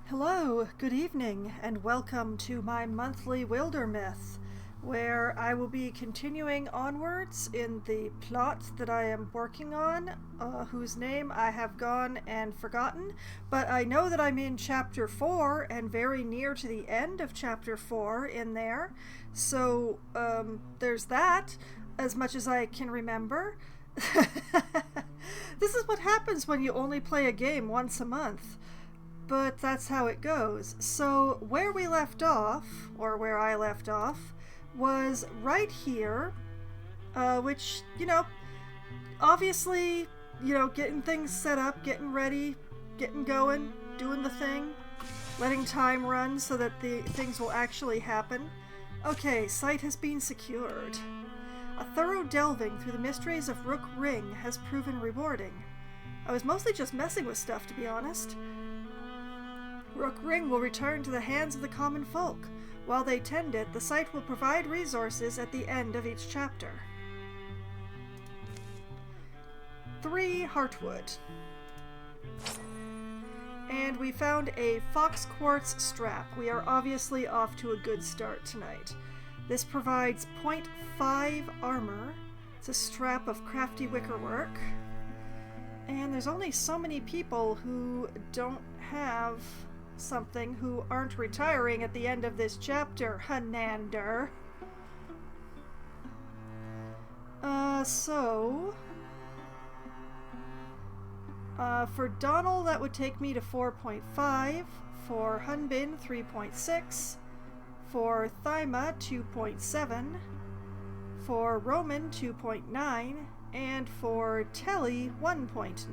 Hello, good evening, and welcome to my monthly Wildermyth, where I will be continuing onwards in the plot that I am working on, whose name I have gone and forgotten, but I know that I'm in Chapter 4 and very near to the end of Chapter 4 in there, so there's that, as much as I can remember. This is what happens when you only play a game once a month. But that's how it goes. So where we left off, or where I left off, was right here, which, obviously, getting things set up, getting ready, getting going, doing the thing, letting time run so that the things will actually happen. Okay, site has been secured. A thorough delving through the mysteries of Rook Ring has proven rewarding. I was mostly just messing with stuff, to be honest. Rook Ring will return to the hands of the common folk. While they tend it, the site will provide resources at the end of each chapter. 3 Heartwood. And we found a Fox Quartz strap. We are obviously off to a good start tonight. This provides 0.5 armor. It's a strap of crafty wickerwork. And there's only so many people who don't have something who aren't retiring at the end of this chapter, Hanander. For Donald, that would take me to 4.5. For Hunbin, 3.6. For Thyma, 2.7. For Roman, 2.9. And for Telly, 1.9.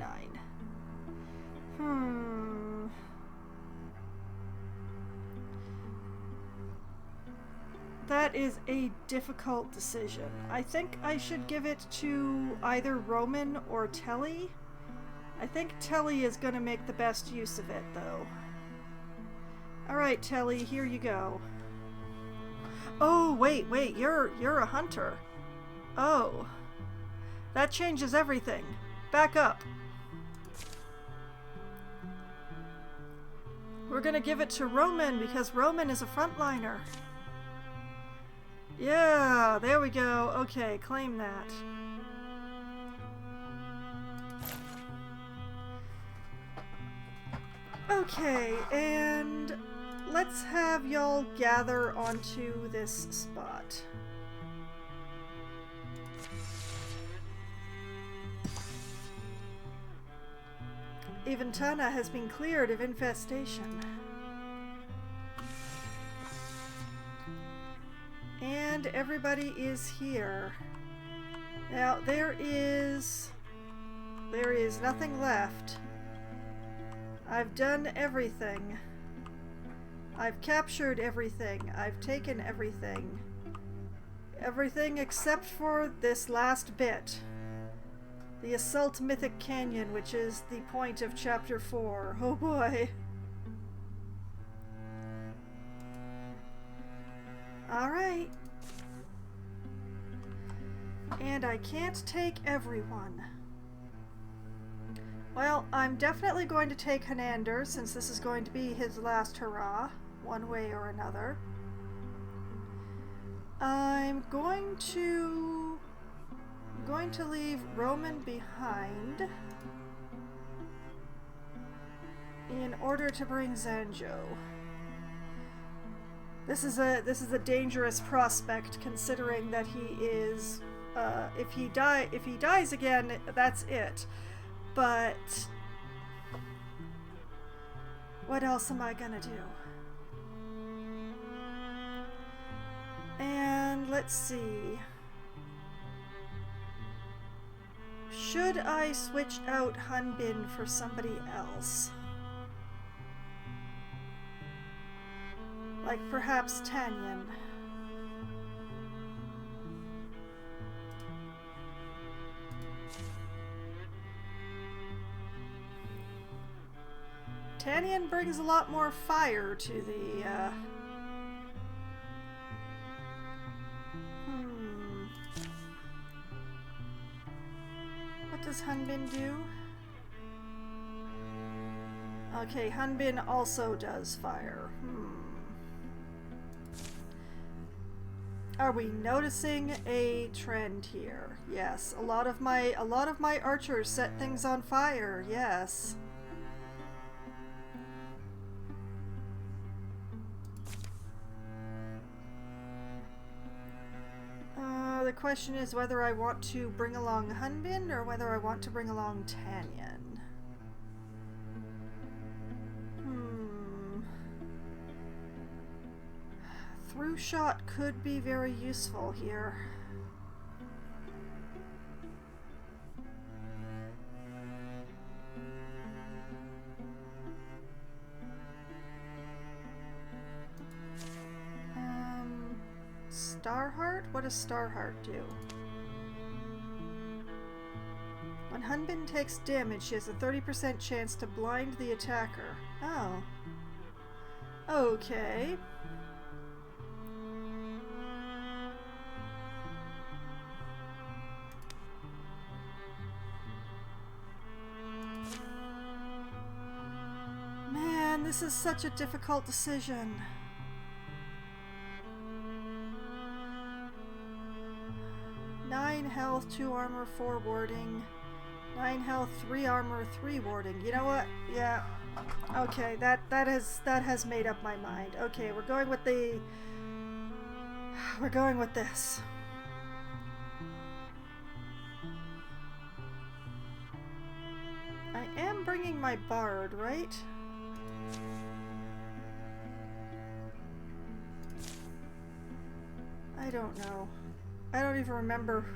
That is a difficult decision. I think I should give it to either Roman or Telly. I think Telly is going to make the best use of it, though. Alright, Telly, here you go. Oh, wait, you're a hunter. Oh. That changes everything. Back up. We're going to give it to Roman because Roman is a frontliner. Yeah, there we go. Okay, claim that. Okay, and let's have y'all gather onto this spot. Eventana has been cleared of infestation. And everybody is here. Now, there is nothing left. I've done everything. I've captured everything. I've taken everything. Everything except for this last bit. The Assault Mythic Canyon, which is the point of Chapter 4. Oh boy. Alright. And I can't take everyone. Well, I'm definitely going to take Hanander, since this is going to be his last hurrah, one way or another. I'm going to leave Roman behind in order to bring Zanjo. This is a dangerous prospect, considering that he is if he dies again, that's it. But what else am I gonna do? And let's see. Should I switch out Hunbin for somebody else? Like perhaps Tanyan. Tanyan brings a lot more fire to the, What does Hunbin do? Okay, Hunbin also does fire. Are we noticing a trend here? Yes, a lot of my archers set things on fire. Yes. The question is whether I want to bring along Hunbin or whether I want to bring along Tanyan. Through shot could be very useful here. Starheart? What does Starheart do? When Hunbin takes damage, she has a 30% chance to blind the attacker. Oh. Okay. Man, this is such a difficult decision. 9 health, 2 armor, 4 warding. 9 health, 3 armor, 3 warding. You know what? Yeah. Okay, that has made up my mind. Okay, we're going with this. I am bringing my bard, right? I don't know. I don't even remember.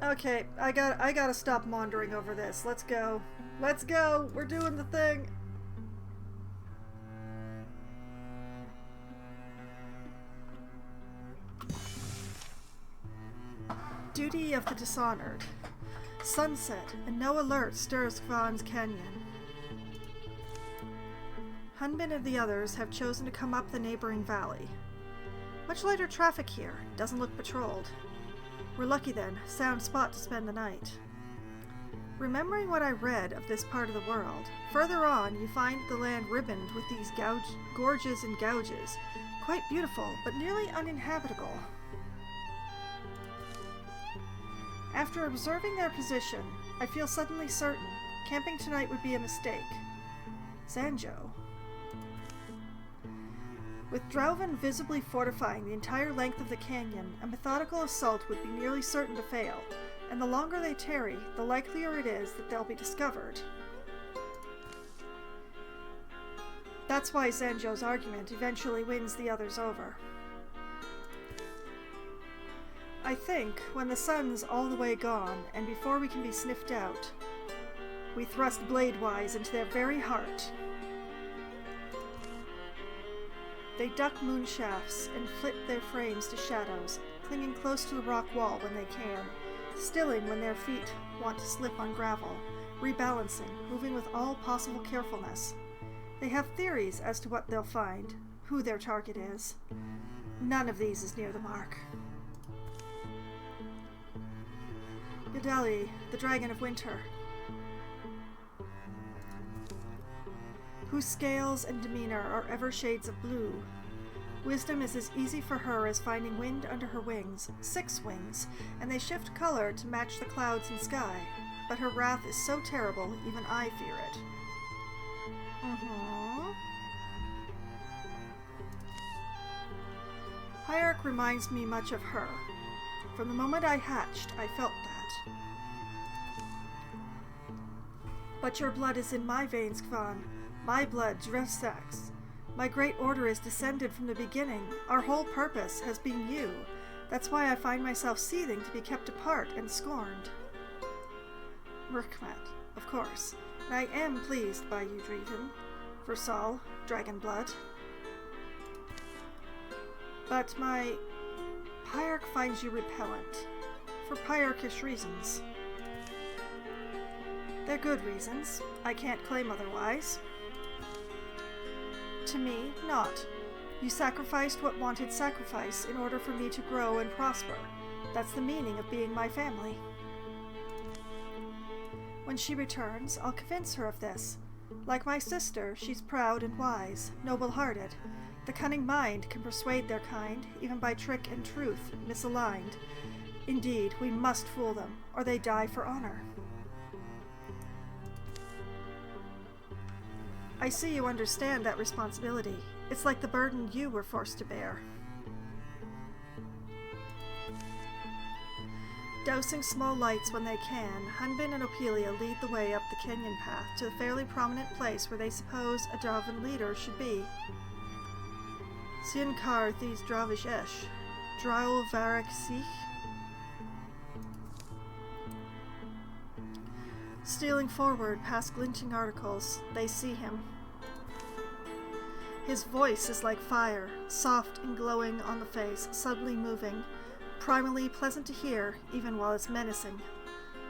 Okay, I gotta stop maundering over this. Let's go. Let's go! We're doing the thing! Duty of the Dishonored. Sunset, and no alert stirs Kvan's canyon. Hunbin and the others have chosen to come up the neighboring valley. Much lighter traffic here, doesn't look patrolled. We're lucky then, sound spot to spend the night. Remembering what I read of this part of the world, further on you find the land ribboned with these gorges and gouges, quite beautiful, but nearly uninhabitable. After observing their position, I feel suddenly certain camping tonight would be a mistake. Zanjo. With Drauven visibly fortifying the entire length of the canyon, a methodical assault would be nearly certain to fail, and the longer they tarry, the likelier it is that they'll be discovered. That's why Zanjo's argument eventually wins the others over. I think, when the sun's all the way gone, and before we can be sniffed out, we thrust blade-wise into their very heart. They duck moonshafts and flit their frames to shadows, clinging close to the rock wall when they can, stilling when their feet want to slip on gravel, rebalancing, moving with all possible carefulness. They have theories as to what they'll find, who their target is. None of these is near the mark. Yadali, the Dragon of Winter, whose scales and demeanor are ever shades of blue. Wisdom is as easy for her as finding wind under her wings, 6 wings, and they shift color to match the clouds and sky. But her wrath is so terrible, even I fear it. Hierarch reminds me much of her. From the moment I hatched, I felt that. But your blood is in my veins, Kvan. My blood, Dressax. My great order is descended from the beginning. Our whole purpose has been you. That's why I find myself seething to be kept apart and scorned. Murkmat, of course. And I am pleased by you, Dreven. For Sol, Dragonblood. But my Hierarch finds you repellent. For Hierarchish reasons. They're good reasons. I can't claim otherwise. To me, not. You sacrificed what wanted sacrifice in order for me to grow and prosper. That's the meaning of being my family. When she returns, I'll convince her of this. Like my sister, she's proud and wise, noble-hearted. The cunning mind can persuade their kind, even by trick and truth misaligned. Indeed, we must fool them, or they die for honor. I see you understand that responsibility. It's like the burden you were forced to bear. Dousing small lights when they can, Hunbin and Opelia lead the way up the canyon path to the fairly prominent place where they suppose a Draven leader should be. Siankar these Dravish Esh, Draul Varak Sich. Stealing forward past glinting articles, they see him. His voice is like fire, soft and glowing on the face, subtly moving, primally pleasant to hear, even while it's menacing.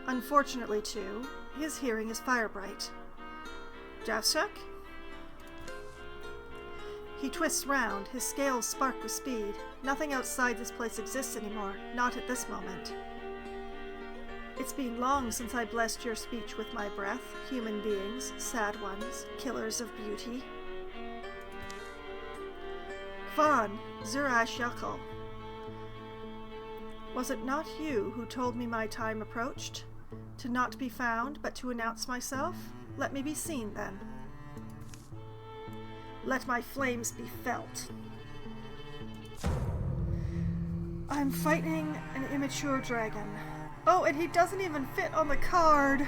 Unfortunately, too, his hearing is fire-bright. Javshak? He twists round, his scales spark with speed. Nothing outside this place exists anymore, not at this moment. It's been long since I blessed your speech with my breath, human beings, sad ones, killers of beauty. Kvan, Zurash Yakal. Was it not you who told me my time approached? To not be found, but to announce myself? Let me be seen, then. Let my flames be felt. I'm fighting an immature dragon. Oh, and he doesn't even fit on the card!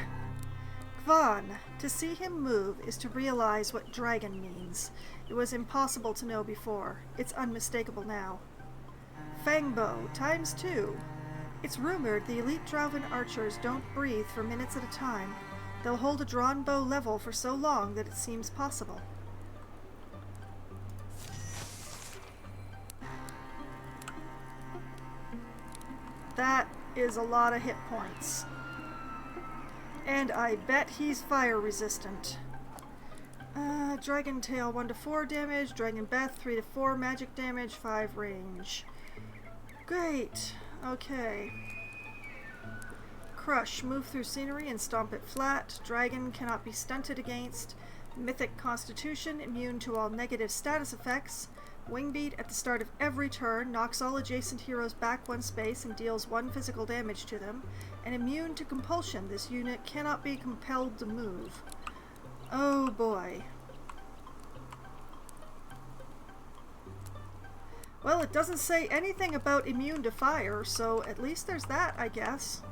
Kvan. To see him move is to realize what dragon means. It was impossible to know before. It's unmistakable now. Fangbow, ×2. It's rumored the elite Draven archers don't breathe for minutes at a time. They'll hold a drawn bow level for so long that it seems possible. That is a lot of hit points. And I bet he's fire resistant. Dragon Tail 1 to 4 damage, Dragon Breath 3 to 4 magic damage, 5 range. Great. Okay. Crush. Move through scenery and stomp it flat. Dragon cannot be stunted against. Mythic Constitution, immune to all negative status effects. Wingbeat at the start of every turn, knocks all adjacent heroes back 1 space and deals 1 physical damage to them. And immune to compulsion, this unit cannot be compelled to move. Oh boy. Well, it doesn't say anything about immune to fire, so at least there's that, I guess.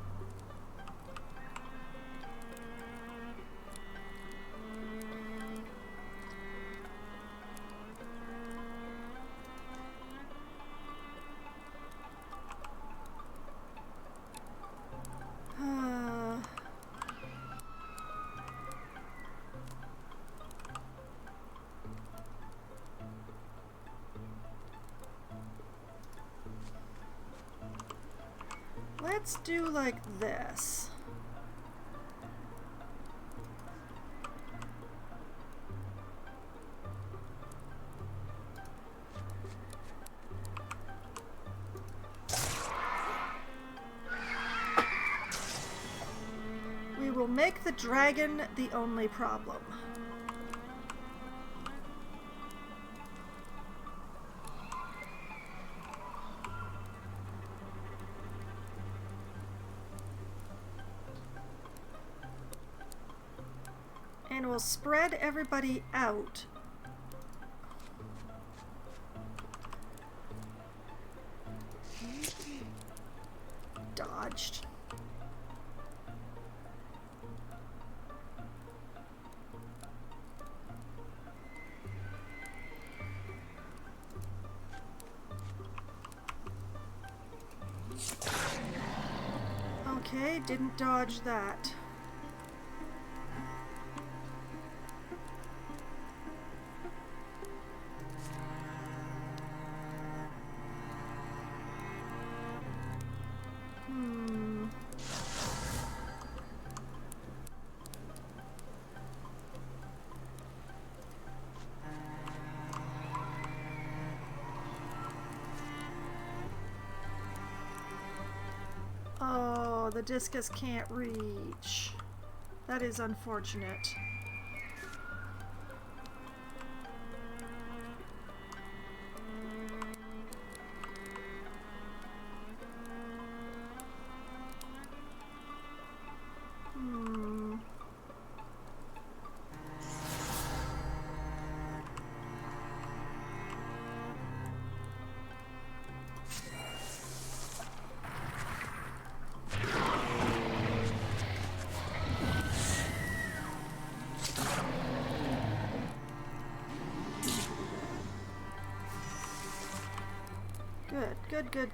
Let's do like this. We will make the dragon the only problem. And we'll spread everybody out. Dodged. Okay, didn't dodge that. Oh, the discus can't reach. That is unfortunate.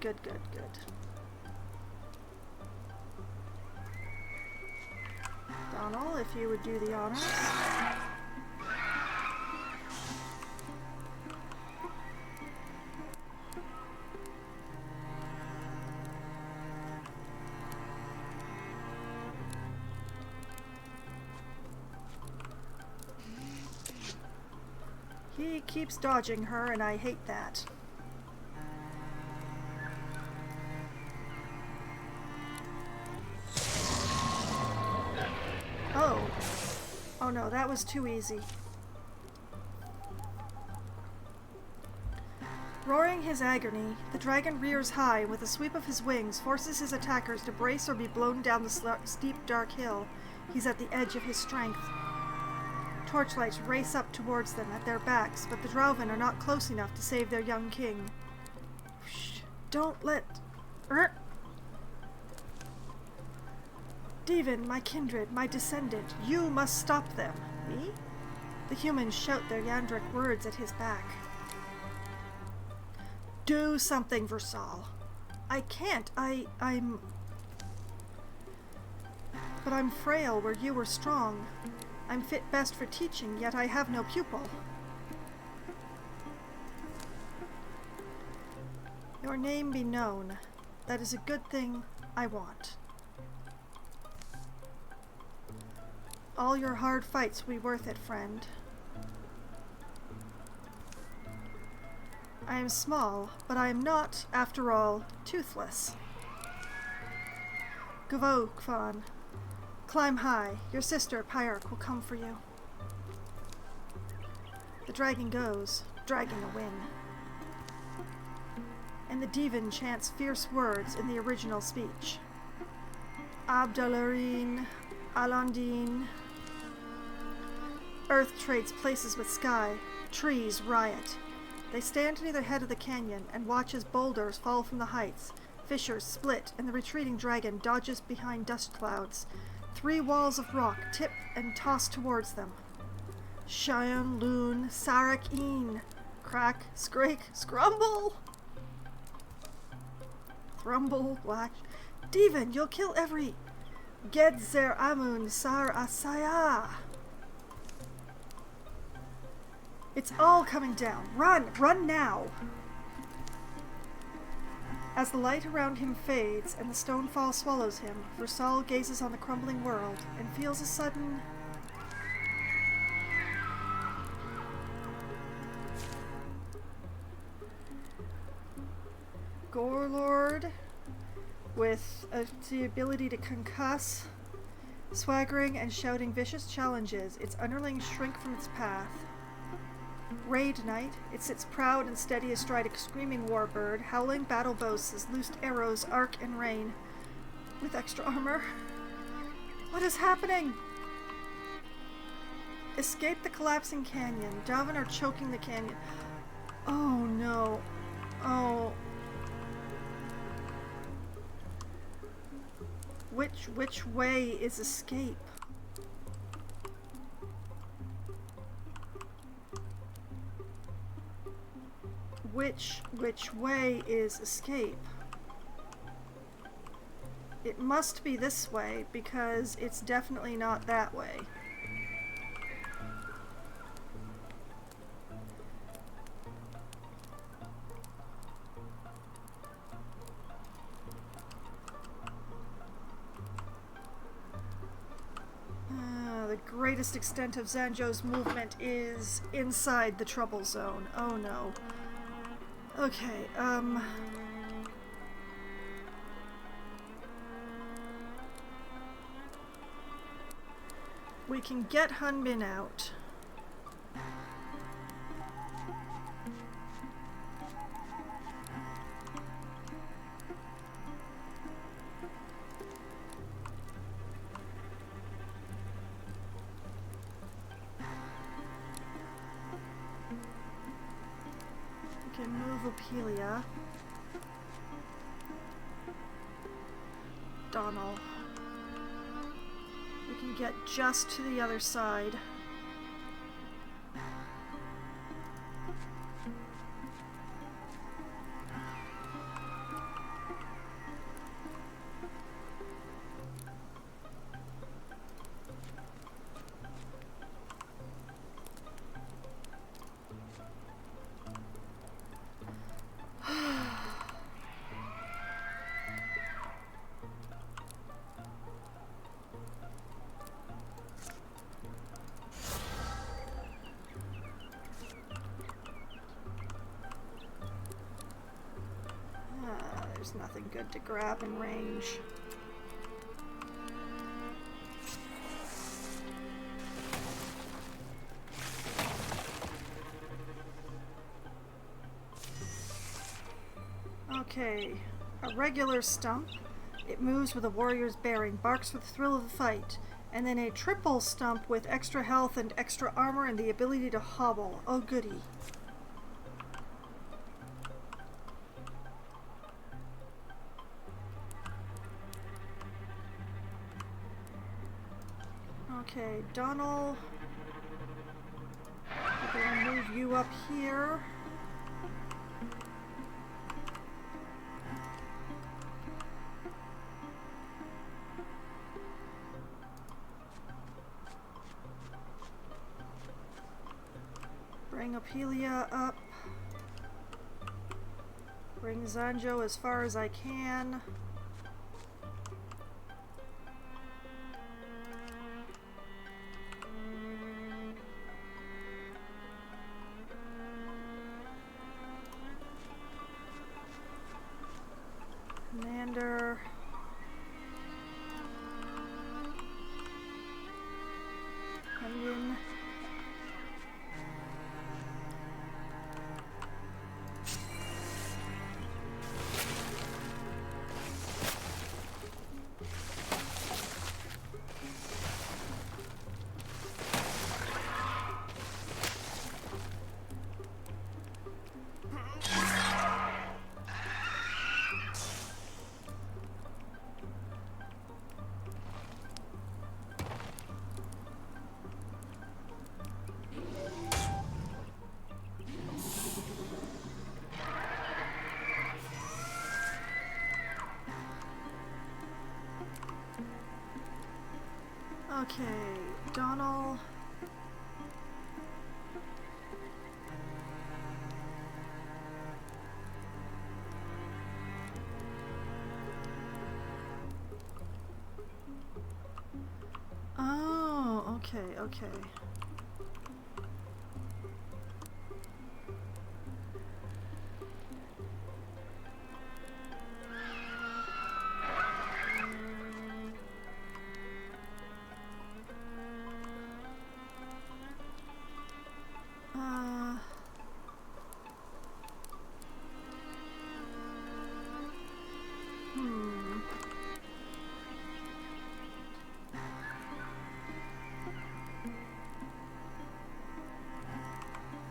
Good. Donald, if you would do the honors. He keeps dodging her, and I hate that. Oh no, that was too easy. Roaring his agony, the dragon rears high and with a sweep of his wings forces his attackers to brace or be blown down the steep, dark hill. He's at the edge of his strength. Torchlights race up towards them at their backs, but the Drauven are not close enough to save their young king. Shh, don't let... Devon, my kindred, my descendant, you must stop them. Me? The humans shout their Yandric words at his back. Do something, Versal. I can't. I'm... But I'm frail where you were strong. I'm fit best for teaching, yet I have no pupil. Your name be known. That is a good thing I want. All your hard fights will be worth it, friend. I am small, but I am not, after all, toothless. Gavokvan, climb high. Your sister, Pyarch, will come for you. The dragon goes, dragging a wing. And the Devon chants fierce words in the original speech. Abdalarine, Alandine. Earth trades places with sky. Trees riot. They stand near the head of the canyon and watch as boulders fall from the heights. Fissures split, and the retreating dragon dodges behind dust clouds. 3 walls of rock tip and toss towards them. Shion, Loon, Sarak, Een. Crack, scrake, scrumble! Thrumble, black. Devon, you'll kill every... Gedzer Amun Sar Asaya. It's all coming down. Run! Run now! As the light around him fades and the stone fall swallows him, Versal gazes on the crumbling world and feels a sudden... Gorelord, with the ability to concuss, swaggering and shouting vicious challenges, its underlings shrink from its path. Raid Knight, it sits proud and steady astride a screaming warbird, howling battle boasts as loosed arrows arc and rain. With extra armor. What is happening? Escape the collapsing canyon. Drauven are choking the canyon. Oh no. Oh. Which way is escape? Which way is escape? It must be this way, because it's definitely not that way. The greatest extent of Zanjo's movement is inside the trouble zone. Oh no. Okay, We can get Hunbin out. We can move Apelia. Donald. We can get just to the other side. There's nothing good to grab in range. Okay, a regular stump. It moves with a warrior's bearing, barks with the thrill of the fight. And then a triple stump with extra health and extra armor and the ability to hobble. Oh goody. Okay, Donald. We're gonna move you up here. Bring Apelia up. Bring Zanjo as far as I can. Commander. Onion. Okay, Donald. Oh, okay, okay.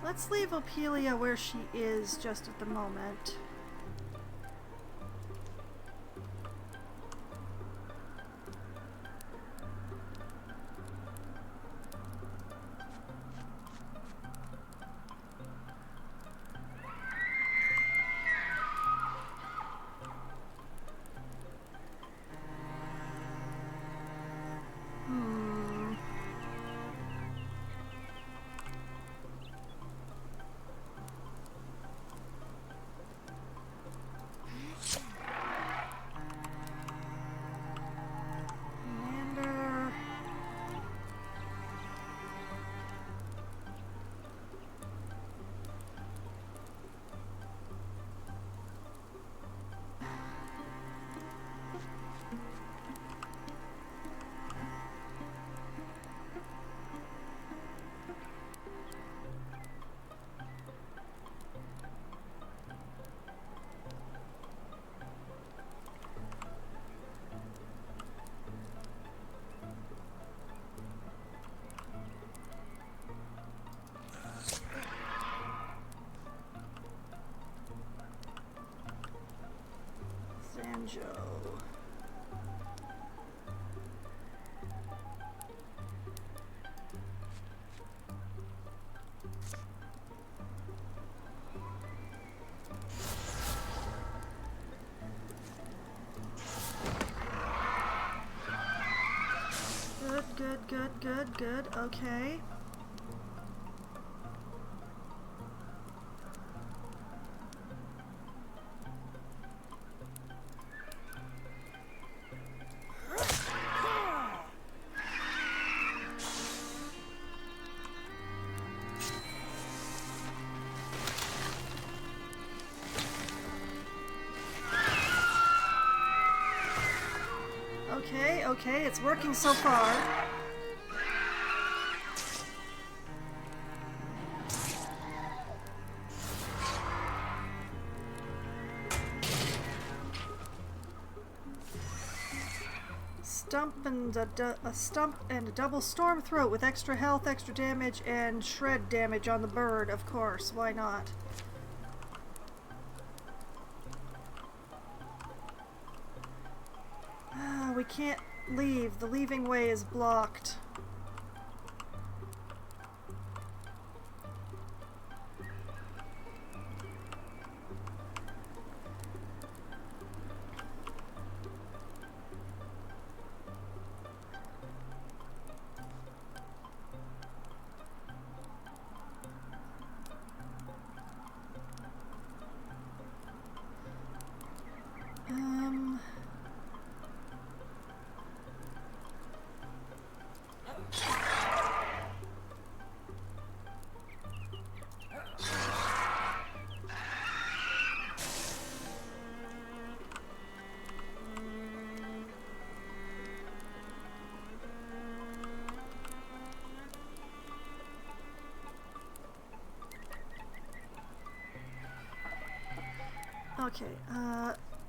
Let's leave Apelia where she is just at the moment. good, good. Okay. Okay, okay, it's working so far. A stump and a double storm throat with extra health, extra damage, and shred damage on the bird, of course. Why not? We can't leave. The leaving way is blocked. Okay,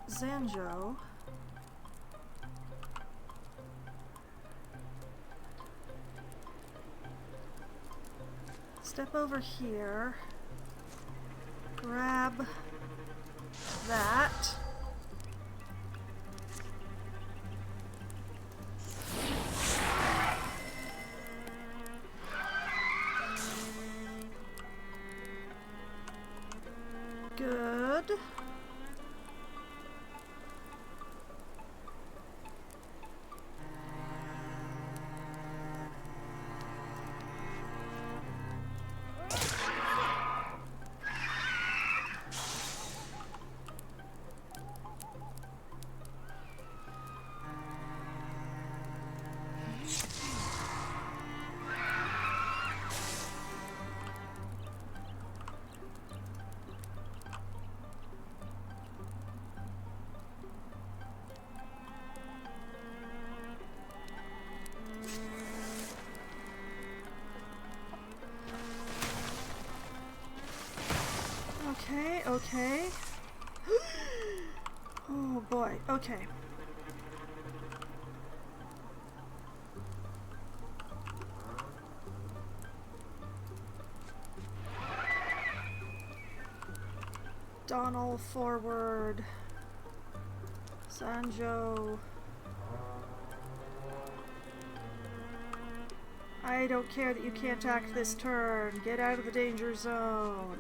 Zanjo. Step over here. Grab that. Good. Okay, okay. Oh boy, okay. Donald forward. Sanjo. I don't care that you can't act this turn. Get out of the danger zone.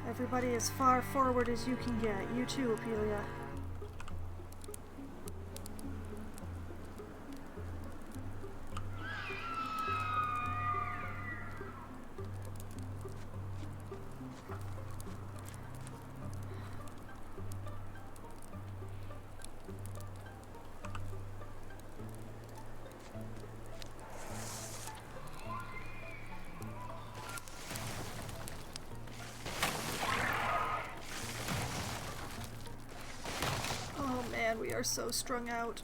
Everybody as far forward as you can get. You too, Apelia. We are so strung out.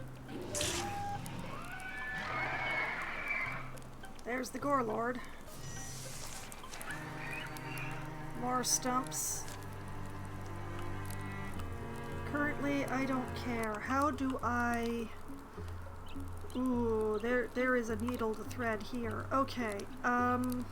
There's the Gore Lord. More stumps. Currently, I don't care. How do I... Ooh, there is a needle to thread here. Okay, okay.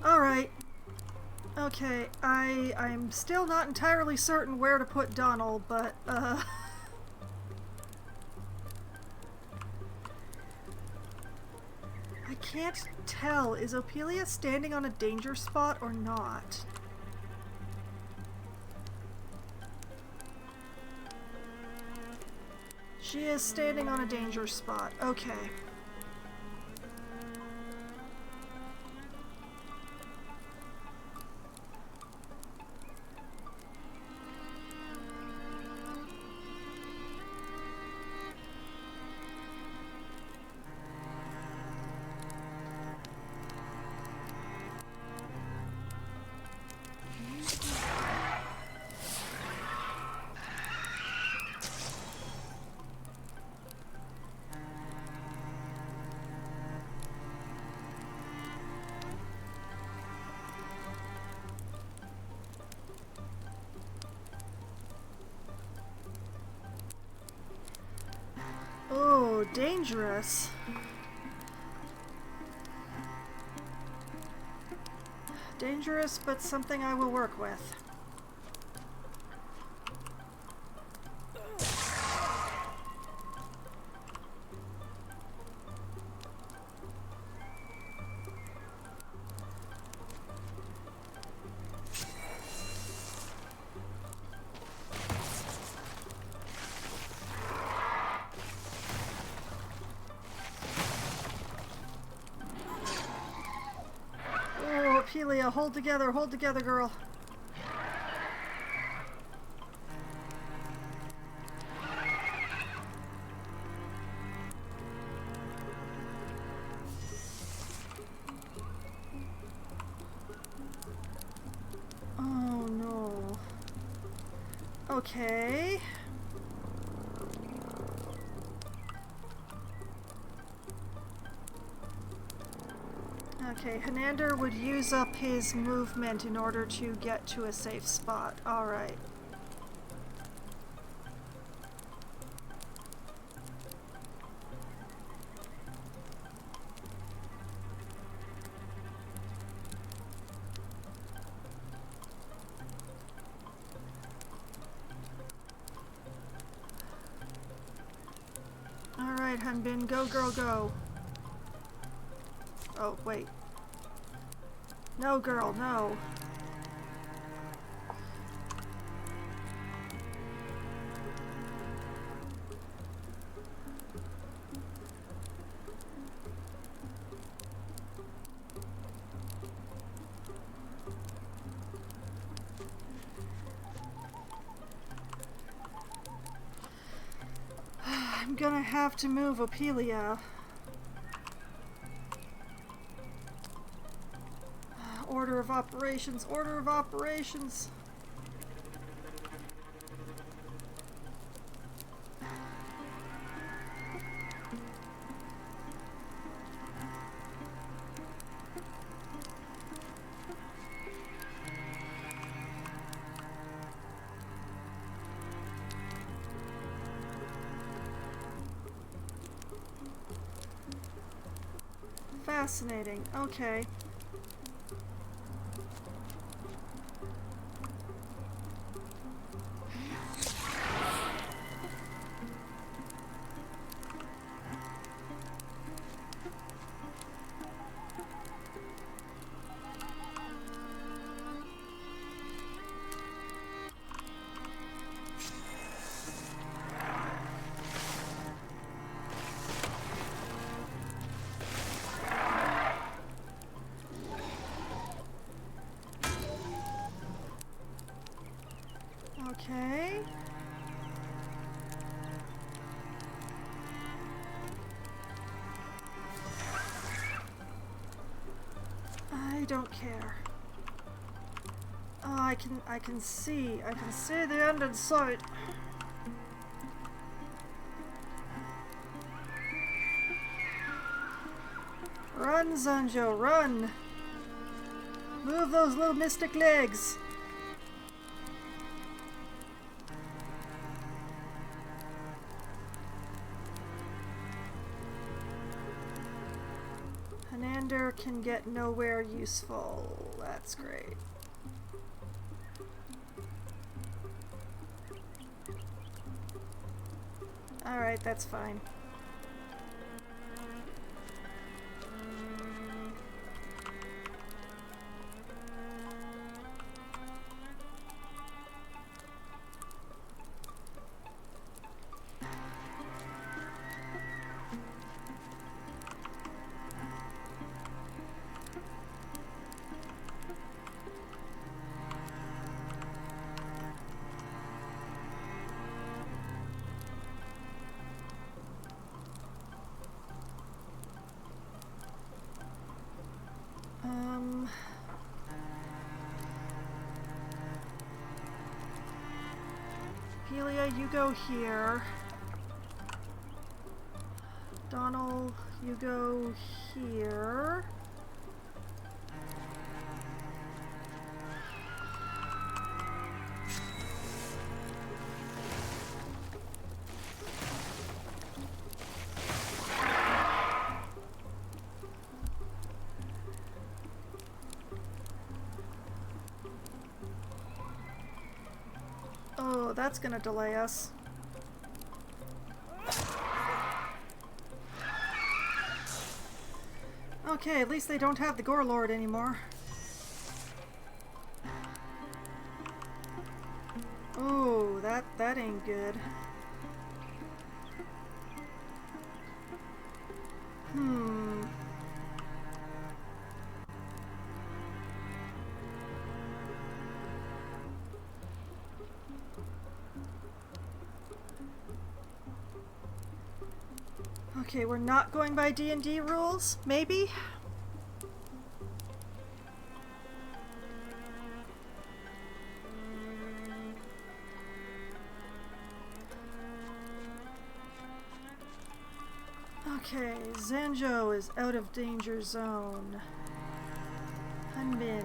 Alright. Okay, I'm still not entirely certain where to put Donald, but, I can't tell. Is Ophelia standing on a danger spot or not? She is standing on a danger spot. Okay. Oh, dangerous. Dangerous, but something I will work with. Ophelia, hold together, girl. Oh no. Okay. Okay, Hanander would use up his movement in order to get to a safe spot. Alright. Alright, Hunbin, go girl, go. Oh, wait. No, girl, no. I'm gonna have to move Ophelia. Order of operations, order of operations. Fascinating. Okay. really don't care. Oh, I can see the end in sight. Run, Zanjo, run! Move those little mystic legs! Hanander can get nowhere useful. That's great. Alright, that's fine. Ophelia, you go here. Donald, you go here. Oh, that's gonna delay us. Okay, at least they don't have the Gore Lord anymore. Oh, that ain't good. Okay, we're not going by D&D rules, maybe? Okay, Zanjo is out of danger zone. Hunbin.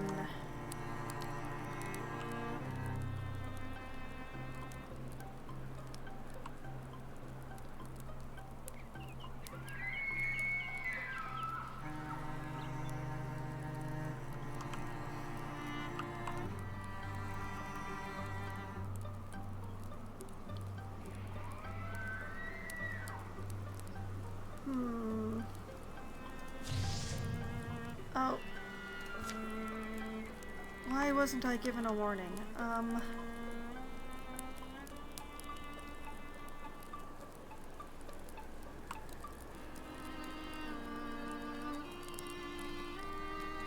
Oh. Why wasn't I given a warning?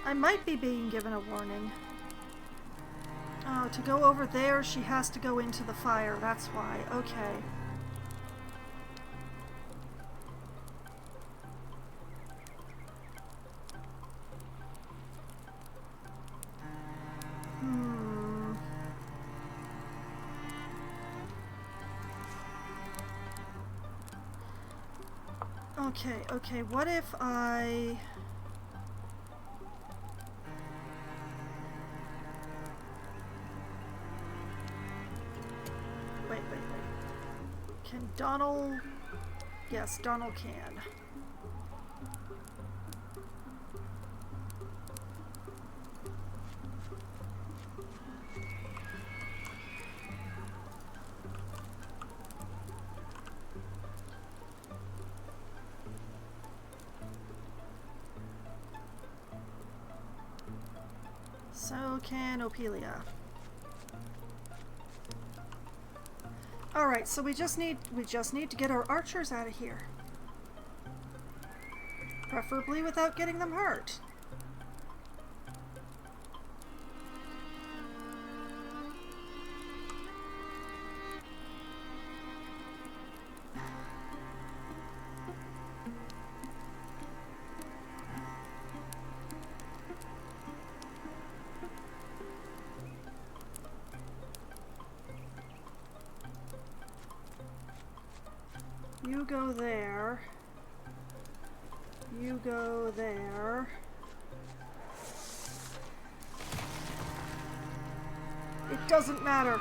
I might be being given a warning. Oh, to go over there, she has to go into the fire. That's why. Okay. Okay, what if I... Wait. Can Donald... Yes, Donald can. So can Ophelia. Alright, so we just need to get our archers out of here. Preferably without getting them hurt. you go there. You go there. It doesn't matter.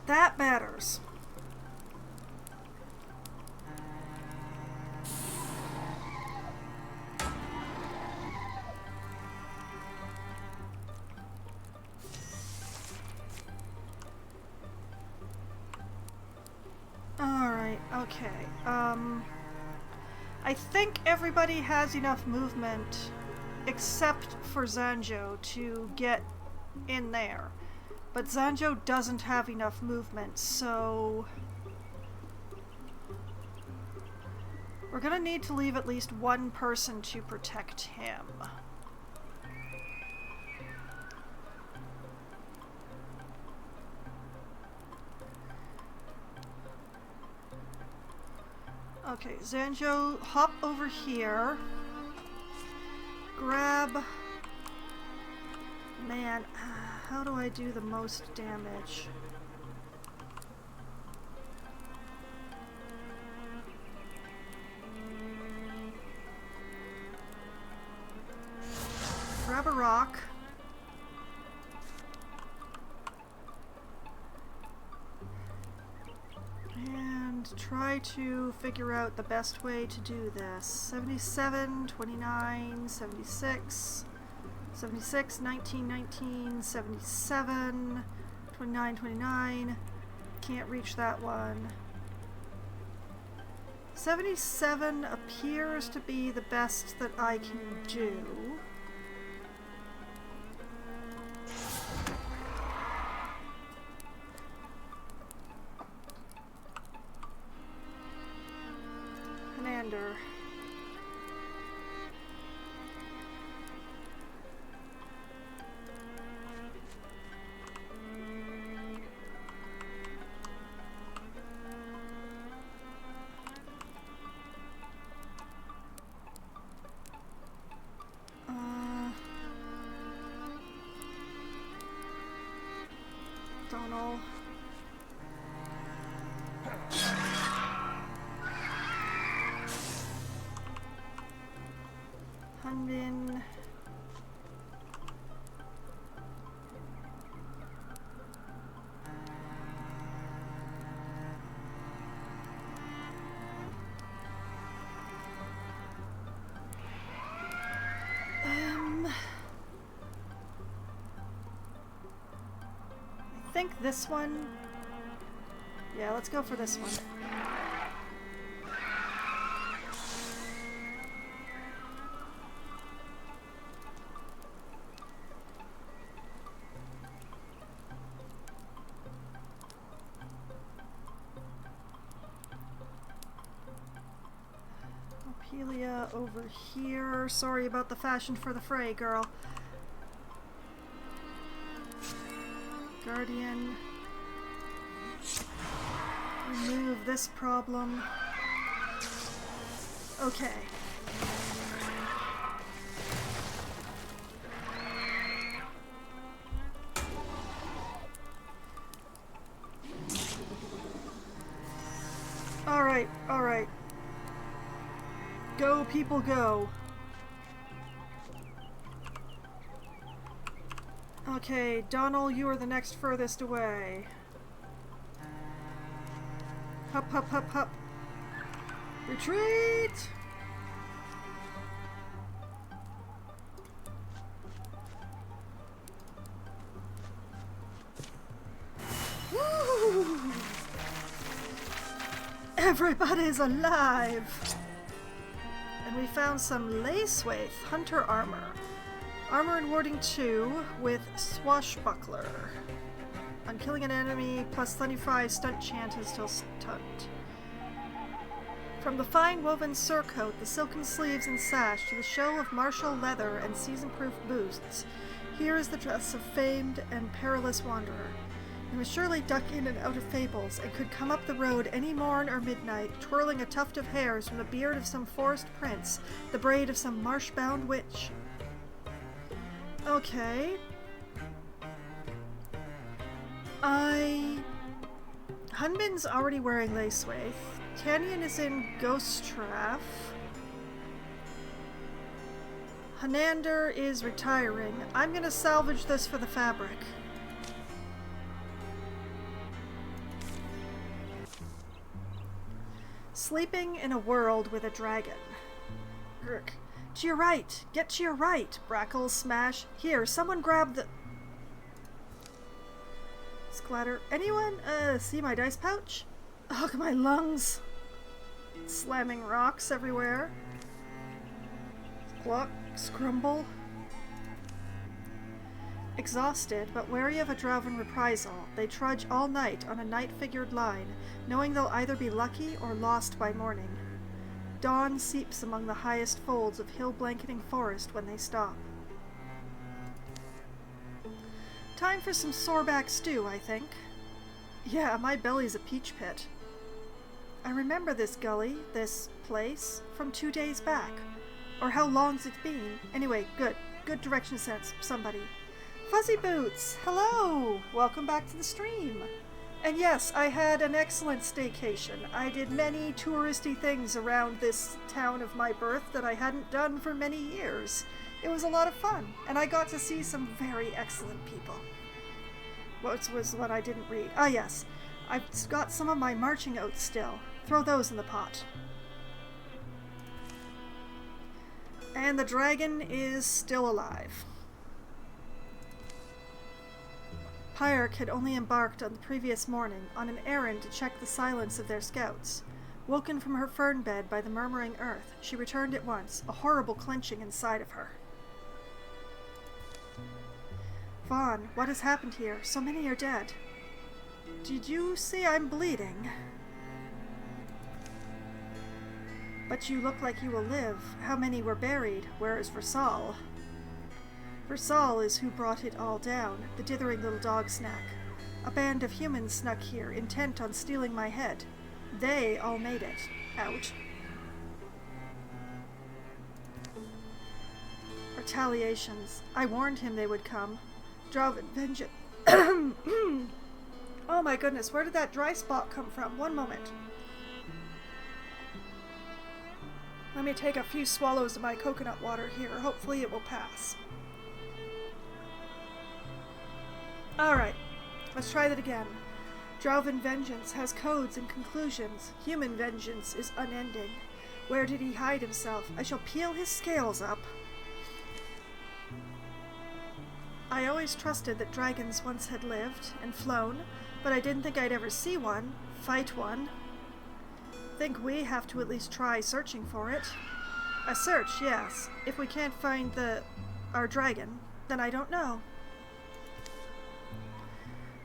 That matters. Alright, okay. I think everybody has enough movement except for Zanjo to get in there. But Zanjo doesn't have enough movement, so we're gonna need to leave at least one person to protect him. Okay, Zanjo, hop over here. Grab... Man, how do I do the most damage? Grab a rock. And try to figure out the best way to do this. 77, 29, 76... 76, 19, 19, 77, 29, 29. Can't reach that one. 77 appears to be the best that I can do. Commander. Donald. Hunbin. I think this one. Yeah, let's go for this one. Ophelia over here. Sorry about the fashion for the fray, girl. Guardian. Remove this problem. Okay. Alright, alright. Go, people, go. Okay, Donald, you are the next furthest away. Hup, hup, hup, hup. Retreat! Woo! Everybody's alive! And we found some Lacewaith Hunter armor. Armor and warding 2 with Swashbuckler. On killing an enemy, plus 25 stunt chance until stunned. From the fine woven surcoat, the silken sleeves and sash, to the show of martial leather and season-proof boots, here is the dress of famed and perilous wanderer. He must surely duck in and out of fables, and could come up the road any morn or midnight, twirling a tuft of hairs from the beard of some forest prince, the braid of some marsh-bound witch. Okay. Hunbin's already wearing lace-waith. Canyon is in Ghost Traff. Hanander is retiring. I'm gonna salvage this for the fabric. Sleeping in a world with a dragon. Grr. To your right! Get to your right! Brackle, smash. Here, someone grab the... Splatter. Anyone, see my dice pouch? Ugh, my lungs. Slamming rocks everywhere. Cluck, scrumble. Exhausted, but wary of a Drauven reprisal, they trudge all night on a night-figured line, knowing they'll either be lucky or lost by morning. Dawn seeps among the highest folds of hill-blanketing forest when they stop. Time for some soreback stew, I think. Yeah, my belly's a peach pit. I remember this gully, this place, from 2 days back. Or how long's it been? Anyway, good. Good direction sense, somebody. Fuzzy Boots, hello! Welcome back to the stream. And yes, I had an excellent staycation. I did many touristy things around this town of my birth that I hadn't done for many years. It was a lot of fun, and I got to see some very excellent people. What was what I didn't read? Ah, yes. I've got some of my marching oats still. Throw those in the pot. And the dragon is still alive. Pyarch had only embarked on the previous morning on an errand to check the silence of their scouts. Woken from her fern bed by the murmuring earth, she returned at once, a horrible clenching inside of her. Vaughn, what has happened here? So many are dead. Did you see I'm bleeding? But you look like you will live. How many were buried? Where is Versal? Versal is who brought it all down, the dithering little dog snack. A band of humans snuck here, intent on stealing my head. They all made it. Out. Retaliations. I warned him they would come. Drauven vengeance. Oh my goodness, where did that dry spot come from? One moment. Let me take a few swallows of my coconut water here. Hopefully it will pass. Alright, let's try that again. Drauven vengeance has codes and conclusions. Human vengeance is unending. Where did he hide himself? I shall peel his scales up. I always trusted that dragons once had lived and flown, but I didn't think I'd ever see one, fight one. Think we have to at least try searching for it. A search, yes. If we can't find our dragon, then I don't know.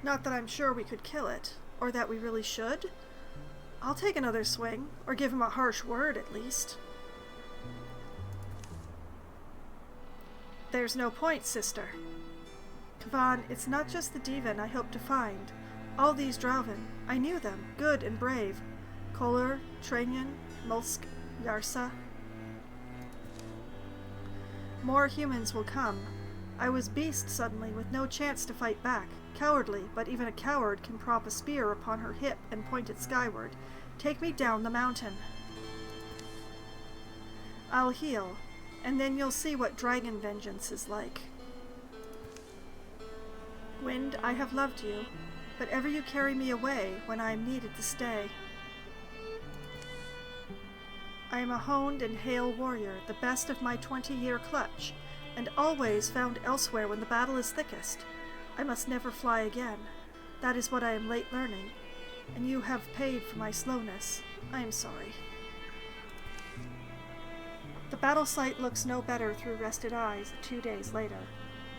Not that I'm sure we could kill it, or that we really should. I'll take another swing, or give him a harsh word at least. There's no point, sister. Kavan, it's not just the Divan I hope to find. All these Drauven, I knew them, good and brave. Kolar, Tranyan, Mulsk, Yarsa. More humans will come. I was beast suddenly, with no chance to fight back. Cowardly, but even a coward can prop a spear upon her hip and point it skyward. Take me down the mountain. I'll heal, and then you'll see what dragon vengeance is like. Wind, I have loved you, but ever you carry me away when I am needed to stay. I am a honed and hale warrior, the best of my 20-year clutch, and always found elsewhere when the battle is thickest. I must never fly again. That is what I am late learning, and you have paid for my slowness. I am sorry. The battle site looks no better through rested eyes 2 days later.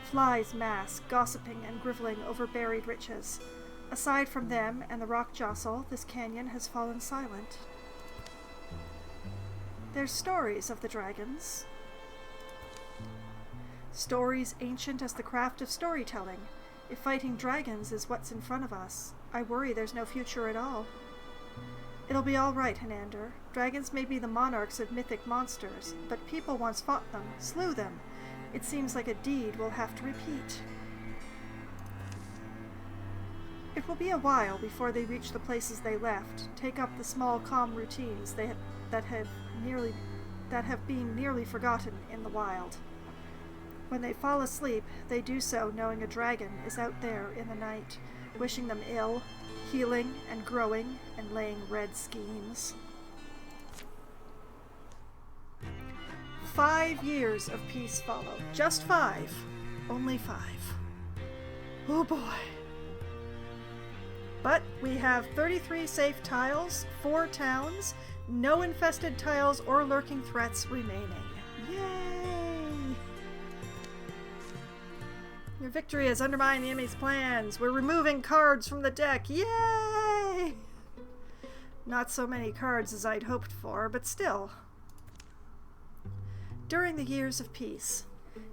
Flies mass, gossiping and griveling over buried riches. Aside from them and the rock jostle, this canyon has fallen silent. There's stories of the dragons. Stories ancient as the craft of storytelling. If fighting dragons is what's in front of us, I worry there's no future at all. It'll be all right, Hanander. Dragons may be the monarchs of mythic monsters, but people once fought them, slew them. It seems like a deed we'll have to repeat. It will be a while before they reach the places they left, take up the small, calm routines that have been nearly forgotten in the wild. When they fall asleep, they do so knowing a dragon is out there in the night, wishing them ill, healing and growing and laying red schemes. 5 years of peace follow. Just 5. Only 5. Oh boy. But we have 33 safe tiles, 4 towns, no infested tiles or lurking threats remaining. Yay! Your victory has undermined the enemy's plans. We're removing cards from the deck. Yay! Not so many cards as I'd hoped for, but still. During the years of peace,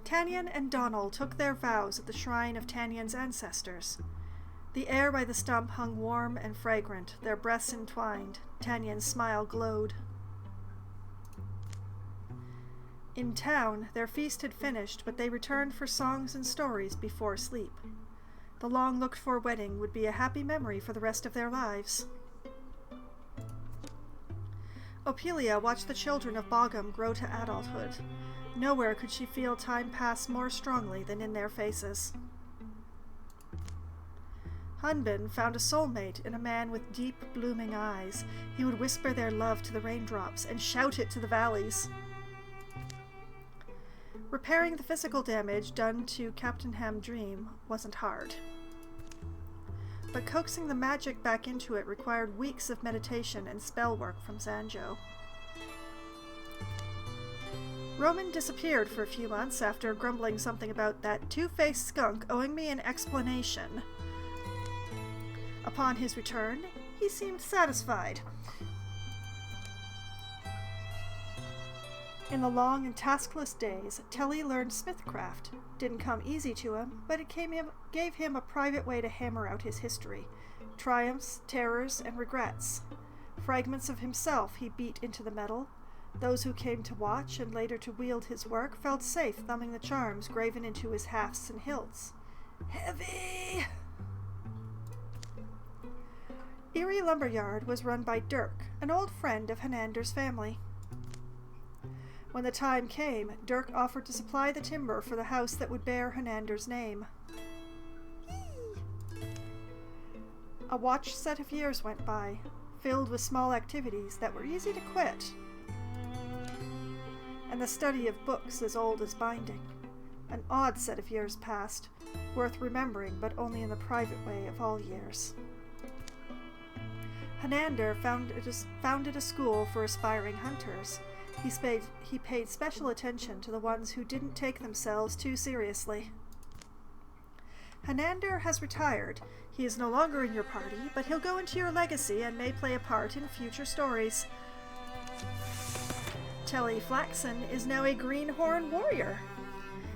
Tanyan and Donald took their vows at the shrine of Tanyan's ancestors. The air by the stump hung warm and fragrant, their breaths entwined. Tanyan's smile glowed. In town, their feast had finished, but they returned for songs and stories before sleep. The long-looked-for wedding would be a happy memory for the rest of their lives. Ophelia watched the children of Bogham grow to adulthood. Nowhere could she feel time pass more strongly than in their faces. Hunbin found a soulmate in a man with deep, blooming eyes. He would whisper their love to the raindrops and shout it to the valleys. Repairing the physical damage done to Captain Hamdream wasn't hard. But coaxing the magic back into it required weeks of meditation and spell work from Zanjo. Roman disappeared for a few months after grumbling something about that two-faced skunk owing me an explanation. Upon his return, he seemed satisfied. In the long and taskless days, Telly learned smithcraft. Didn't come easy to him, but it gave him a private way to hammer out his history. Triumphs, terrors, and regrets. Fragments of himself he beat into the metal. Those who came to watch and later to wield his work felt safe thumbing the charms graven into his hafts and hilts. Heavy! Erie Lumberyard was run by Dirk, an old friend of Henander's family. When the time came, Dirk offered to supply the timber for the house that would bear Henander's name. A watched set of years went by, filled with small activities that were easy to quit, and the study of books as old as binding. An odd set of years passed, worth remembering but only in the private way of all years. Henander founded a school for aspiring hunters. He paid special attention to the ones who didn't take themselves too seriously. Henander has retired. He is no longer in your party, but he'll go into your legacy and may play a part in future stories. Telly Flaxen is now a greenhorn warrior.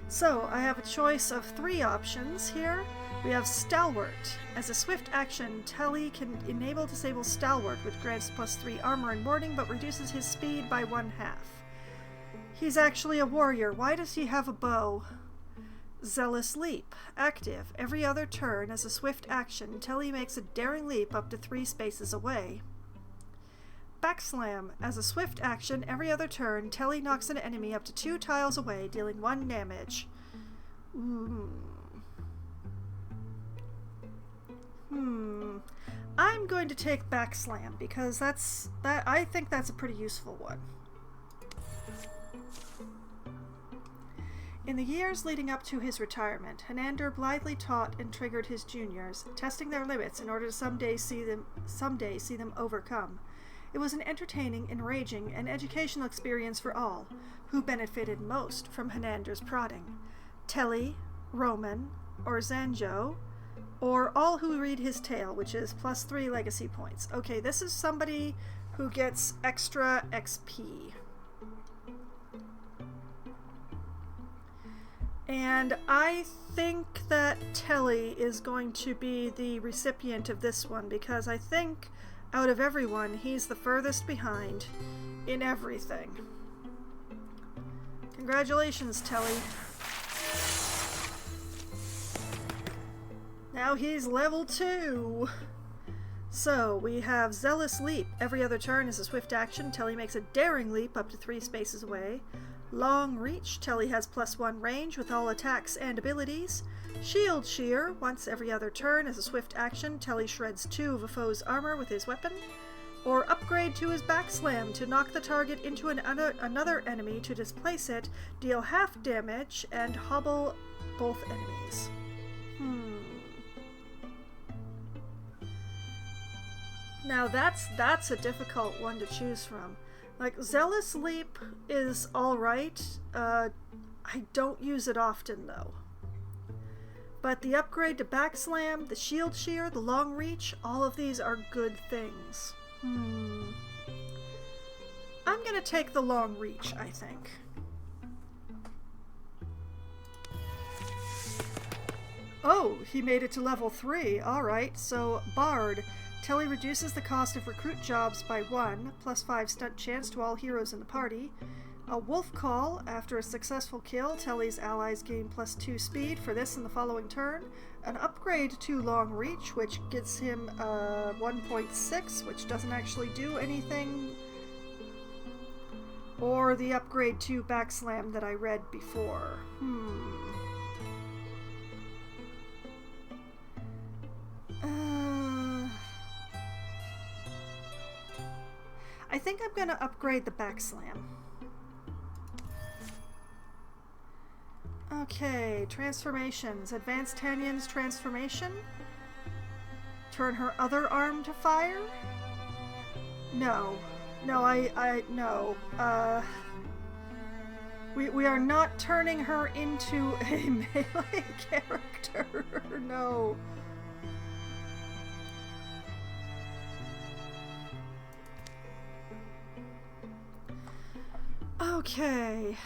So, I have a choice of 3 options here. We have Stalwart. As a swift action, Telly can enable disable Stalwart, which grants +3 armor and warding, but reduces his speed by 1/2. He's actually a warrior. Why does he have a bow? Zealous Leap. Active. Every other turn, as a swift action, Telly makes a daring leap up to 3 spaces away. Backslam. As a swift action, every other turn, Telly knocks an enemy up to 2 tiles away, dealing 1 damage. I'm going to take Backslam because I think that's a pretty useful one. In the years leading up to his retirement, Henander blithely taught and triggered his juniors, testing their limits in order to someday see them overcome. It was an entertaining, enraging, and educational experience for all. Who benefited most from Henander's prodding? Telly, Roman, or Zanjo, or all who read his tale, which is +3 legacy points. Okay, this is somebody who gets extra XP. And I think that Telly is going to be the recipient of this one, because I think out of everyone, he's the furthest behind in everything. Congratulations, Telly. Now he's level 2. So, we have Zealous Leap. Every other turn is a swift action till he makes a Daring Leap up to 3 spaces away. Long Reach till he has +1 range with all attacks and abilities. Shield Shear, once every other turn is a swift action till he shreds 2 of a foe's armor with his weapon. Or upgrade to his Backslam to knock the target into another enemy to displace it, deal half damage, and hobble both enemies. Now that's a difficult one to choose from. Like, Zealous Leap is alright. I don't use it often, though. But the upgrade to Backslam, the Shield Shear, the Long Reach, all of these are good things. I'm gonna take the Long Reach, I think. Oh, he made it to level 3. Alright, so Bard. Telly reduces the cost of recruit jobs by 1, +5 stunt chance to all heroes in the party. A Wolf Call. After a successful kill, Telly's allies gain +2 speed for this and the following turn. An upgrade to Long Reach, which gets him 1.6, which doesn't actually do anything. Or the upgrade to Backslam that I read before. I think I'm gonna upgrade the Backslam. Okay, transformations. Advanced Tanyan's transformation. Turn her other arm to fire? No. No, no. We are not turning her into a melee character. No. Okay.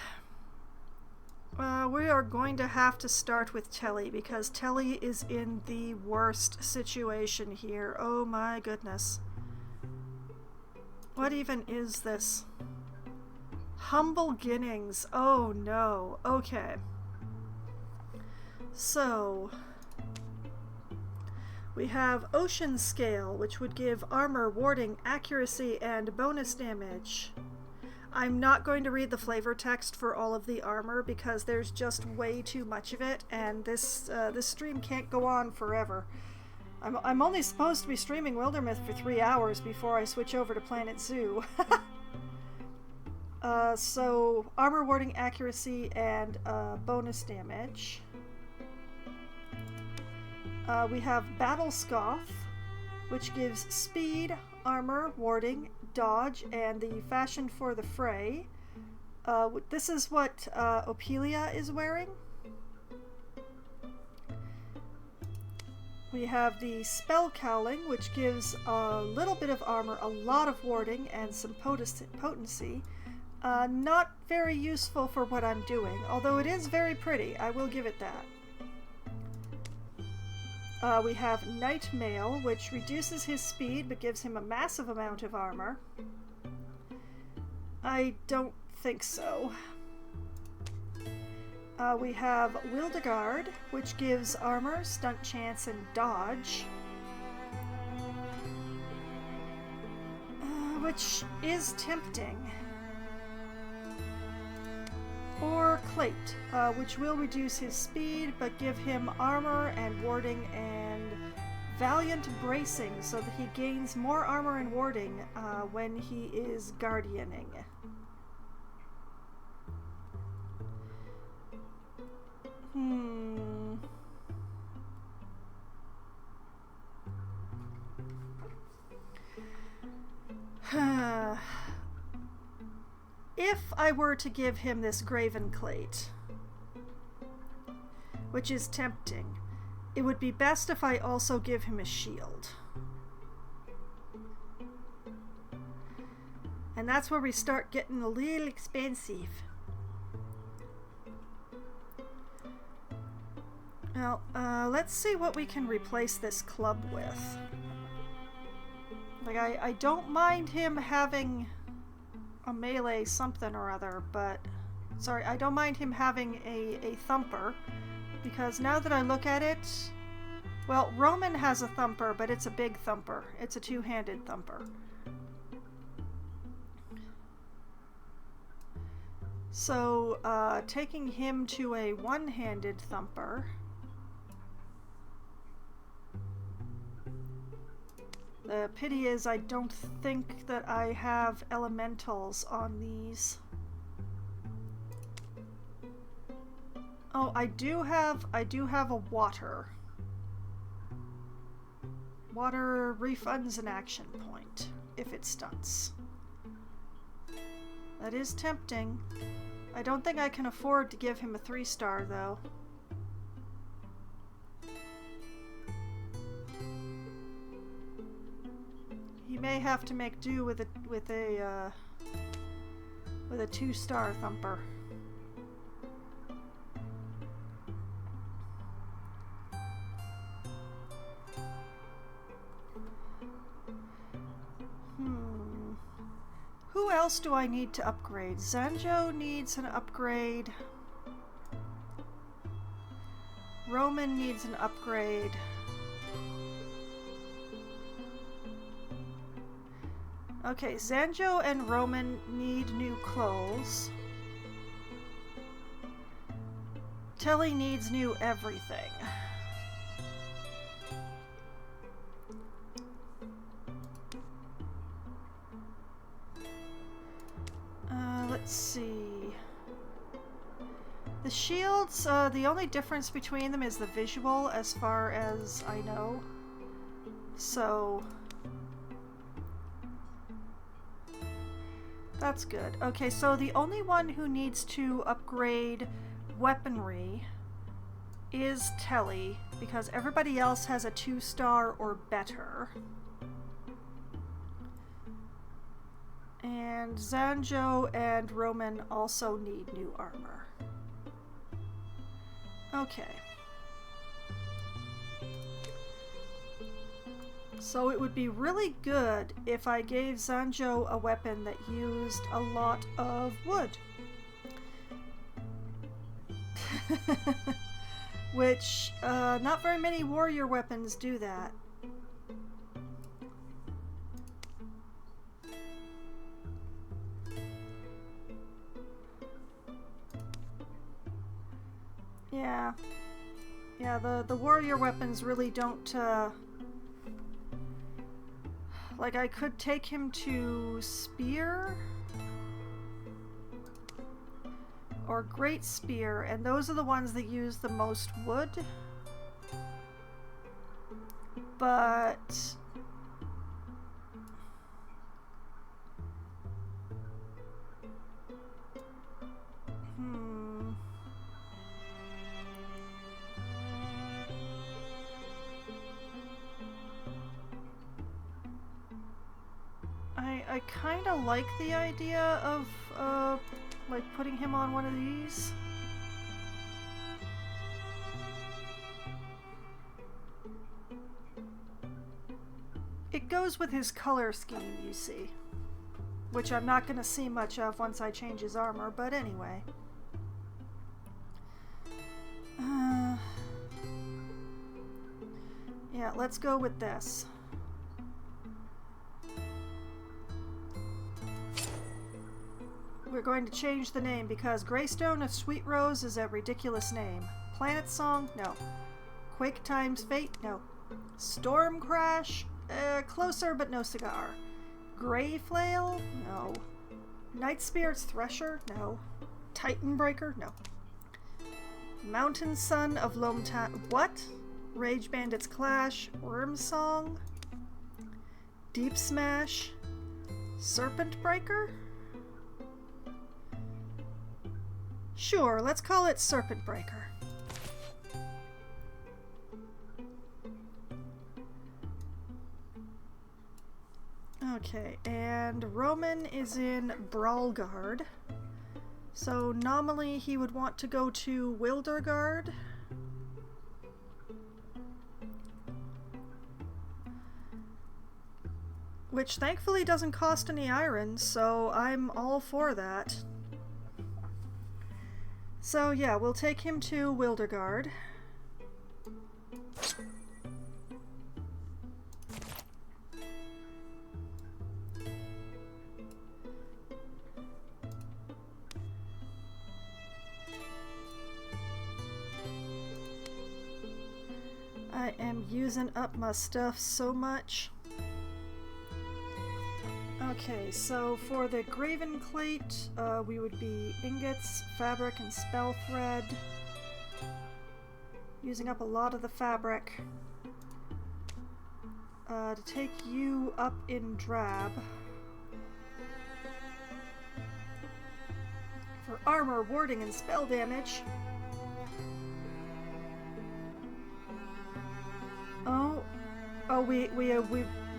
We are going to have to start with Telly because Telly is in the worst situation here. Oh my goodness. What even is this? Humble Ginnings. Oh no. Okay. So, we have Ocean Scale, which would give armor, warding, accuracy, and bonus damage. I'm not going to read the flavor text for all of the armor because there's just way too much of it, and this stream can't go on forever. I'm only supposed to be streaming Wildermyth for 3 hours before I switch over to Planet Zoo. So, armor, warding, accuracy, and bonus damage. We have Battle Scoff, which gives speed, armor, warding, dodge, and the Fashion for the Fray. This is what Opelia is wearing. We have the Spell Cowling, which gives a little bit of armor, a lot of warding, and some potency. Not very useful for what I'm doing, although it is very pretty. I will give it that. We have Night Mail, which reduces his speed but gives him a massive amount of armor. I don't think so. We have Wildegard, which gives armor, stunt chance, and dodge. Which is tempting. Or Clate, which will reduce his speed but give him armor and warding and Valiant Bracing so that he gains more armor and warding when he is guardianing. If I were to give him this Graven Clate, which is tempting, it would be best if I also give him a shield. And that's where we start getting a little expensive. Well, let's see what we can replace this club with. Like, I don't mind him having a melee something or other, but... Sorry, I don't mind him having a thumper, because now that I look at it, Well, Roman has a thumper, but it's a big thumper. It's a two-handed thumper. So, taking him to a one-handed thumper. The pity is I don't think that I have elementals on these. Oh, I do have a water. Water refunds an action point if it stunts. That is tempting. I don't think I can afford to give him a 3-star though. He may have to make do with a 2-star thumper. Who else do I need to upgrade? Zanjo needs an upgrade. Roman needs an upgrade. Okay, Zanjo and Roman need new clothes. Telly needs new everything. Let's see. The shields, the only difference between them is the visual as far as I know. So that's good. Okay, so the only one who needs to upgrade weaponry is Telly, because everybody else has a 2-star or better. And Zanjo and Roman also need new armor. Okay. So it would be really good if I gave Zanjo a weapon that used a lot of wood. Which, not very many warrior weapons do that. Yeah, the warrior weapons really don't, like, I could take him to Spear or Great Spear, and those are the ones that use the most wood. But I kind of like the idea of, like, putting him on one of these. It goes with his color scheme, you see. Which I'm not going to see much of once I change his armor, but anyway. Yeah, let's go with this. We're going to change the name because Greystone of Sweet Rose is a ridiculous name. Planet Song? No. Quake Times Fate? No. Storm Crash? Closer, but no cigar. Grey Flail? No. Night Spirit's Thresher? No. Titan Breaker? No. Mountain Sun of Lometown? What? Rage Bandits Clash? Worm Song? Deep Smash? Serpent Breaker? Sure, let's call it Serpent Breaker. Okay, and Roman is in Brawlguard. So nominally he would want to go to Wilderguard. Which thankfully doesn't cost any iron, so I'm all for that. So yeah, we'll take him to Wilderguard. I am using up my stuff so much. Okay, so for the graven plate, we would be ingots, fabric, and spell thread. Using up a lot of the fabric. To take you up in drab. For armor, warding, and spell damage.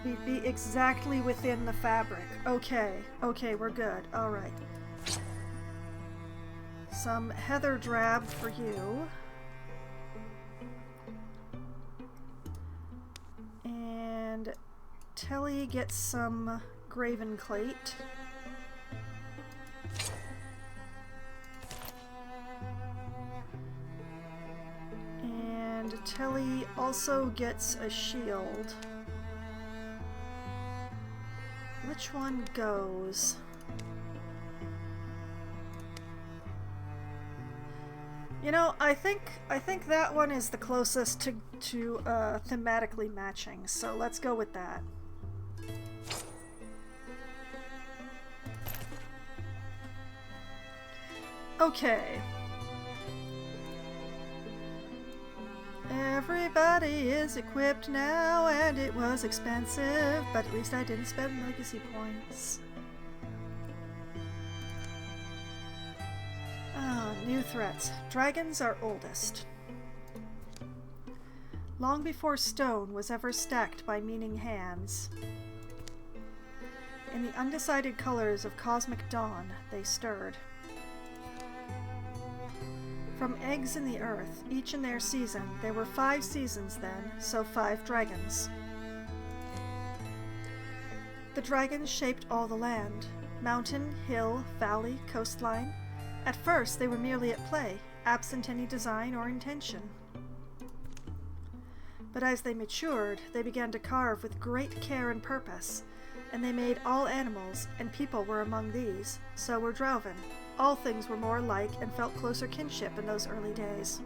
We'd be exactly within the fabric. Okay, we're good. Alright. Some heather drab for you. And Telly gets some graven plate. And Telly also gets a shield. Which one goes? You know, I think that one is the closest to thematically matching, so let's go with that. Okay. Everybody is equipped now, and it was expensive, but at least I didn't spend legacy points. New threats. Dragons are oldest. Long before stone was ever stacked by meaning hands. In the undecided colors of cosmic dawn, they stirred. From eggs in the earth, each in their season, there were 5 seasons then, so 5 dragons. The dragons shaped all the land, mountain, hill, valley, coastline. At first, they were merely at play, absent any design or intention. But as they matured, they began to carve with great care and purpose, and they made all animals, and people were among these, so were Drauven. All things were more alike and felt closer kinship in those early days.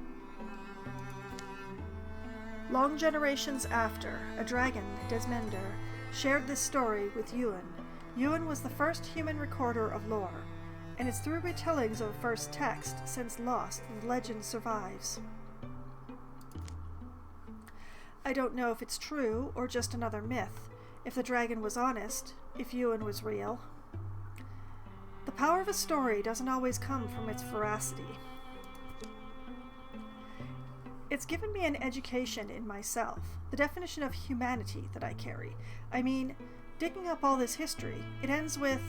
Long generations after, a dragon, Desmender, shared this story with Ewan. Ewan was the first human recorder of lore, and it's through retellings of a first text, since lost, the legend survives. I don't know if it's true or just another myth, if the dragon was honest, if Ewan was real. The power of a story doesn't always come from its veracity. It's given me an education in myself, the definition of humanity that I carry. I mean, digging up all this history, it ends with,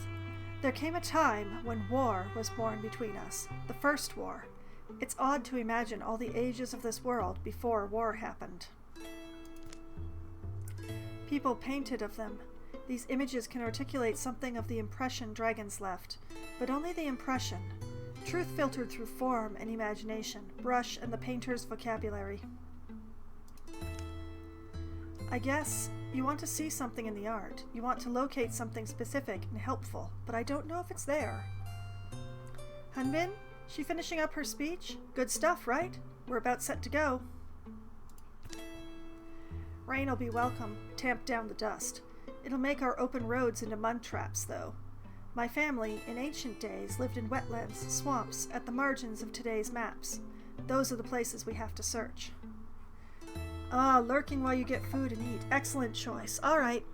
there came a time when war was born between us, the first war. It's odd to imagine all the ages of this world before war happened. People painted of them. These images can articulate something of the impression dragons left, but only the impression. Truth filtered through form and imagination, brush and the painter's vocabulary. I guess you want to see something in the art. You want to locate something specific and helpful, but I don't know if it's there. Hunbin, she finishing up her speech? Good stuff, right? We're about set to go. Rain'll be welcome, tamp down the dust. It'll make our open roads into mud traps, though. My family, in ancient days, lived in wetlands, swamps, at the margins of today's maps. Those are the places we have to search. Ah, lurking while you get food and eat. Excellent choice. All right.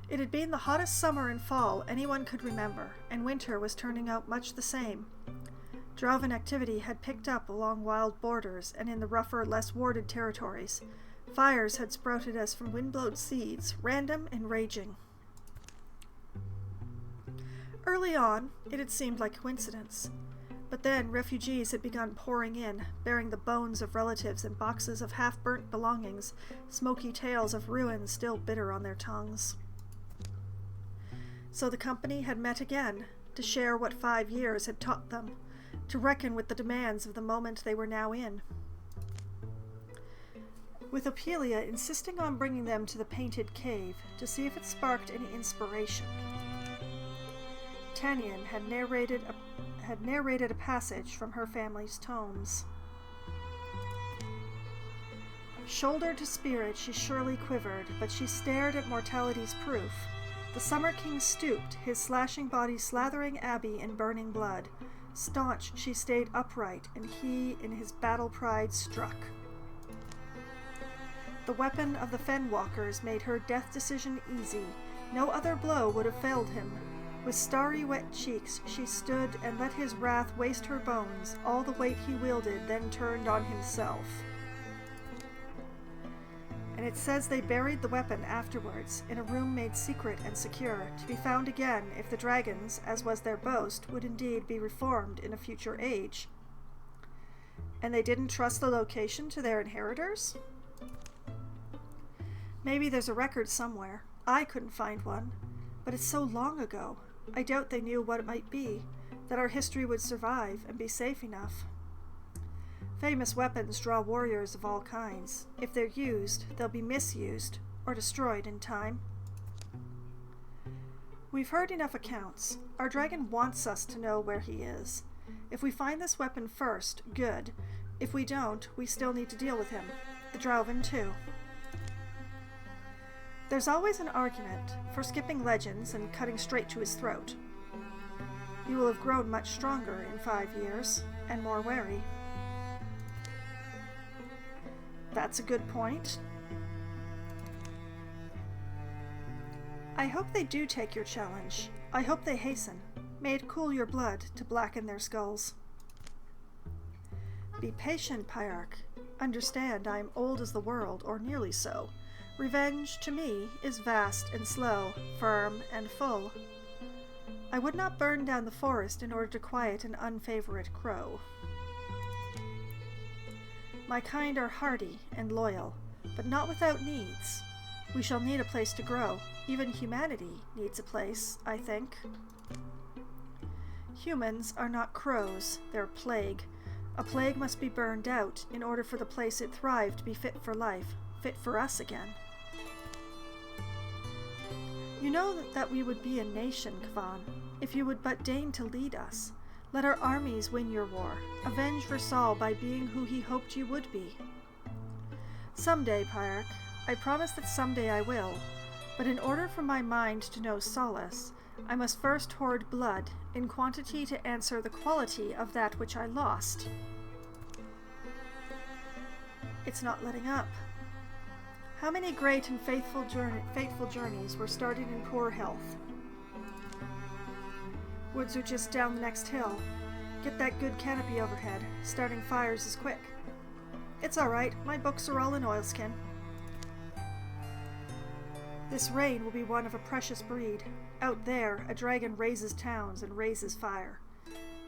It had been the hottest summer and fall anyone could remember, and winter was turning out much the same. Drauven activity had picked up along wild borders and in the rougher, less warded territories. Fires had sprouted as from wind-blown seeds, random and raging. Early on, it had seemed like coincidence. But then refugees had begun pouring in, bearing the bones of relatives and boxes of half-burnt belongings, smoky tales of ruin still bitter on their tongues. So the company had met again, to share what 5 years had taught them, to reckon with the demands of the moment they were now in. With Ophelia insisting on bringing them to the Painted Cave to see if it sparked any inspiration. Tanyan had narrated a passage from her family's tomes. Shoulder to spirit she surely quivered, but she stared at mortality's proof. The Summer King stooped, his slashing body slathering Abby in burning blood. Staunch she stayed upright, and he, in his battle pride, struck. The weapon of the Fenwalkers made her death decision easy. No other blow would have failed him. With starry wet cheeks she stood and let his wrath waste her bones. All the weight he wielded then turned on himself. And it says they buried the weapon afterwards, in a room made secret and secure, to be found again if the dragons, as was their boast, would indeed be reformed in a future age. And they didn't trust the location to their inheritors? Maybe there's a record somewhere. I couldn't find one, but it's so long ago. I doubt they knew what it might be, that our history would survive and be safe enough. Famous weapons draw warriors of all kinds. If they're used, they'll be misused or destroyed in time. We've heard enough accounts. Our dragon wants us to know where he is. If we find this weapon first, good. If we don't, we still need to deal with him. The Drauven too. There's always an argument for skipping legends and cutting straight to his throat. You will have grown much stronger in 5 years, and more wary. That's a good point. I hope they do take your challenge. I hope they hasten. May it cool your blood to blacken their skulls. Be patient, Pyarch. Understand I am old as the world, or nearly so. Revenge, to me, is vast and slow, firm and full. I would not burn down the forest in order to quiet an unfavorite crow. My kind are hardy and loyal, but not without needs. We shall need a place to grow. Even humanity needs a place, I think. Humans are not crows, they're plague. A plague must be burned out in order for the place it thrived to be fit for life, fit for us again. You know that we would be a nation, Kvan, if you would but deign to lead us. Let our armies win your war. Avenge Versal by being who he hoped you would be. Someday, Pyarch. I promise that someday I will. But in order for my mind to know solace, I must first hoard blood in quantity to answer the quality of that which I lost. It's not letting up. How many great and fateful journeys were started in poor health? Woods are just down the next hill. Get that good canopy overhead. Starting fires is quick. It's all right. My books are all in oilskin. This rain will be one of a precious breed. Out there, a dragon raises towns and raises fire.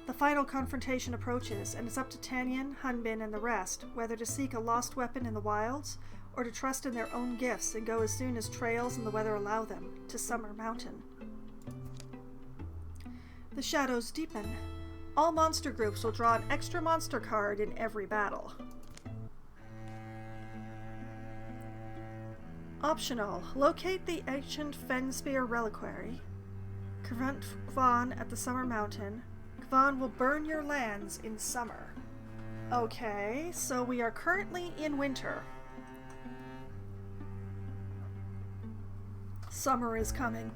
The final confrontation approaches, and it's up to Tanyan, Hunbin, and the rest whether to seek a lost weapon in the wilds or to trust in their own gifts and go as soon as trails and the weather allow them to Summer Mountain. The shadows deepen. All monster groups will draw an extra monster card in every battle. Optional. Locate the ancient Fenspear reliquary. Confront Kvan at the Summer Mountain. Kvan will burn your lands in summer. Okay, so we are currently in winter. Summer is coming.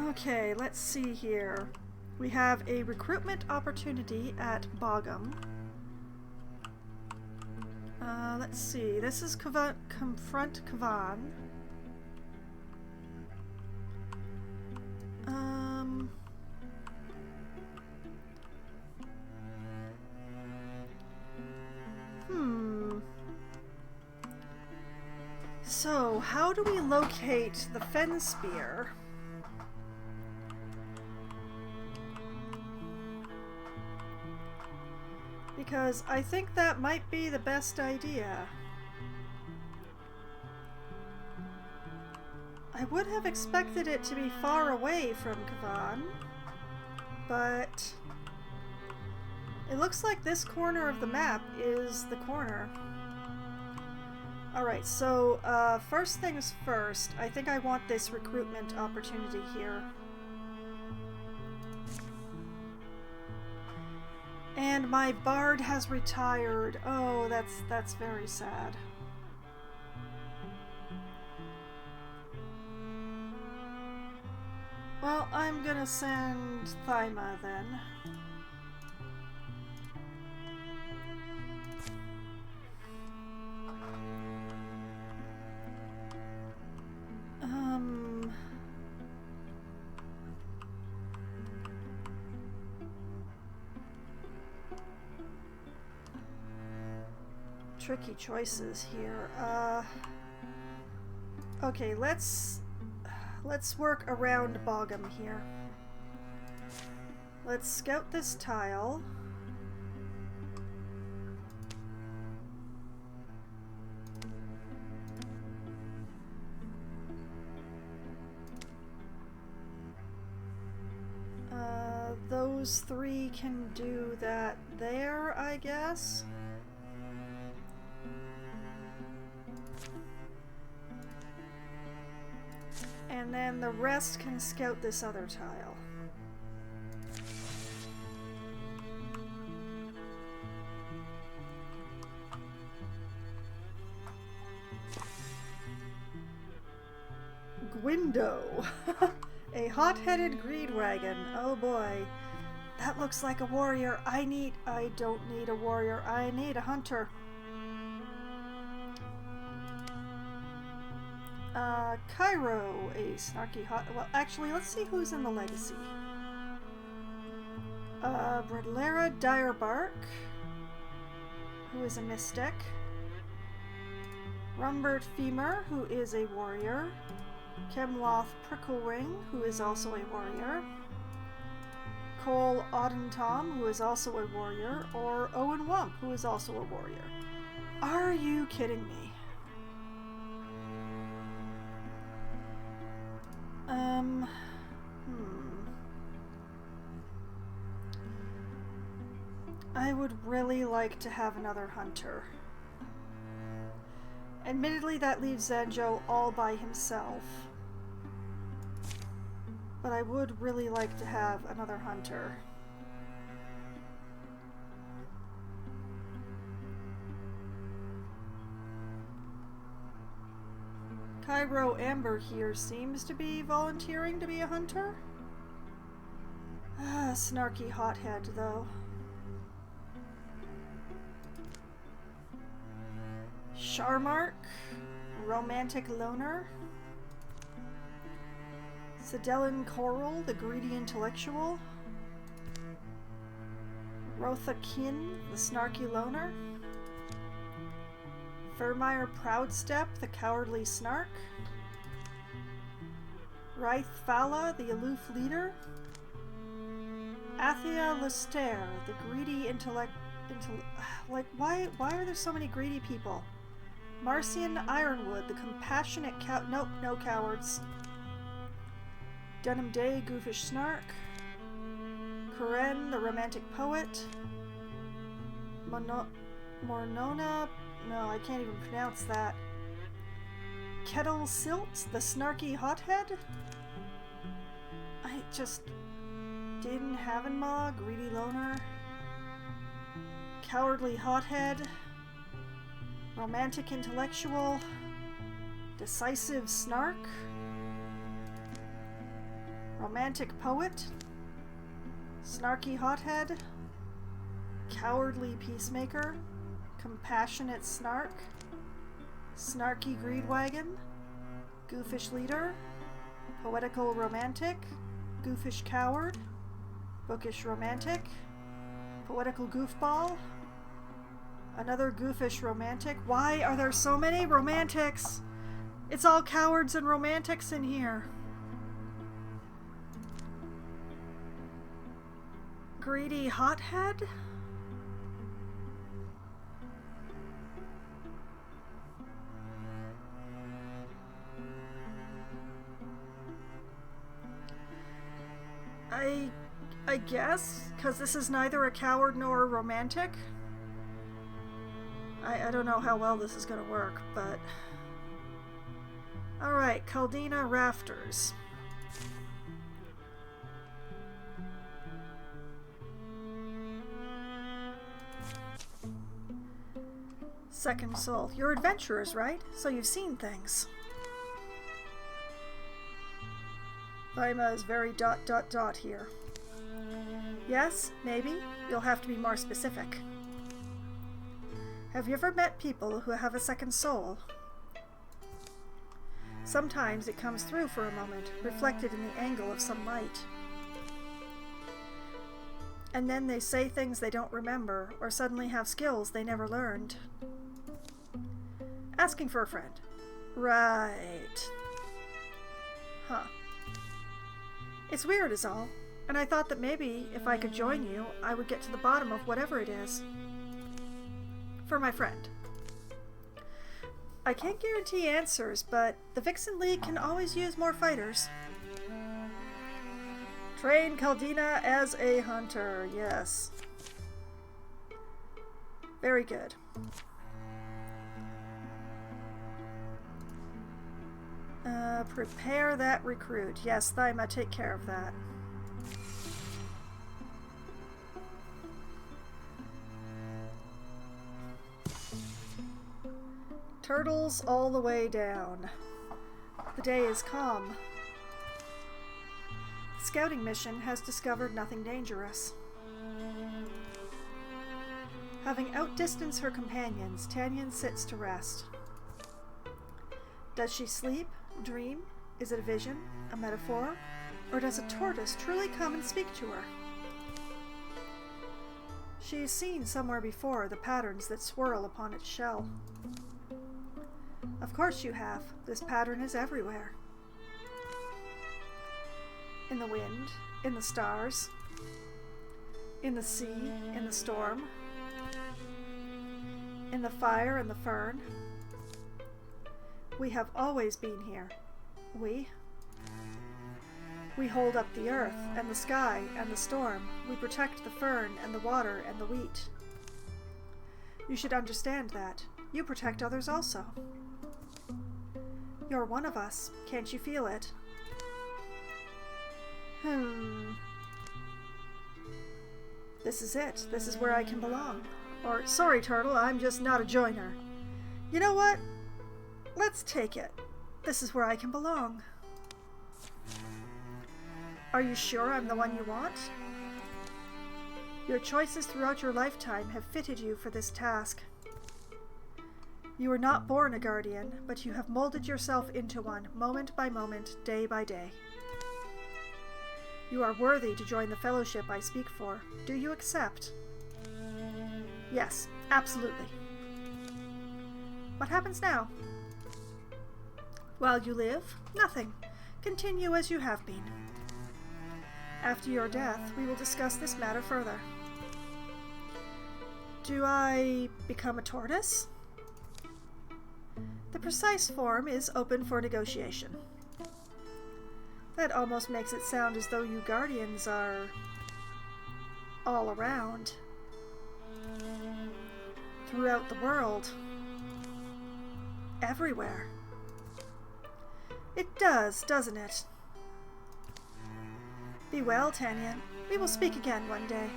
Okay, let's see here. We have a recruitment opportunity at Bogham. Let's see. This is Confront Kvan. So, how do we locate the Fenspear? Because I think that might be the best idea. I would have expected it to be far away from Kvan, but it looks like this corner of the map is the corner. Alright, so first things first, I think I want this recruitment opportunity here. And my bard has retired. Oh, that's very sad. Well, I'm gonna send Thyma then. Tricky choices here. Okay, let's work around Boggum here. Let's scout this tile. Those three can do that there, I guess. And then the rest can scout this other tile. Gwindo! A hot-headed greed wagon. Oh boy. That looks like a warrior. I don't need a warrior. I need a hunter. Cairo, a snarky hot... Well, actually, let's see who's in the legacy. Bradlera Direbark, who is a mystic. Rumbert Femur, who is a warrior. Kemloth Pricklering, who is also a warrior. Cole Audentom, who is also a warrior. Or Owen Wump, who is also a warrior. Are you kidding me? I would really like to have another hunter. Admittedly, that leaves Zanjo all by himself. But I would really like to have another hunter. Cairo Amber here seems to be volunteering to be a hunter. Snarky hothead, though. Sharmark, romantic loner. Sedelin Coral, the greedy intellectual. Rotha Kin, the snarky loner. Vermeer Proudstep, the cowardly snark. Raith Fala, the aloof leader. Athia Lestaire, the greedy like, why are there so many greedy people? Marcian Ironwood, the compassionate nope, no cowards. Dunham Day, goofish snark. Karen, the romantic poet. Mornona, no, I can't even pronounce that. Kettle Silt, the snarky hothead. I just didn't have in Ma, greedy loner. Cowardly hothead. Romantic intellectual. Decisive snark. Romantic poet. Snarky hothead. Cowardly peacemaker. Compassionate snark. Snarky greedwagon. Goofish leader. Poetical romantic. Goofish coward. Bookish romantic. Poetical goofball. Another goofish romantic. Why are there so many romantics? It's all cowards and romantics in here. Greedy hothead? I guess, because this is neither a coward nor a romantic. I don't know how well this is going to work, but... Alright, Caldina Rafters. second soul? You're adventurers, right? So you've seen things. Thyma is very ... here. Yes, maybe. You'll have to be more specific. Have you ever met people who have a second soul? Sometimes it comes through for a moment, reflected in the angle of some light. And then they say things they don't remember, or suddenly have skills they never learned. Asking for a friend. Right. Huh. It's weird is all, and I thought that maybe if I could join you, I would get to the bottom of whatever it is. For my friend. I can't guarantee answers, but the Vixen League can always use more fighters. Train Caldina as a hunter, yes. Very good. Prepare that recruit. Yes, Thyma, take care of that. Turtles all the way down. The day is calm. The scouting mission has discovered nothing dangerous. Having outdistanced her companions, Tanyan sits to rest. Does she sleep? Dream? Is it a vision? A metaphor? Or does a tortoise truly come and speak to her? She has seen somewhere before the patterns that swirl upon its shell. Of course you have. This pattern is everywhere. In the wind, in the stars, in the sea, in the storm, in the fire and the fern. We have always been here. We hold up the earth and the sky and the storm. We protect the fern and the water and the wheat. You should understand that. You protect others also. You're one of us. Can't you feel it? This is it. This is where I can belong. Or, sorry, Turtle, I'm just not a joiner. You know what? Let's take it. This is where I can belong. Are you sure I'm the one you want? Your choices throughout your lifetime have fitted you for this task. You were not born a guardian, but you have molded yourself into one, moment by moment, day by day. You are worthy to join the fellowship I speak for. Do you accept? Yes, absolutely. What happens now? While you live, nothing. Continue as you have been. After your death, we will discuss this matter further. Do I become a tortoise? The precise form is open for negotiation. That almost makes it sound as though you guardians are all around. Throughout the world. Everywhere. It does, doesn't it? Be well, Tanyan. We will speak again one day.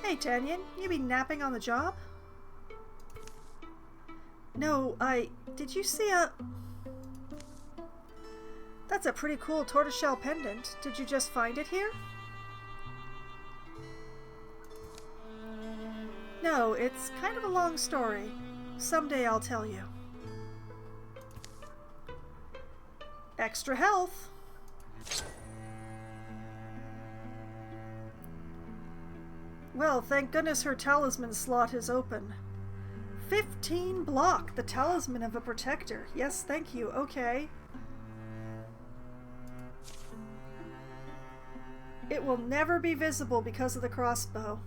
Hey, Tanyan, you be napping on the job? No, did you see a... That's a pretty cool tortoiseshell pendant. Did you just find it here? No, it's kind of a long story. Someday I'll tell you. Extra health. Well, thank goodness her talisman slot is open. 15 block, the talisman of a protector. Yes, thank you. Okay. It will never be visible because of the crossbow.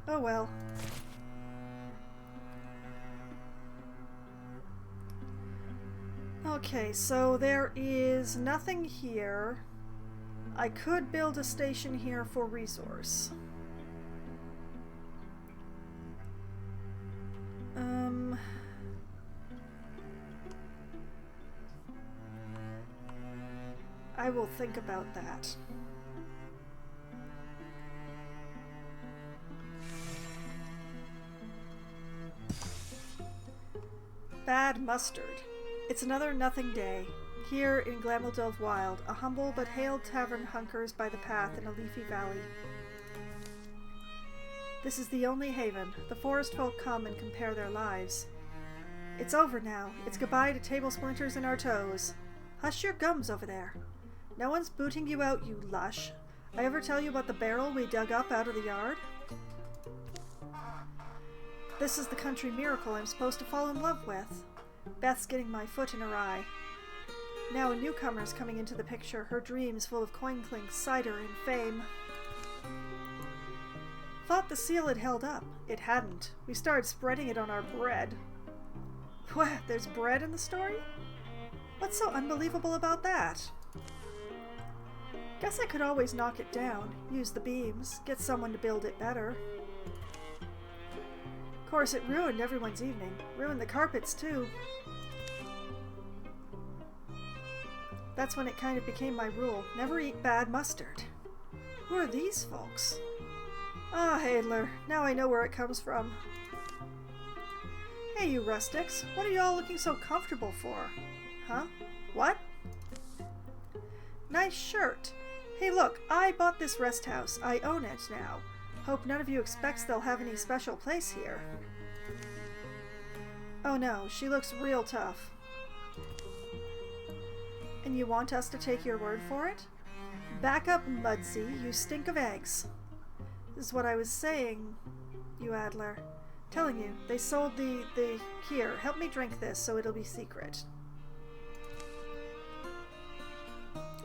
Oh well. Okay, so there is nothing here. I could build a station here for resource. I will think about that. Bad mustard. It's another nothing day. Here in Glamildove Wild, a humble but hailed tavern hunkers by the path in a leafy valley. This is the only haven. The forest folk come and compare their lives. It's over now. It's goodbye to table splinters in our toes. Hush your gums over there. No one's booting you out, you lush. I ever tell you about the barrel we dug up out of the yard? This is the country miracle I'm supposed to fall in love with. Beth's getting my foot in her eye. Now a newcomer's coming into the picture, her dreams full of coin clinks, cider, and fame. Thought the seal had held up. It hadn't. We started spreading it on our bread. What, there's bread in the story? What's so unbelievable about that? Guess I could always knock it down, use the beams, get someone to build it better. Of course, it ruined everyone's evening. Ruined the carpets, too. That's when it kind of became my rule. Never eat bad mustard. Who are these folks? Ah, Adler. Now I know where it comes from. Hey, you rustics. What are you all looking so comfortable for? Huh? What? Nice shirt. Hey, look. I bought this rest house. I own it now. Hope none of you expects they'll have any special place here. Oh no, she looks real tough. And you want us to take your word for it? Back up, Mudsy. You stink of eggs. This is what I was saying, you Adler. Telling you, they sold the... Here, help me drink this so it'll be secret.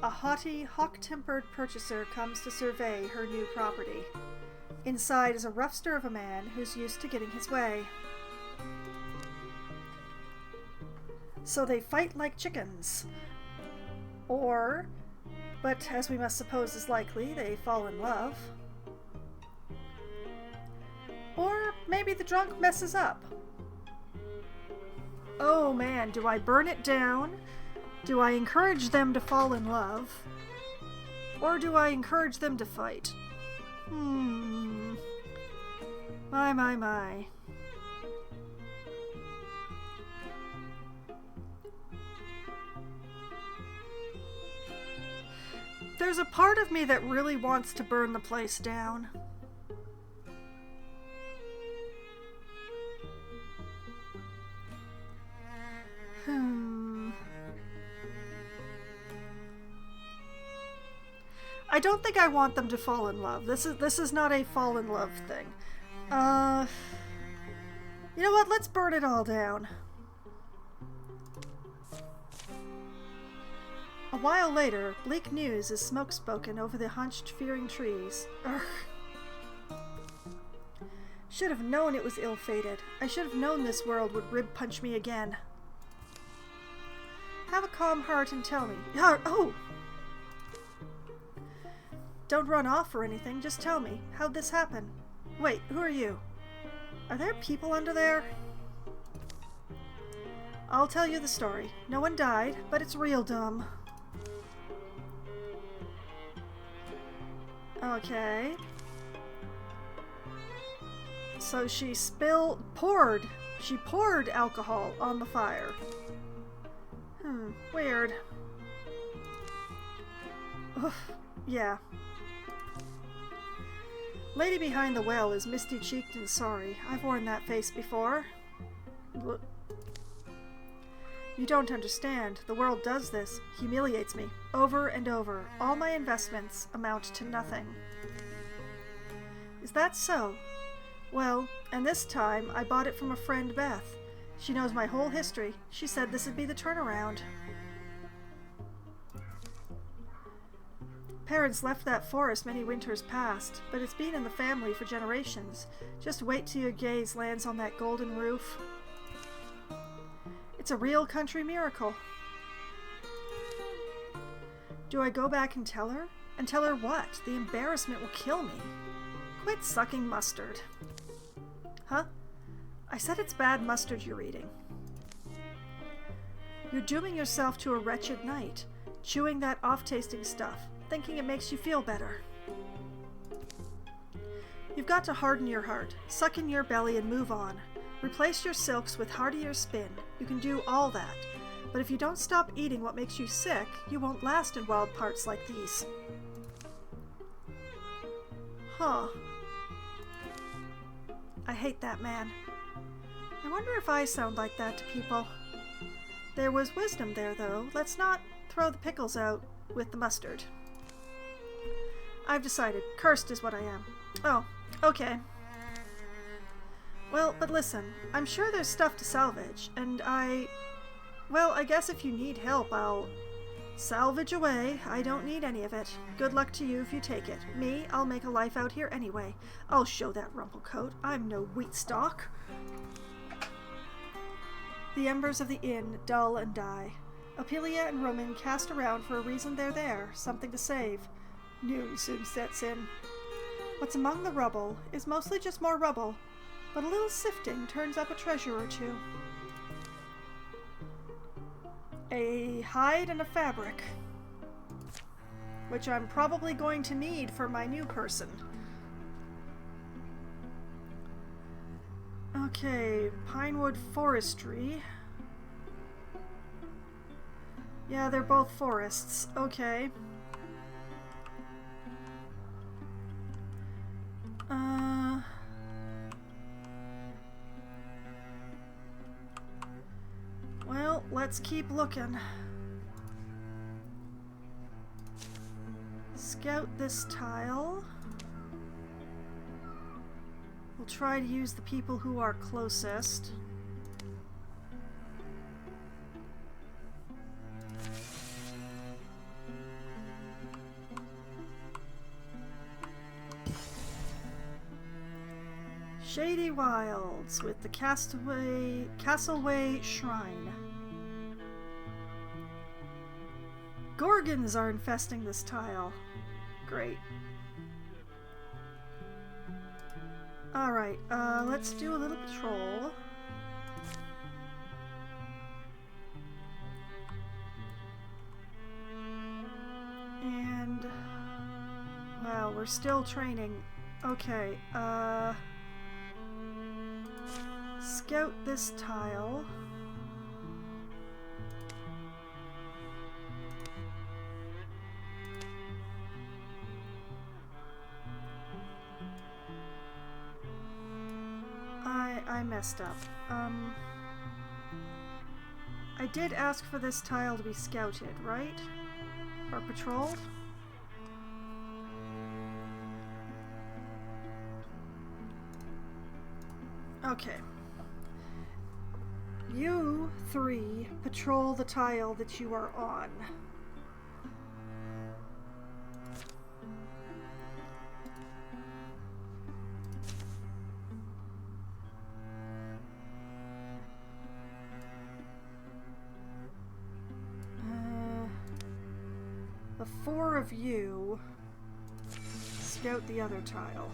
A haughty, hawk-tempered purchaser comes to survey her new property. Inside is a roughster of a man who's used to getting his way. So they fight like chickens. Or, but as we must suppose is likely, they fall in love. Or maybe the drunk messes up. Oh man, do I burn it down? Do I encourage them to fall in love? Or do I encourage them to fight? My. There's a part of me that really wants to burn the place down. I don't think I want them to fall in love. This is not a fall in love thing. You know what? Let's burn it all down. A while later, bleak news is smoke-spoken over the hunched, fearing trees. Urgh. Should have known it was ill-fated. I should have known this world would rib-punch me again. Have a calm heart and tell me. Oh! Don't run off or anything, just tell me. How'd this happen? Wait, who are you? Are there people under there? I'll tell you the story. No one died, but it's real dumb. Okay. So she poured alcohol on the fire. Weird. Oof, yeah. Lady behind the well is misty-cheeked and sorry. I've worn that face before. You don't understand. The world does this. Humiliates me. Over and over. All my investments amount to nothing. Is that so? Well, and this time I bought it from a friend, Beth. She knows my whole history. She said this would be the turnaround. Parents left that forest many winters past, but it's been in the family for generations. Just wait till your gaze lands on that golden roof. It's a real country miracle. Do I go back and tell her? And tell her what? The embarrassment will kill me. Quit sucking mustard. Huh? I said it's bad mustard you're eating. You're dooming yourself to a wretched night, chewing that off-tasting stuff, thinking it makes you feel better. You've got to harden your heart, suck in your belly and move on. Replace your silks with hardier spin. You can do all that. But if you don't stop eating what makes you sick, you won't last in wild parts like these. Huh. I hate that man. I wonder if I sound like that to people. There was wisdom there, though. Let's not throw the pickles out with the mustard. I've decided. Cursed is what I am. Oh, okay. Well, but listen, I'm sure there's stuff to salvage, and well, I guess if you need help, I'll salvage away. I don't need any of it. Good luck to you if you take it. Me, I'll make a life out here anyway. I'll show that Rumplecoat. I'm no wheat stalk. The embers of the inn dull and die. Ophelia and Roman cast around for a reason they're there, something to save. Noon soon sets in. What's among the rubble is mostly just more rubble, but a little sifting turns up a treasure or two. A hide and a fabric, which I'm probably going to need for my new person. Okay, Pinewood Forestry. Yeah, they're both forests. Okay. Well, let's keep looking. Scout this tile. We'll try to use the people who are closest. Shady Wilds with the Castleway Shrine. Gorgons are infesting this tile. Great. Alright, let's do a little patrol. And... wow, we're still training. Okay, scout this tile. I messed up. I did ask for this tile to be scouted, right? Or patrolled? Okay. You three patrol the tile that you are on. The four of you scout the other tile.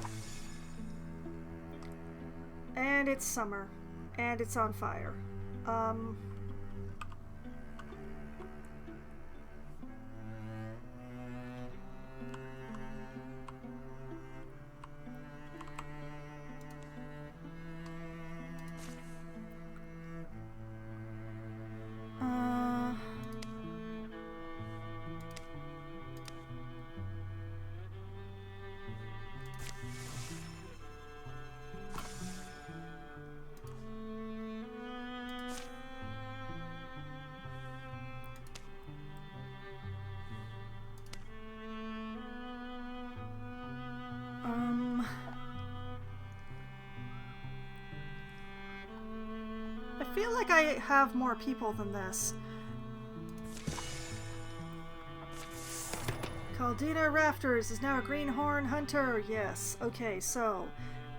And it's summer. And it's on fire. I feel like I have more people than this. Caldina Rafters is now a greenhorn hunter. Yes. Okay, so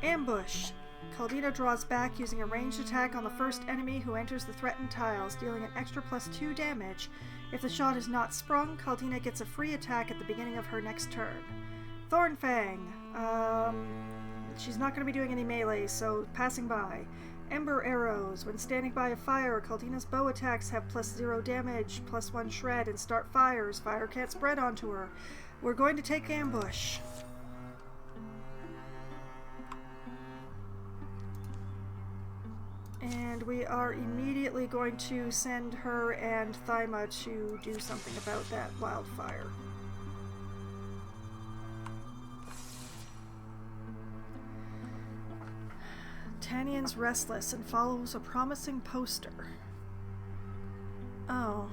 ambush. Caldina draws back using a ranged attack on the first enemy who enters the threatened tiles, dealing an extra +2 damage. If the shot is not sprung, Caldina gets a free attack at the beginning of her next turn. Thornfang. She's not going to be doing any melee, so passing by. Ember Arrows. When standing by a fire, Caldina's bow attacks have +0 damage, +1 shred, and start fires. Fire can't spread onto her. We're going to take ambush. And we are immediately going to send her and Thyma to do something about that wildfire. Tanyan's restless and follows a promising poster. Oh.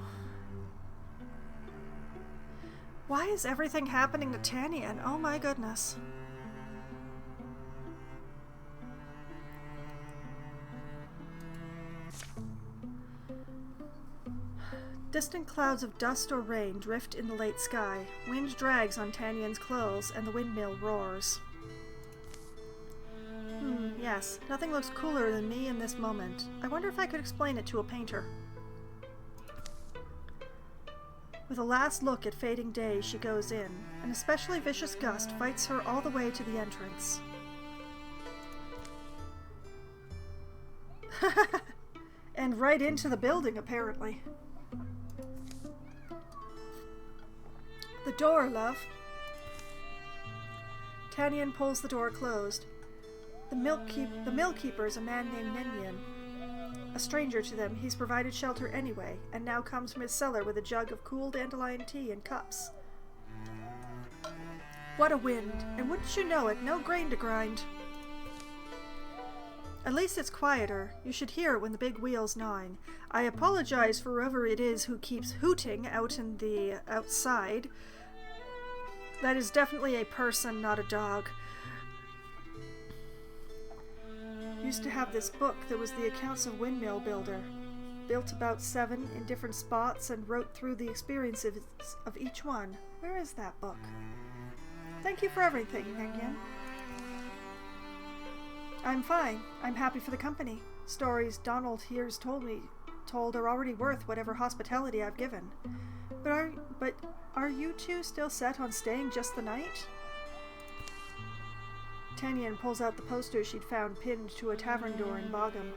Why is everything happening to Tanyan? Oh my goodness. Distant clouds of dust or rain drift in the late sky. Wind drags on Tanyan's clothes, and the windmill roars. Yes, nothing looks cooler than me in this moment. I wonder if I could explain it to a painter. With a last look at fading day, she goes in. An especially vicious gust fights her all the way to the entrance. And right into the building, apparently. The door, love. Tanyan pulls the door closed. The mill keeper is a man named Ninian. A stranger to them, he's provided shelter anyway, and now comes from his cellar with a jug of cool dandelion tea and cups. What a wind, and wouldn't you know it, no grain to grind. At least it's quieter. You should hear it when the big wheel's gnawing. I apologize for whoever it is who keeps hooting out in the outside. That is definitely a person, not a dog. Used to have this book that was the accounts of windmill builder. Built about 7 in different spots and wrote through the experiences of each one. Where is that book? Thank you for everything, Ninian. I'm fine. I'm happy for the company. Stories Donald here's told are already worth whatever hospitality I've given. But are you two still set on staying just the night? Tanyan pulls out the poster she'd found pinned to a tavern door in Bogham.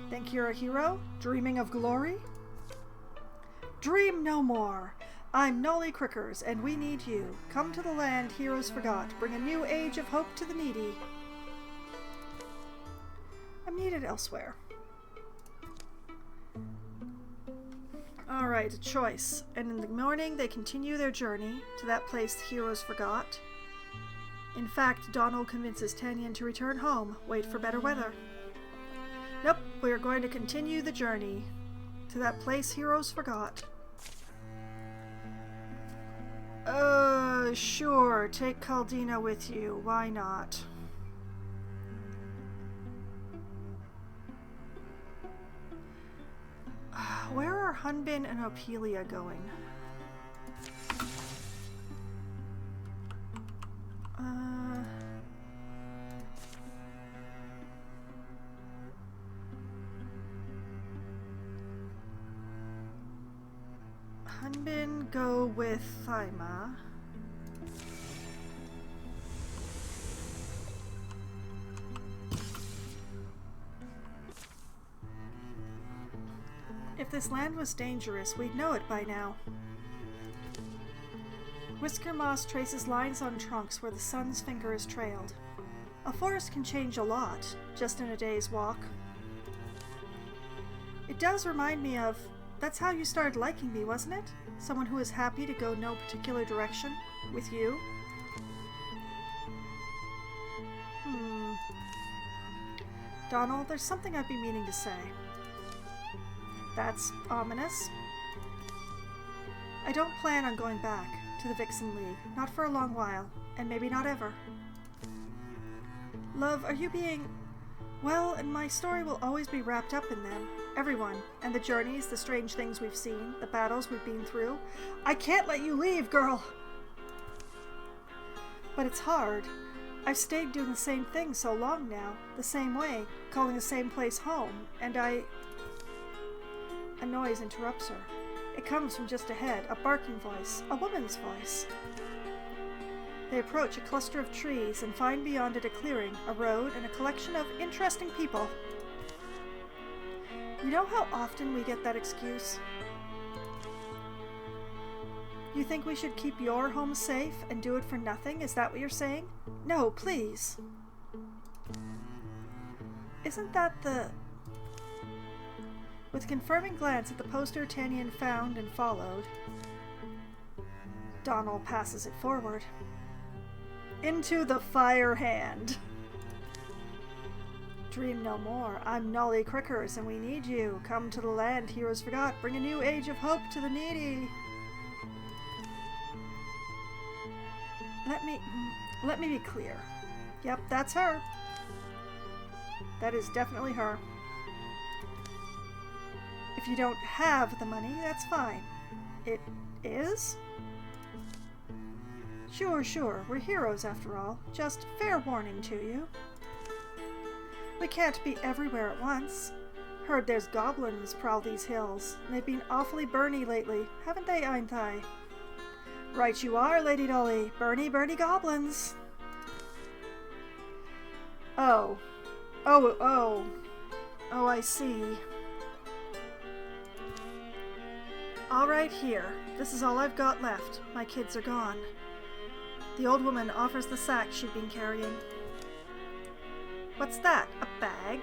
Think you're a hero? Dreaming of glory? Dream no more! I'm Nolly Crickers, and we need you. Come to the land heroes forgot. Bring a new age of hope to the needy. I'm needed elsewhere. Alright, a choice. And in the morning, they continue their journey to that place the heroes forgot. In fact, Donald convinces Tanyan to return home, wait for better weather. Nope, we are going to continue the journey to that place heroes forgot. Sure, take Caldina with you, why not? Where are Hunbin and Opelia going? Hunbin go with Thyma. If this land was dangerous, we'd know it by now. Whisker moss traces lines on trunks where the sun's finger is trailed. A forest can change a lot, just in a day's walk. It does remind me of... That's how you started liking me, wasn't it? Someone who is happy to go no particular direction with you? Donald, there's something I've been meaning to say. That's ominous. I don't plan on going back to the Vixen League. Not for a long while, and maybe not ever. Love, are you being... Well, and my story will always be wrapped up in them. Everyone. And the journeys, the strange things we've seen, the battles we've been through. I can't let you leave, girl! But it's hard. I've stayed doing the same thing so long now. The same way. Calling the same place home. And A noise interrupts her. It comes from just ahead. A barking voice. A woman's voice. They approach a cluster of trees and find beyond it a clearing, a road, and a collection of interesting people. You know how often we get that excuse? You think we should keep your home safe and do it for nothing? Is that what you're saying? No, please. Isn't that the... With a confirming glance at the poster Tanyan found and followed, Donald passes it forward. Into the fire hand. Dream no more. I'm Nolly Crickers, and we need you. Come to the land heroes forgot. Bring a new age of hope to the needy. Let me be clear. Yep, that's her. That is definitely her. If you don't have the money, that's fine. It is? Sure. We're heroes after all. Just fair warning to you. We can't be everywhere at once. Heard there's goblins prowl these hills, and they've been awfully burny lately, haven't they, ain't they? Right you are, Lady Dolly. Burny goblins. Oh, I see. All right, here. This is all I've got left. My kids are gone. The old woman offers the sack she'd been carrying. What's that? A bag?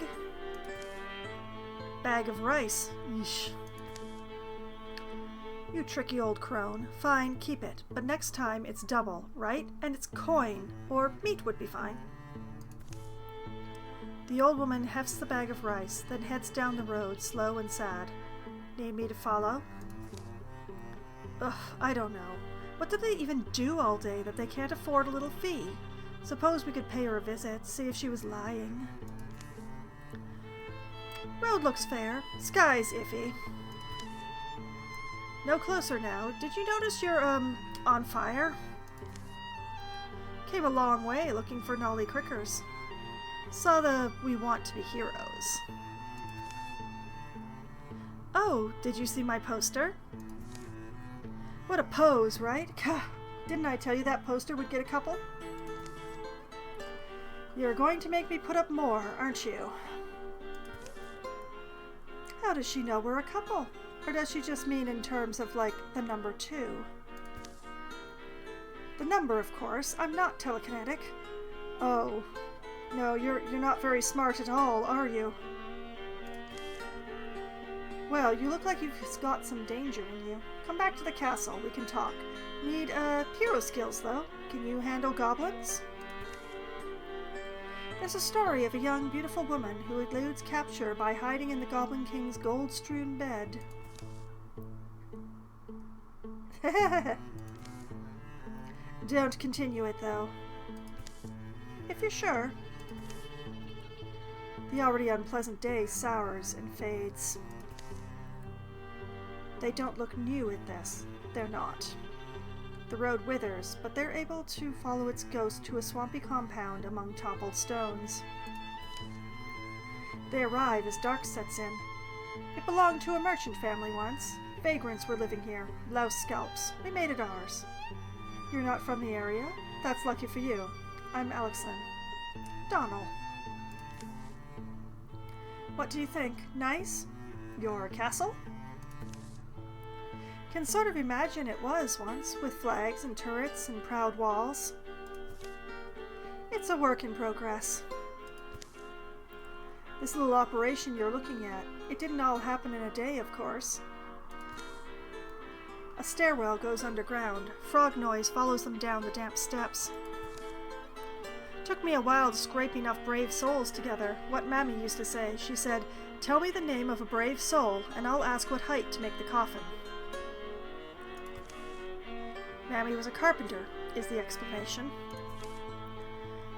Bag of rice. Yeesh. You tricky old crone. Fine, keep it. But next time it's double, right? And it's coin. Or meat would be fine. The old woman hefts the bag of rice, then heads down the road, slow and sad. Need me to follow? Ugh, I don't know. What do they even do all day that they can't afford a little fee? Suppose we could pay her a visit, see if she was lying. Road looks fair. Sky's iffy. No closer now. Did you notice you're, on fire? Came a long way looking for Nolly Crickers. Saw the We Want to Be Heroes. Oh, did you see my poster? What a pose, right? Didn't I tell you that poster would get a couple? You're going to make me put up more, aren't you? How does she know we're a couple? Or does she just mean in terms of, like, the number 2? The number, of course. I'm not telekinetic. Oh. No, you're not very smart at all, are you? Well, you look like you've got some danger in you. Come back to the castle. We can talk. Need, hero skills, though. Can you handle goblins? There's a story of a young, beautiful woman who eludes capture by hiding in the Goblin King's gold-strewn bed. Don't continue it, though. If you're sure. The already unpleasant day sours and fades. They don't look new at this. They're not. The road withers, but they're able to follow its ghost to a swampy compound among toppled stones. They arrive as dark sets in. It belonged to a merchant family once. Vagrants were living here. Louse scalps. We made it ours. You're not from the area? That's lucky for you. I'm Alexin. Donald. What do you think? Nice? Your castle? Can sort of imagine it was once, with flags and turrets and proud walls. It's a work in progress. This little operation you're looking at, it didn't all happen in a day, of course. A stairwell goes underground. Frog noise follows them down the damp steps. Took me a while to scrape enough brave souls together. What Mammy used to say. She said, "Tell me the name of a brave soul, and I'll ask what height to make the coffin." Mammy was a carpenter, is the explanation.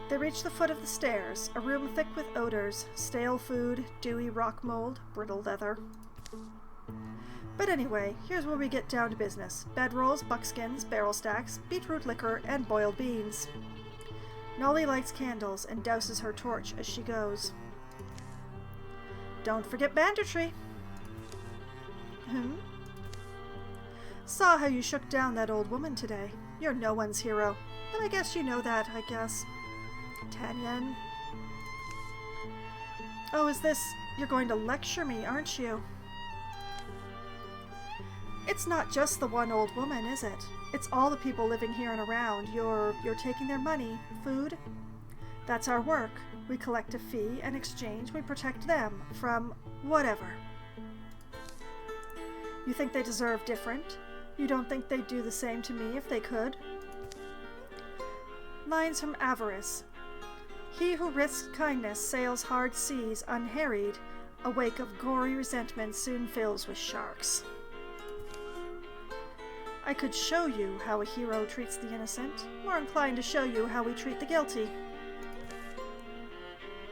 They reach the foot of the stairs, a room thick with odors, stale food, dewy rock mold, brittle leather. But anyway, here's where we get down to business. Bedrolls, buckskins, barrel stacks, beetroot liquor, and boiled beans. Nolly lights candles and douses her torch as she goes. Don't forget banditry. Saw how you shook down that old woman today. You're no one's hero. But I guess you know that, I guess. Tanyan. Oh, is this... You're going to lecture me, aren't you? It's not just the one old woman, is it? It's all the people living here and around. You're taking their money, food. That's our work. We collect a fee, and in exchange we protect them from whatever. You think they deserve different? You don't think they'd do the same to me if they could? Lines from Avarice. He who risks kindness sails hard seas unharried. A wake of gory resentment soon fills with sharks. I could show you how a hero treats the innocent, more inclined to show you how we treat the guilty.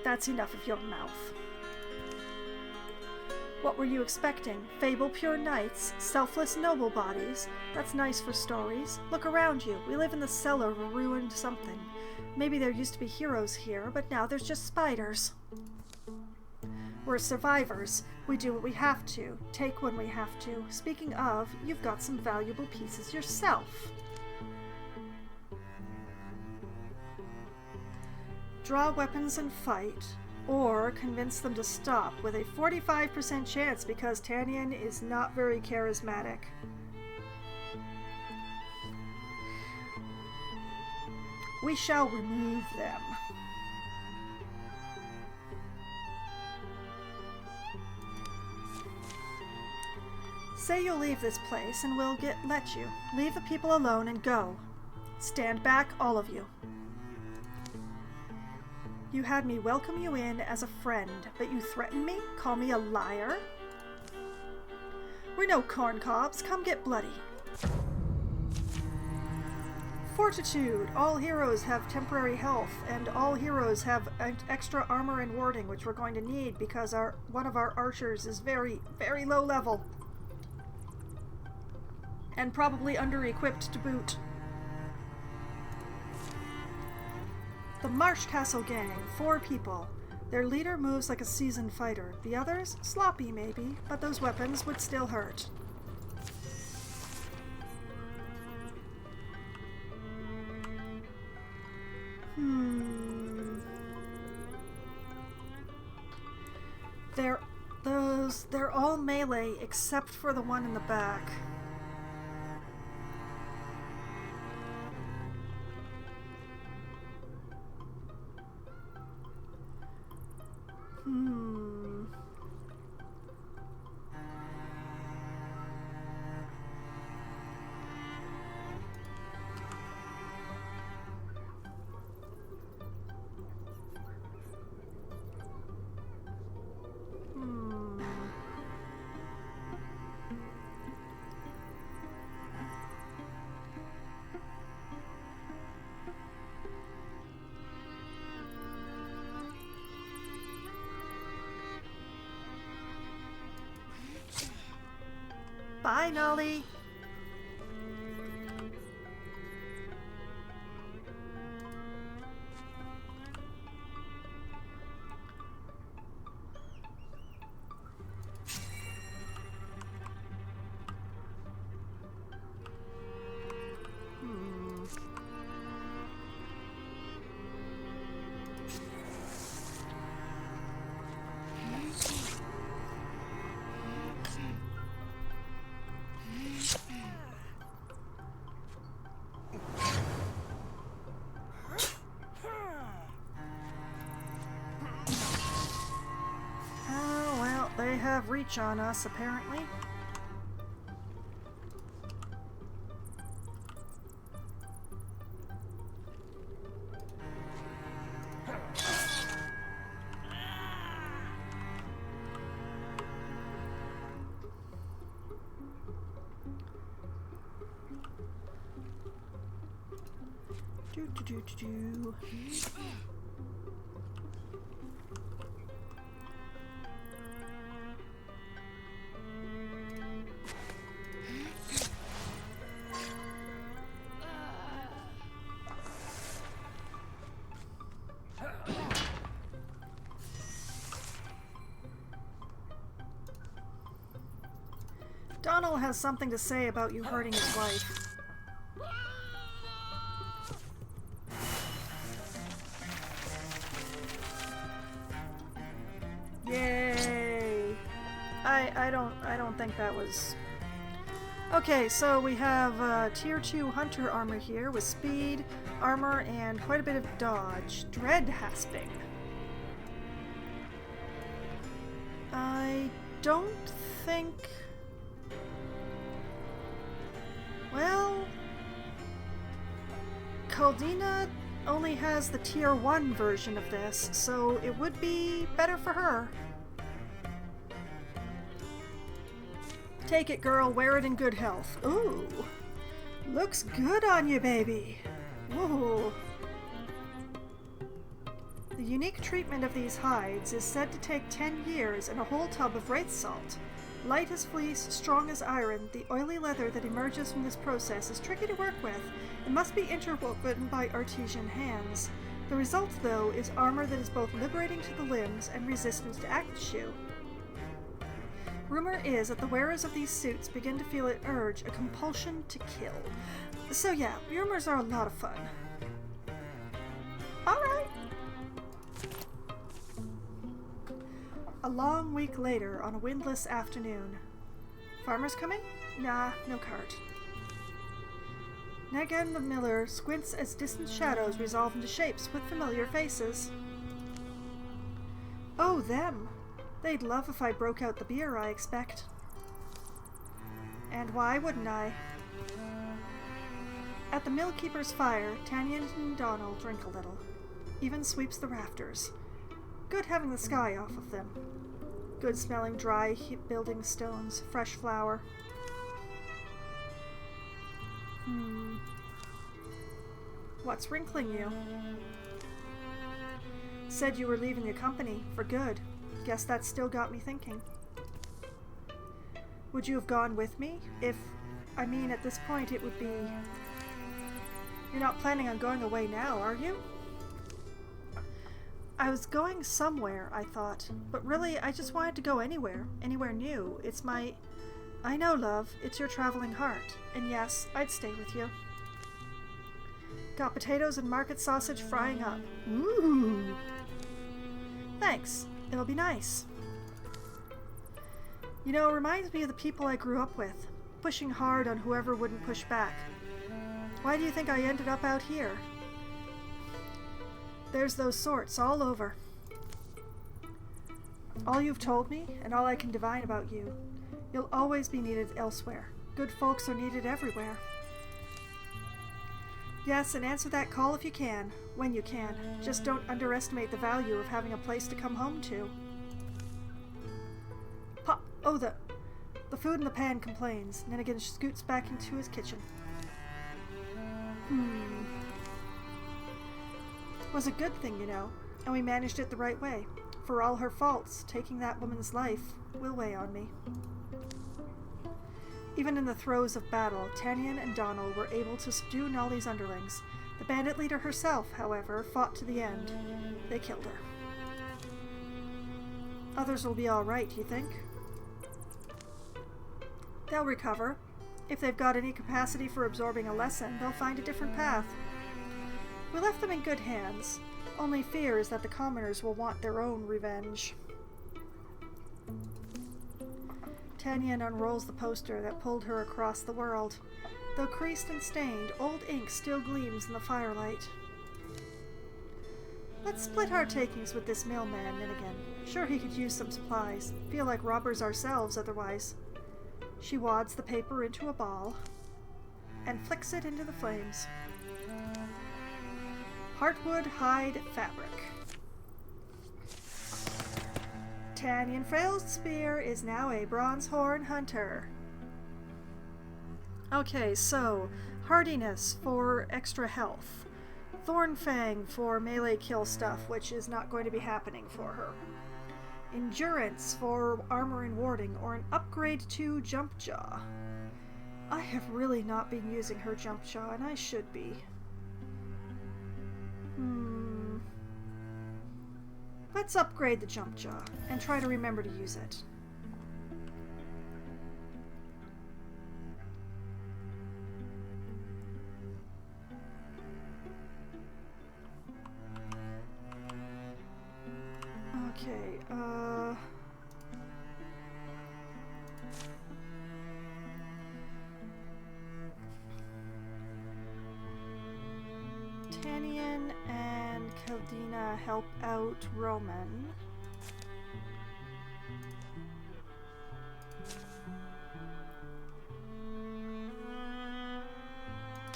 That's enough of your mouth. What were you expecting? Fable pure knights? Selfless noble bodies? That's nice for stories. Look around you. We live in the cellar of a ruined something. Maybe there used to be heroes here, but now there's just spiders. We're survivors. We do what we have to, take when we have to. Speaking of, you've got some valuable pieces yourself. Draw weapons and fight, or convince them to stop with a 45% chance because Tanyan is not very charismatic. We shall remove them. Say you'll leave this place and we'll let you. Leave the people alone and go. Stand back, all of you. You had me welcome you in as a friend, but you threaten me? Call me a liar? We're no corncobs. Come get bloody. Fortitude. All heroes have temporary health, and all heroes have extra armor and warding, which we're going to need because one of our archers is very, very low level. And probably under-equipped to boot. The Marsh Castle Gang, 4 people. Their leader moves like a seasoned fighter. The others? Sloppy, maybe, but those weapons would still hurt. They're all melee except for the one in the back. Bye, Nolly. They have reach on us, apparently. Do. Donald has something to say about you hurting his wife. Yay! I don't think that was... Okay, so we have tier 2 hunter armor here with speed, armor, and quite a bit of dodge. Dread hasping. I don't think... Well... Caldina only has the tier 1 version of this, so it would be better for her. Take it, girl. Wear it in good health. Ooh. Looks good on you, baby. Whoa. The unique treatment of these hides is said to take 10 years and a whole tub of wraith salt. Light as fleece, strong as iron, the oily leather that emerges from this process is tricky to work with and must be interwoven by artesian hands. The result, though, is armor that is both liberating to the limbs and resistant to Akshu. Rumor is that the wearers of these suits begin to feel an urge, a compulsion to kill. So yeah, rumors are a lot of fun. Alright. A long week later, on a windless afternoon. Farmers coming? Nah, no cart. Negan the miller squints as distant shadows resolve into shapes with familiar faces. Oh, them! They'd love if I broke out the beer, I expect. And why wouldn't I? At the millkeeper's fire, Tanya and Donald drink a little. Even sweeps the rafters. Good having the sky off of them. Good smelling dry building stones, fresh flour. What's wrinkling you? Said you were leaving the company, for good. Guess that still got me thinking. Would you have gone with me? I mean, at this point it would be... You're not planning on going away now, are you? I was going somewhere, I thought. But really, I just wanted to go anywhere. Anywhere new. It's my... I know, love. It's your traveling heart. And yes, I'd stay with you. Got potatoes and market sausage frying up. Ooh! Thanks. It'll be nice. You know, it reminds me of the people I grew up with, pushing hard on whoever wouldn't push back. Why do you think I ended up out here? There's those sorts all over. All you've told me, and all I can divine about you, you'll always be needed elsewhere. Good folks are needed everywhere. Yes, and answer that call if you can, when you can. Just don't underestimate the value of having a place to come home to. Pop! Oh, the food in the pan complains. Nennigan scoots back into his kitchen. Was a good thing, you know, and we managed it the right way. For all her faults, taking that woman's life will weigh on me. Even in the throes of battle, Tanyan and Donald were able to subdue Nolly's underlings. The bandit leader herself, however, fought to the end. They killed her. Others will be all right, you think? They'll recover. If they've got any capacity for absorbing a lesson, they'll find a different path. We left them in good hands. Only fear is that the commoners will want their own revenge. Tanyan unrolls the poster that pulled her across the world. Though creased and stained, old ink still gleams in the firelight. Let's split our takings with this mailman, Nennigan. Sure he could use some supplies. Feel like robbers ourselves otherwise. She wads the paper into a ball and flicks it into the flames. Heartwood hide fabric. Tanyan Spear is now a Bronzehorn hunter. Okay, so hardiness for extra health. Thornfang for melee kill stuff, which is not going to be happening for her. Endurance for armor and warding, or an upgrade to Jump Jaw. I have really not been using her Jump Jaw, and I should be. Let's upgrade the Jump Jaw, and try to remember to use it. Okay, Tanyan and Caldina help out Roman.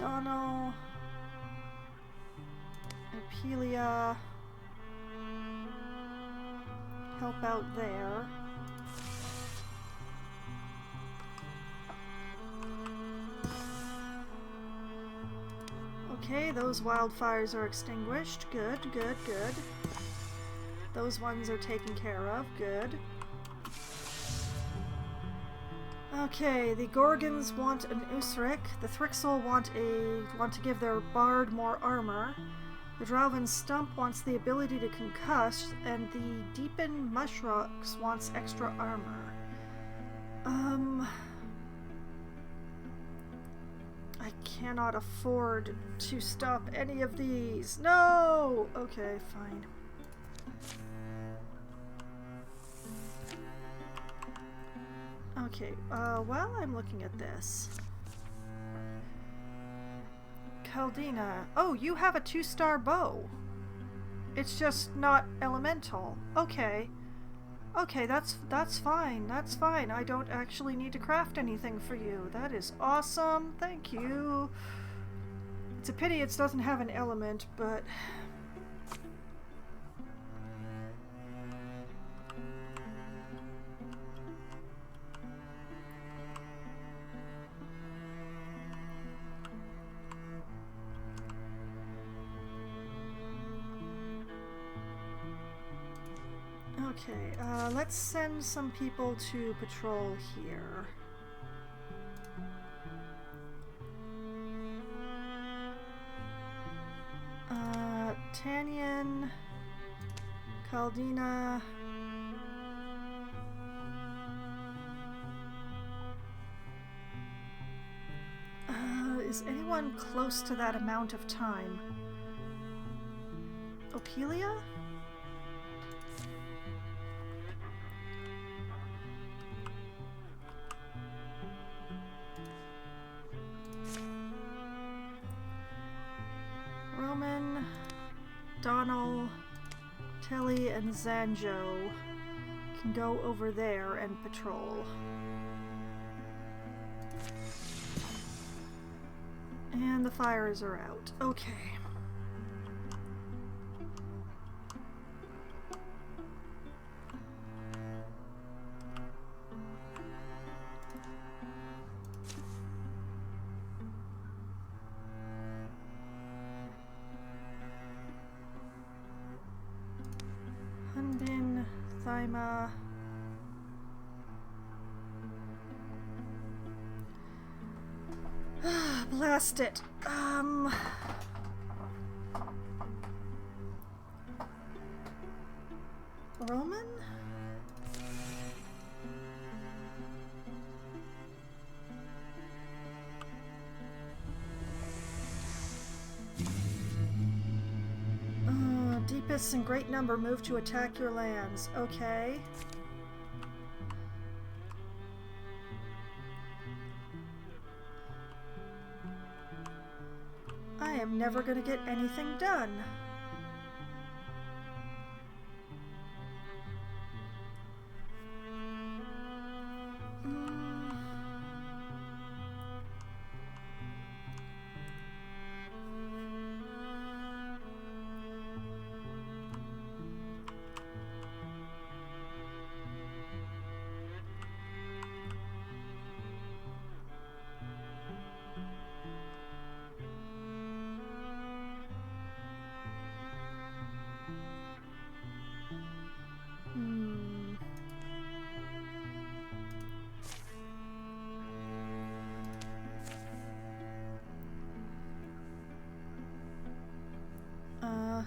Donald. Apelia. Help out there. Okay, those wildfires are extinguished. Good, good, good. Those ones are taken care of. Good. Okay, the Gorgons want an Usrik. The Thrixel want to give their bard more armor. The Drauven Stump wants the ability to concuss, and the Deepen Mushrooks wants extra armor. I cannot afford to stop any of these. No! Okay, fine. Okay, while I'm looking at this. Caldina. Oh, you have a 2-star bow. It's just not elemental. Okay. Okay, that's fine. That's fine. I don't actually need to craft anything for you. That is awesome. Thank you. It's a pity it doesn't have an element, but... Okay, let's send some people to patrol here. Tanyan, Caldina. Is anyone close to that amount of time? Opelia? Roman, Donald, Telly, and Zanjo can go over there and patrol. And the fires are out. Okay. Hunbin, Thyma. Blast it. Roman? Deepists in great number move to attack your lands. Okay. I am never going to get anything done.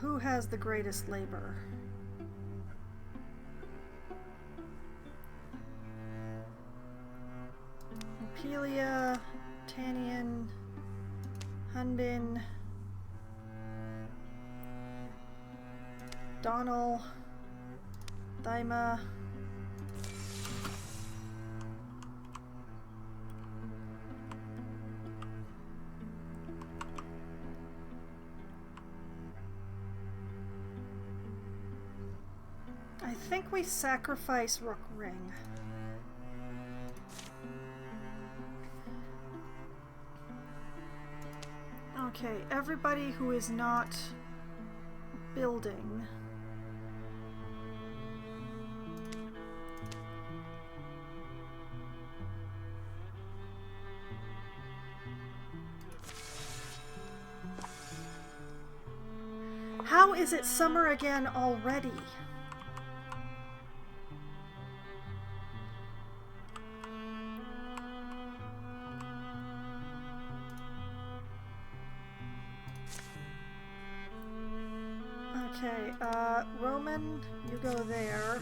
Who has the greatest labor? Apelia, Tanyan, Hunbin, Donald, Thyma. I think we sacrifice Rook Ring. Okay, everybody who is not building. How is it summer again already? Okay, Roman, you go there.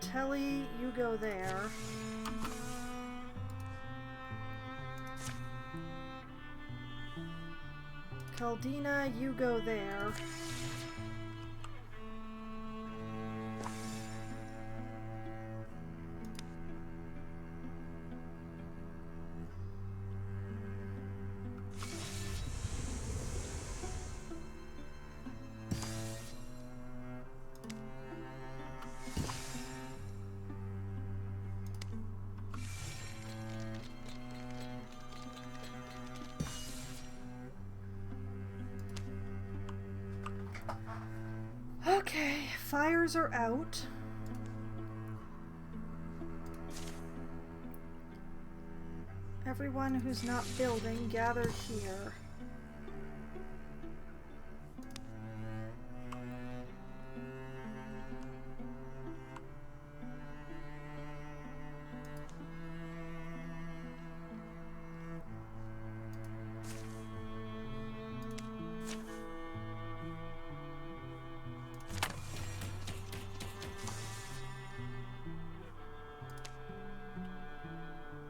Telly, you go there. Caldina, you go there. Okay, fires are out. Everyone who's not building, gather here.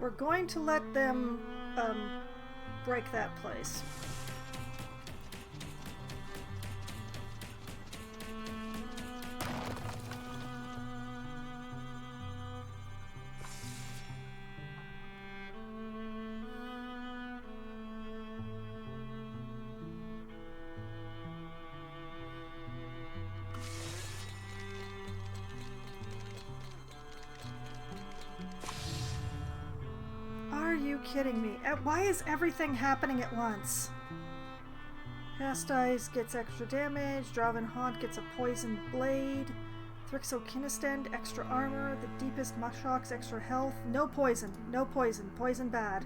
We're going to let them break that place. Are you kidding me? Why is everything happening at once? Hastize gets extra damage. Draven Haunt gets a poisoned blade. Thrixokinistend, extra armor. The Deepest Mushocks, extra health. No poison. No poison. Poison bad.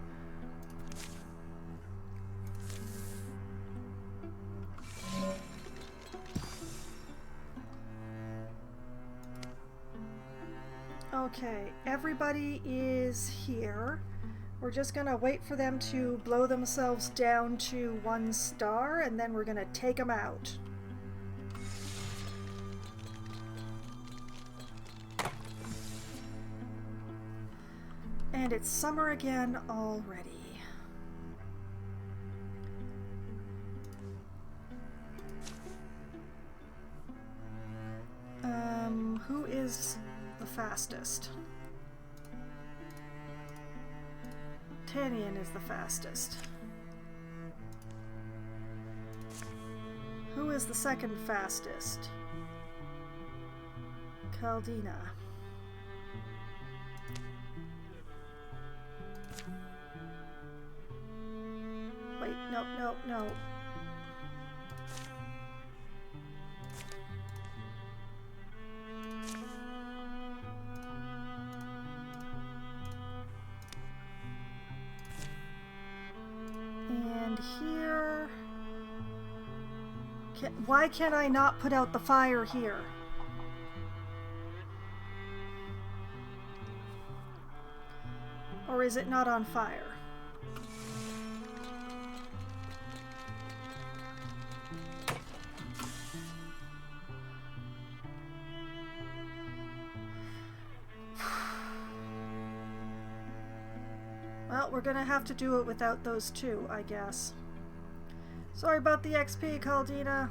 Okay, everybody is here. We're just gonna wait for them to blow themselves down to 1 star, and then we're gonna take them out. And it's summer again already. Who is the fastest? Tannian is the fastest. Who is the second fastest? Caldina. Wait, no. And here... Why can't I not put out the fire here? Or is it not on fire? Well, we're gonna have to do it without those two, I guess. Sorry about the XP, Caldina.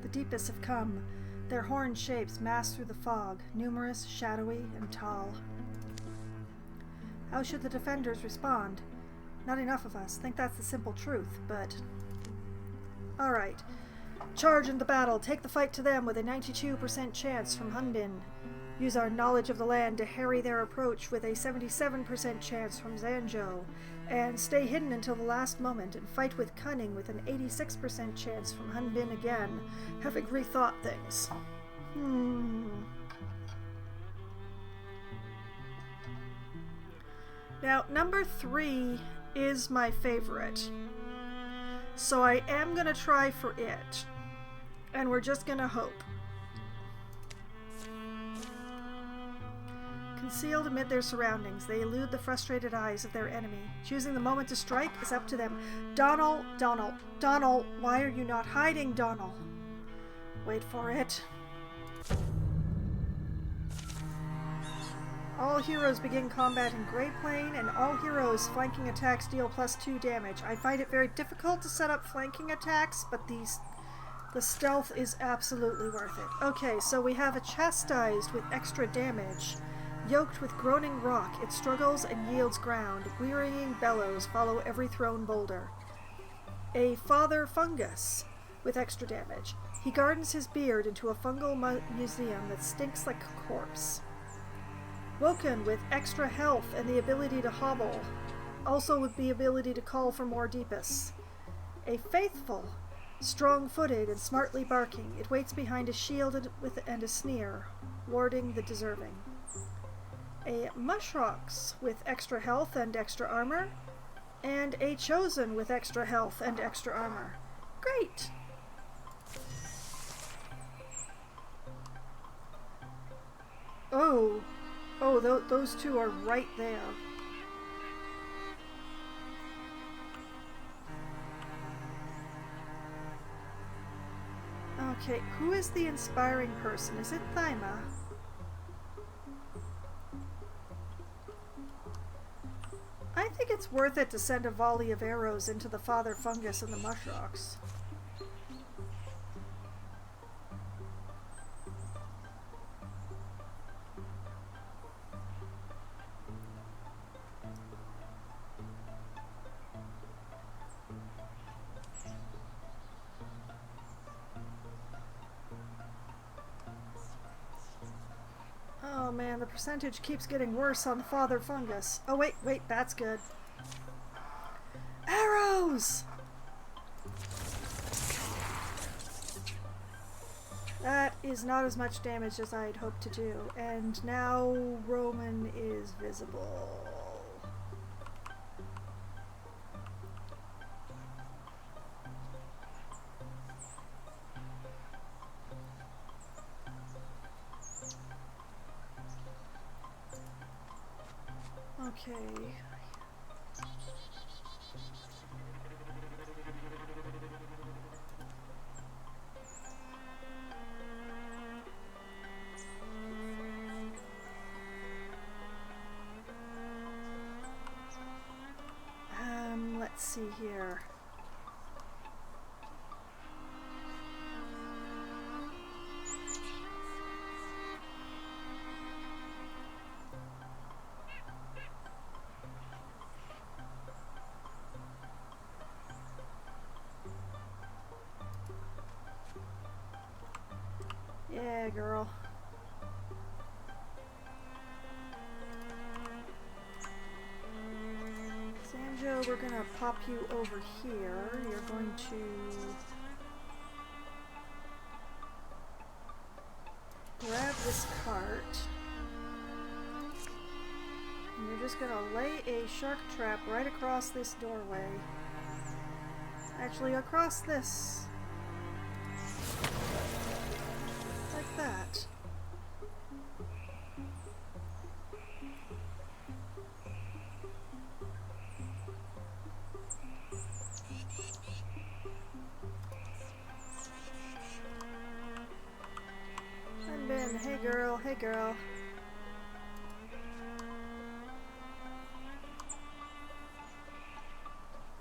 The Deepest have come. Their horned shapes mass through the fog, numerous, shadowy, and tall. How should the defenders respond? Not enough of us think that's the simple truth, but... Alright. Charge into battle. Take the fight to them with a 92% chance from Hunbin. Use our knowledge of the land to harry their approach with a 77% chance from Zanzhou. And stay hidden until the last moment and fight with cunning with an 86% chance from Hunbin again, having rethought things. Now, number 3 is my favorite. So I am going to try for it. And we're just going to hope. Concealed amid their surroundings, they elude the frustrated eyes of their enemy. Choosing the moment to strike is up to them. Donal, why are you not hiding, Donal? Wait for it. All heroes begin combat in Grey Plain, and all heroes' flanking attacks deal +2 damage. I find it very difficult to set up flanking attacks, but the stealth is absolutely worth it. Okay, so we have a Chastised with extra damage. Yoked with groaning rock, it struggles and yields ground. Wearying bellows follow every thrown boulder. A Father Fungus with extra damage. He gardens his beard into a fungal museum that stinks like a corpse. Woken with extra health and the ability to hobble. Also with the ability to call for more Deepus. A Faithful, strong-footed and smartly barking. It waits behind a shield and a sneer, warding the deserving. A Mushrox with extra health and extra armor, and a Chosen with extra health and extra armor. Great! Oh, those two are right there. Okay, who is the inspiring person? Is it Thyma? I think it's worth it to send a volley of arrows into the Father Fungus and the Mushrox. Oh man, the percentage keeps getting worse on the Father Fungus. Oh wait, that's good. Arrows! That is not as much damage as I'd hoped to do. And now Roman is visible. Okay. Let's see here. Yeah, girl. Sanjo, we're gonna pop you over here. You're going to grab this cart. And you're just gonna lay a shark trap right across this doorway. Actually, across this. Like that. And Ben, hey girl, hey girl.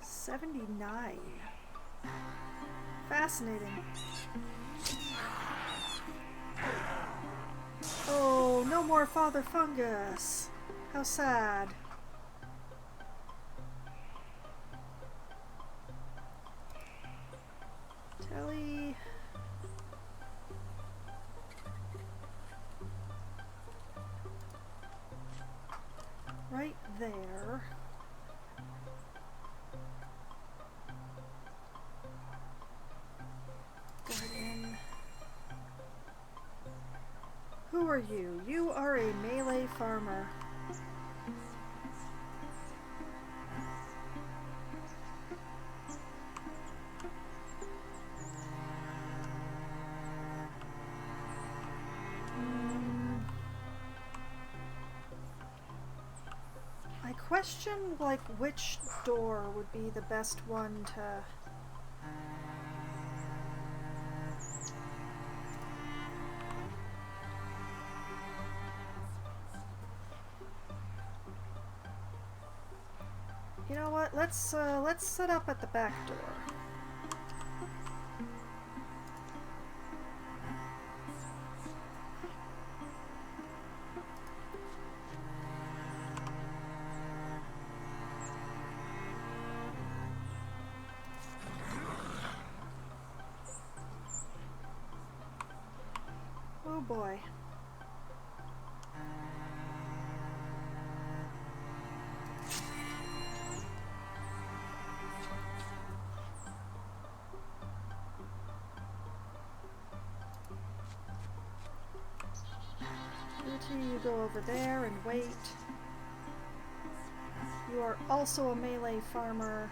$79. our father fungus. How sad. Telly. Right there. Guardian. Who are you? You are a melee farmer. I question, like, which door would be the best one to... You know what? Let's set up at the back door. Oh boy. You go over there and wait. You are also a melee farmer.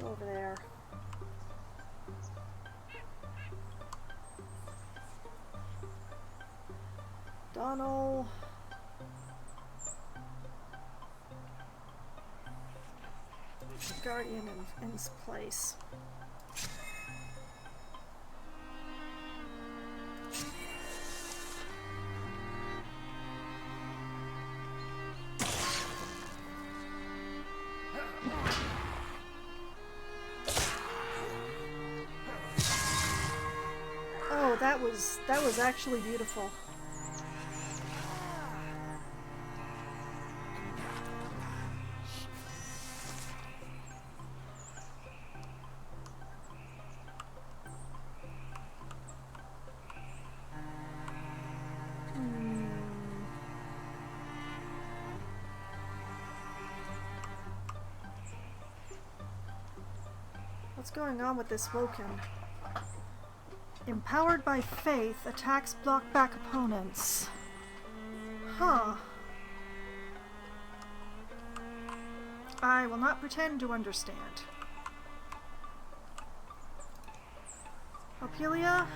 Go over there. Donald. Guardian in his place. Oh, that was actually beautiful. What's going on with this Woken? Empowered by faith, attacks block back opponents. Huh. I will not pretend to understand. Opelia?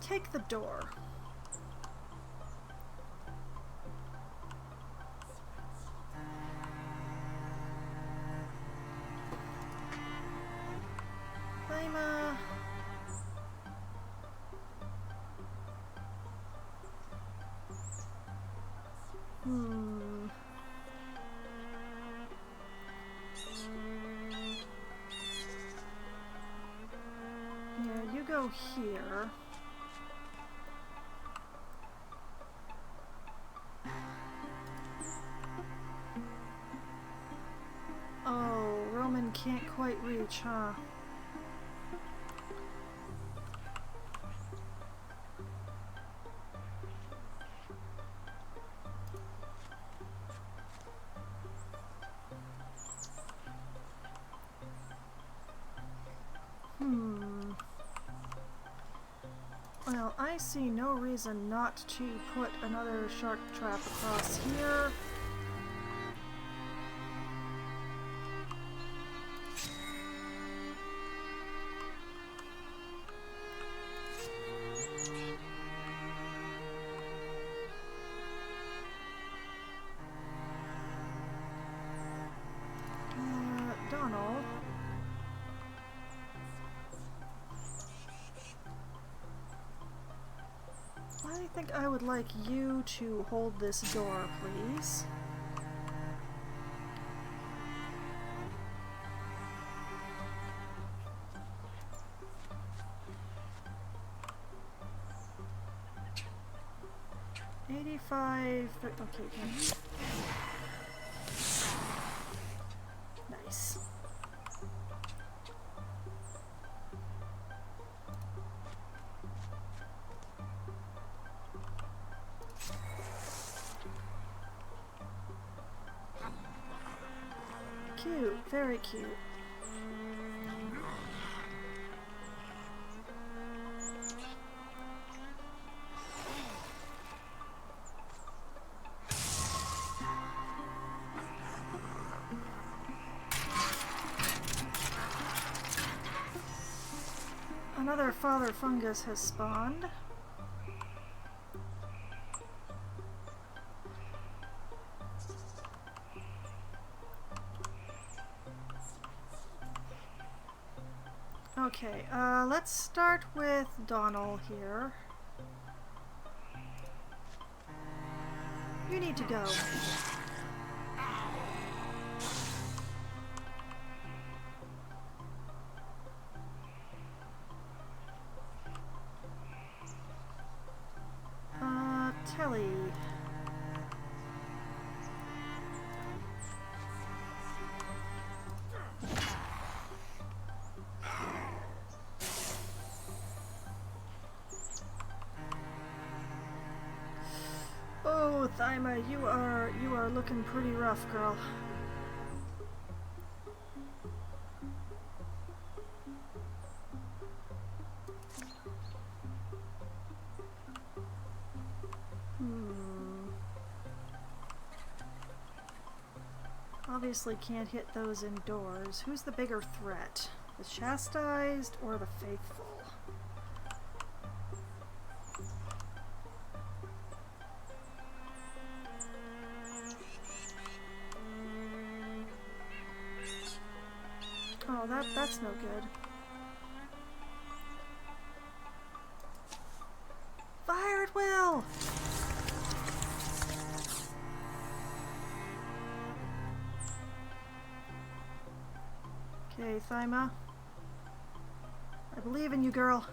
Take the door. Lima. Yeah, you go here. Oh, Roman can't quite reach, huh? Well, I see no reason not to put another shark trap across here. Donald. I think I would like you to hold this door, please. 85. Okay, good. Nice. Cute, very cute. Another father fungus has spawned. Okay, let's start with Donald here. You need to go. Telly. Oh, Thyma, you are looking pretty rough, girl. Obviously can't hit those indoors. Who's the bigger threat? The chastised or the faithful? Oh, that's no good. Fire at will! Okay, Thyma. I believe in you, girl.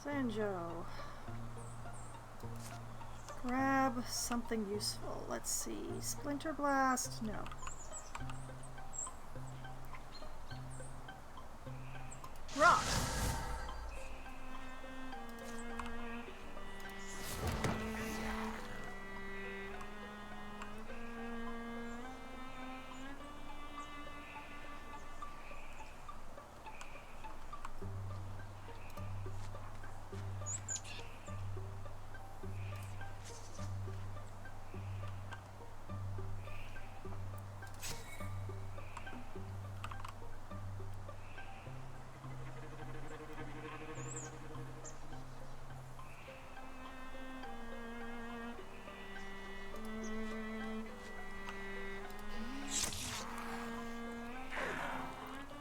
Sanjo. Grab something useful. Let's see. Splinter Blast? No. Rock!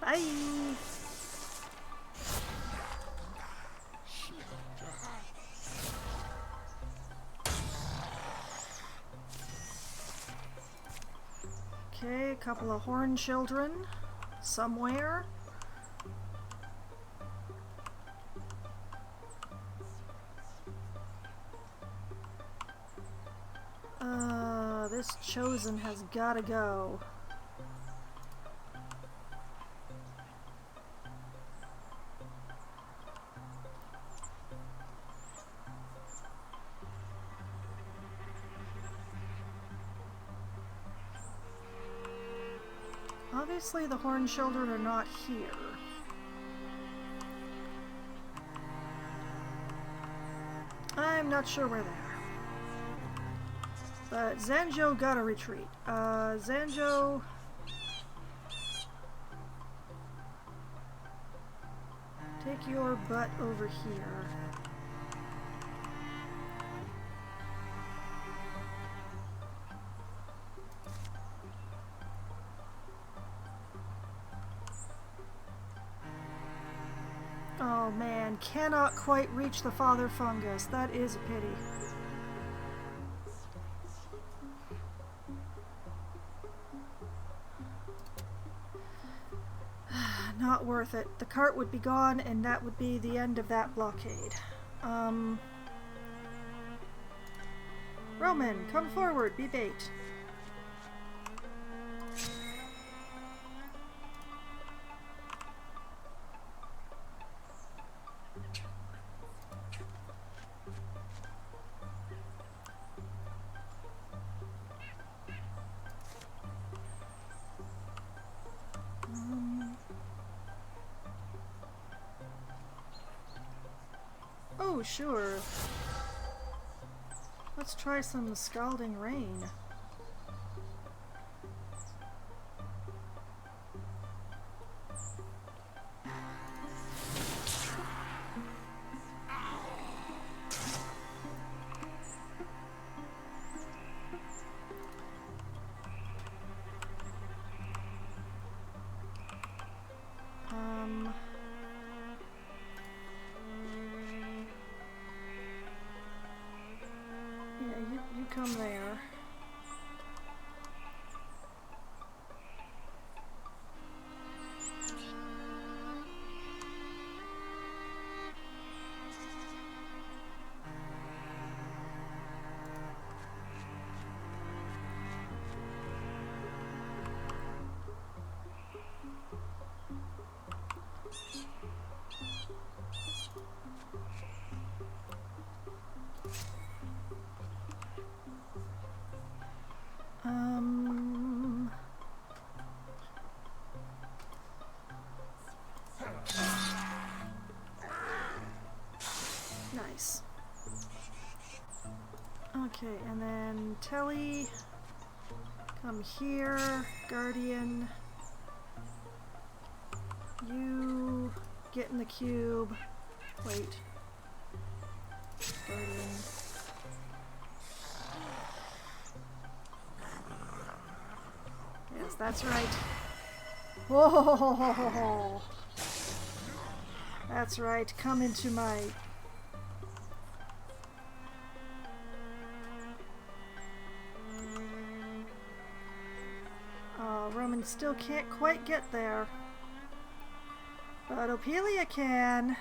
Bye! Okay, a couple of horn children somewhere. This chosen has gotta go. Obviously the Horn Children are not here. I'm not sure where they are. But Zanjo gotta retreat. Zanjo... take your butt over here. Oh man, cannot quite reach the Father Fungus. That is a pity. Not worth it. The cart would be gone and that would be the end of that blockade. Roman, come forward, be bait. Oh, sure. Let's try some scalding rain. You come there. Nice. Okay, and then Telly, come here, Guardian, you get in the cube, wait, Guardian, yes, that's right, whoa, that's right, come into my... Roman still can't quite get there. But Opelia can.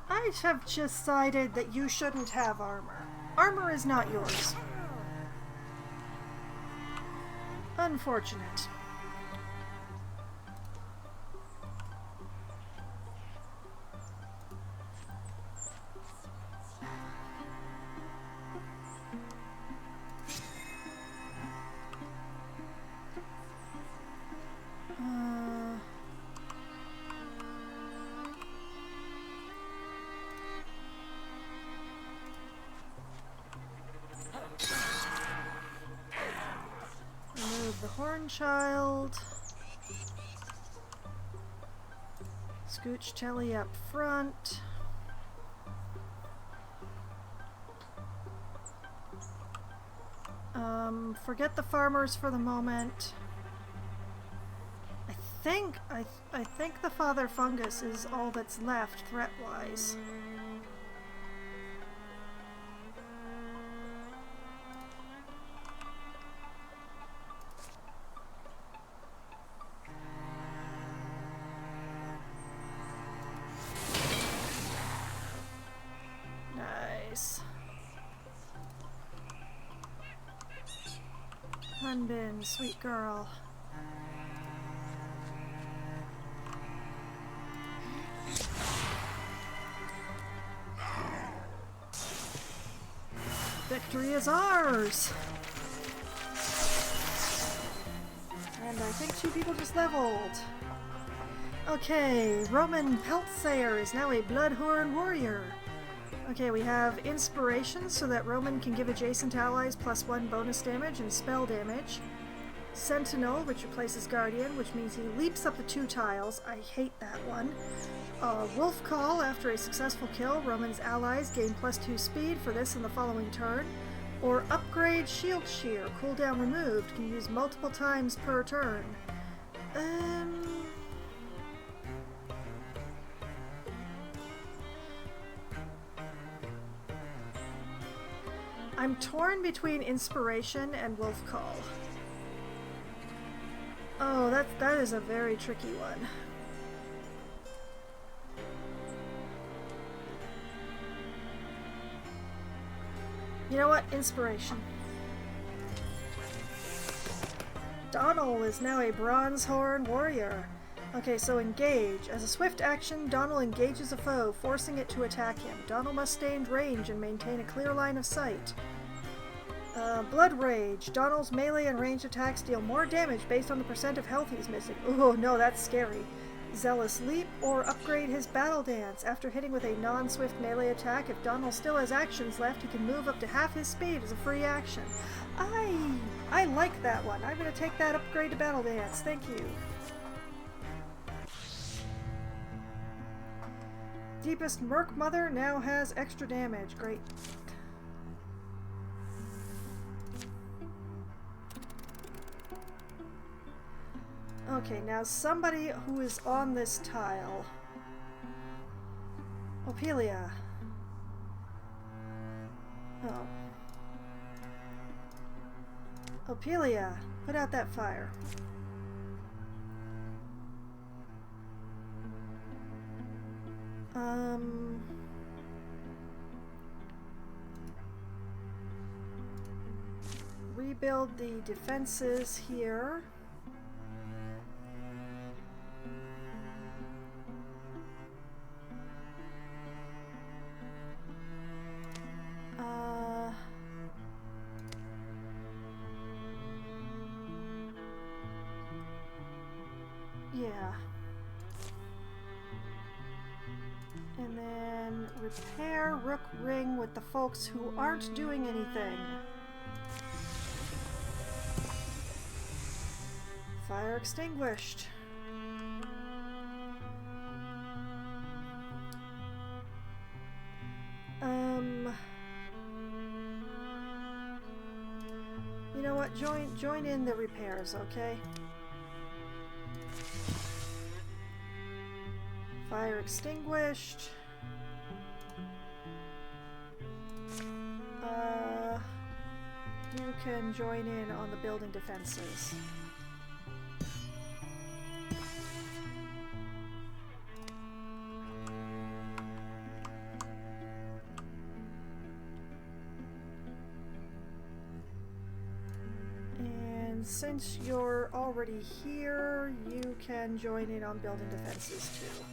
I have just decided that you shouldn't have armor. Armor is not yours. Unfortunate. Remove the Horn Child. Scooch Telly up front. Forget the farmers for the moment. I think the Father Fungus is all that's left threat-wise. Nice. Hunbin, sweet girl. Victory is ours! And I think 2 people just leveled. Okay, Roman Peltsayer is now a Bloodhorn warrior. Okay, we have Inspiration so that Roman can give adjacent allies +1 bonus damage and spell damage. Sentinel, which replaces Guardian, which means he leaps up the 2 tiles. I hate that one. Wolf Call, after a successful kill, Roman's allies gain +2 speed for this in the following turn. Or Upgrade Shield Shear, cooldown removed, can use multiple times per turn. I'm torn between Inspiration and Wolf Call. Oh, that is a very tricky one. You know what? Inspiration. Donald is now a Bronzehorn warrior. Okay, so engage. As a swift action, Donald engages a foe, forcing it to attack him. Donald must stay in range and maintain a clear line of sight. Blood Rage. Donald's melee and ranged attacks deal more damage based on the percent of health he's missing. Oh no, that's scary. Zealous Leap, or upgrade his Battle Dance. After hitting with a non-swift melee attack, if Donald still has actions left, he can move up to half his speed as a free action. I like that one. I'm going to take that upgrade to Battle Dance. Thank you. Deepest Merc Mother now has extra damage. Great. Okay, now somebody who is on this tile. Ophelia. Oh. Ophelia, put out that fire. Rebuild the defenses here. Yeah. And then repair Rook Ring with the folks who aren't doing anything. Fire extinguished. You know what? Join in the repairs, okay? Fire extinguished. You can join in on the building defenses. And since you're already here, you can join in on building defenses too.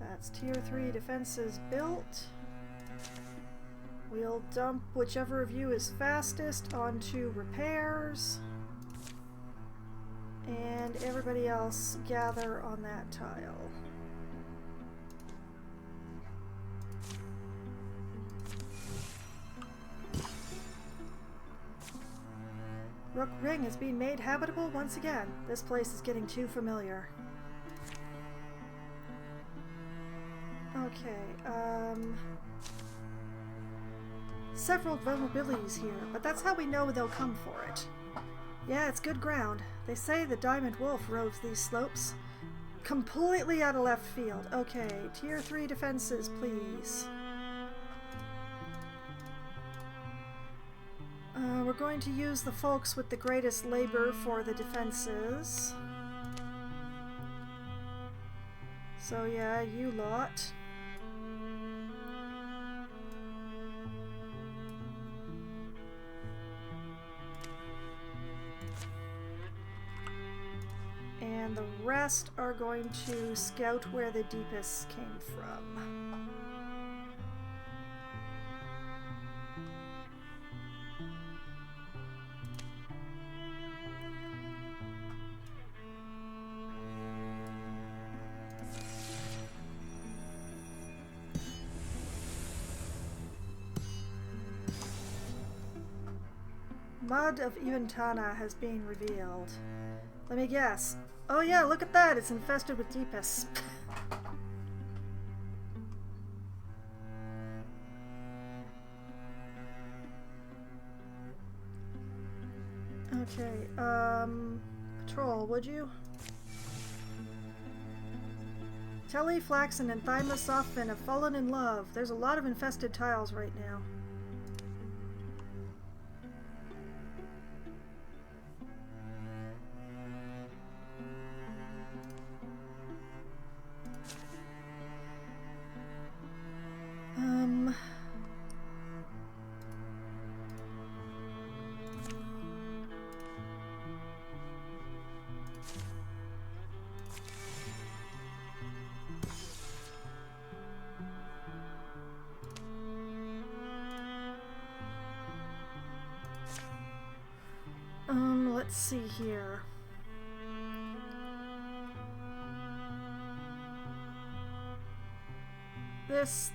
That's tier 3 defenses built. We'll dump whichever of you is fastest onto repairs. And everybody else gather on that tile. Rook Ring has been made habitable once again. This place is getting too familiar. Okay, several vulnerabilities here, but that's how we know they'll come for it. Yeah, it's good ground. They say the Diamond Wolf roves these slopes. Completely out of left field. Okay, tier 3 defenses, please. We're going to use the folks with the greatest labor for the defenses. So yeah, you lot. and the rest are going to scout where the deepest came from. Mud of Eventana has been revealed. Let me guess. Oh yeah, look at that! It's infested with deepists. Okay, patrol, would you? Telly, Flaxen, and Thymus Softfin have fallen in love. There's a lot of infested tiles right now. Let's see here. This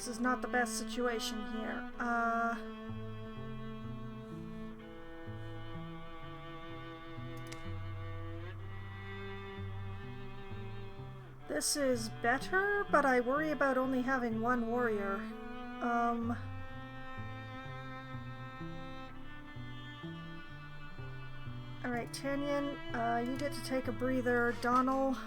is not the best situation here. This is better, but I worry about only having one warrior. Alright, Tanyan, you get to take a breather. Donald.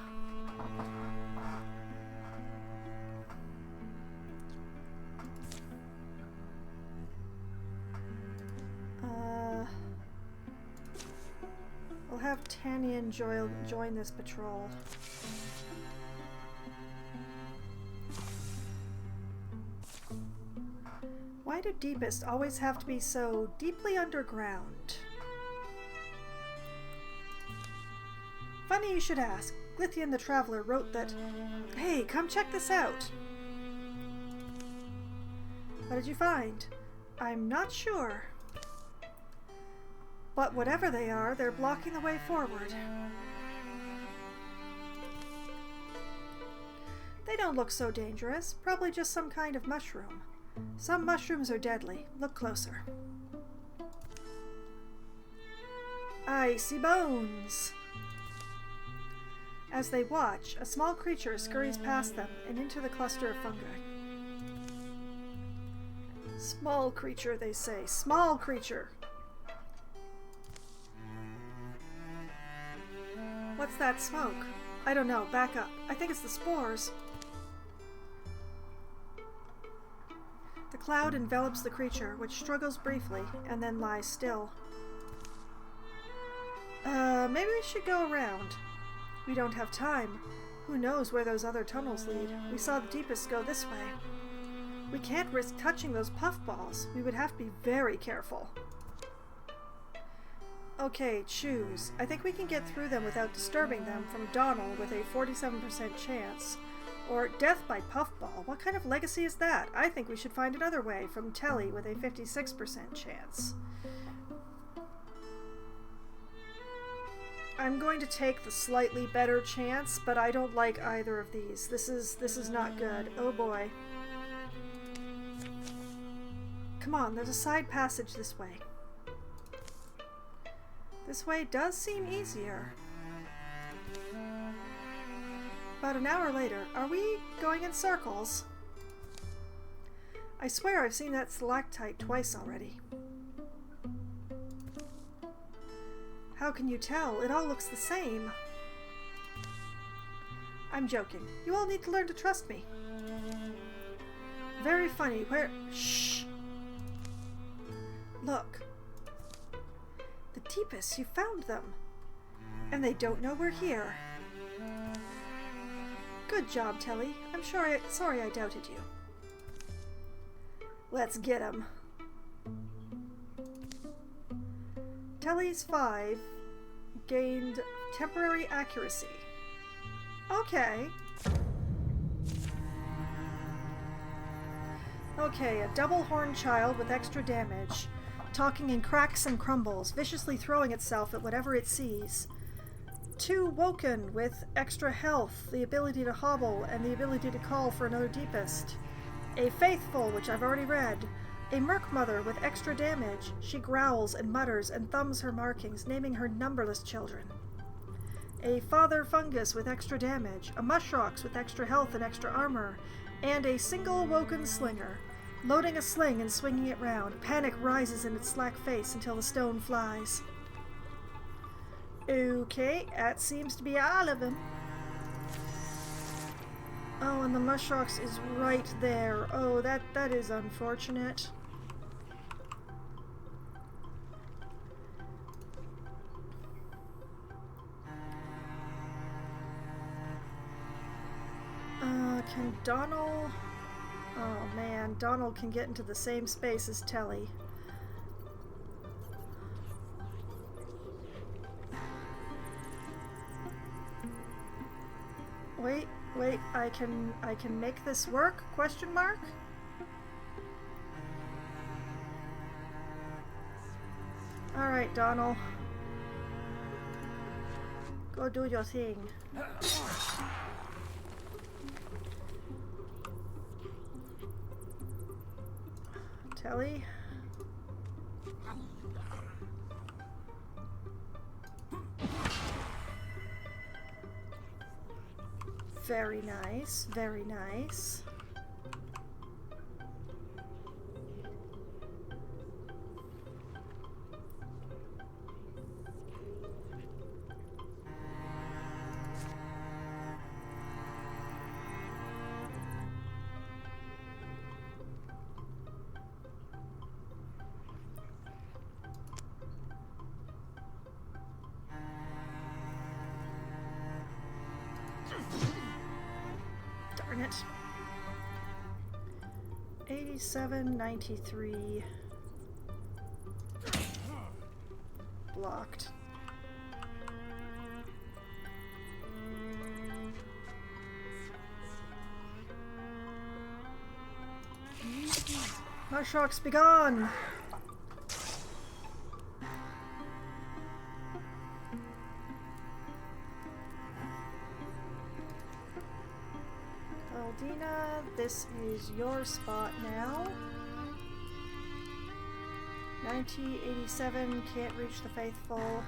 We'll have Tanyan join this patrol. Why do deepists always have to be so deeply underground? Funny you should ask. Glythian the Traveler wrote that, "Hey, come check this out." What did you find? I'm not sure. But whatever they are, they're blocking the way forward. They don't look so dangerous. Probably just some kind of mushroom. Some mushrooms are deadly. Look closer. I see bones. As they watch, a small creature scurries past them and into the cluster of fungi. Small creature, they say. Small creature. What's that smoke? I don't know. Back up. I think it's the spores. The cloud envelops the creature, which struggles briefly and then lies still. Maybe we should go around. We don't have time. Who knows where those other tunnels lead? We saw the deepest go this way. We can't risk touching those puffballs. We would have to be very careful. Okay, choose. I think we can get through them without disturbing them from Donald with a 47% chance. Or death by puffball. What kind of legacy is that? I think we should find another way from Telly with a 56% chance. I'm going to take the slightly better chance, but I don't like either of these. This is not good. Oh boy. Come on, there's a side passage this way. This way does seem easier. About an hour later, are we going in circles? I swear I've seen that stalactite twice already. How can you tell? It all looks the same. I'm joking. You all need to learn to trust me. Very funny. Where? Shh! Look. The deepest. You found them. And they don't know we're here. Good job, Telly. I'm sorry I doubted you. Let's get him. Telly's 5 gained Temporary accuracy. Okay. Okay, a double-horned child with extra damage, talking in cracks and crumbles, viciously throwing itself at whatever it sees. 2 woken with extra health, the ability to hobble, and the ability to call for another deepest. A faithful, which I've already read. A merc mother with extra damage. She growls and mutters and thumbs her markings, naming her numberless children. A father fungus with extra damage. A mushrox with extra health and extra armor. And a single woken slinger. Loading a sling and swinging it round. Panic rises in its slack face until the stone flies. Okay, that seems to be all of them. Oh, and the mushrox is right there. Oh, that is unfortunate. Can Donald... Oh man, Donald can get into the same space as Telly. Wait, I can make this work? Question mark? Alright, Donald. Go do your thing. Telly? Very nice, very nice. Darn it. 8793. Blocked. Mushrox, be gone! Dina, this is your spot now. 9087 can't reach the faithful.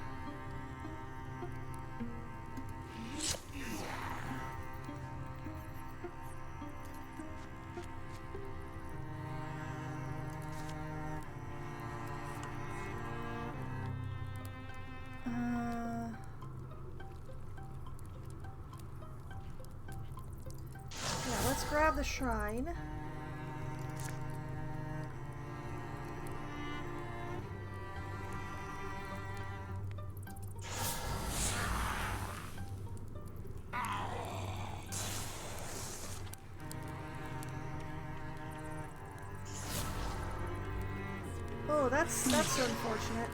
Let's grab the shrine. Oh, that's unfortunate.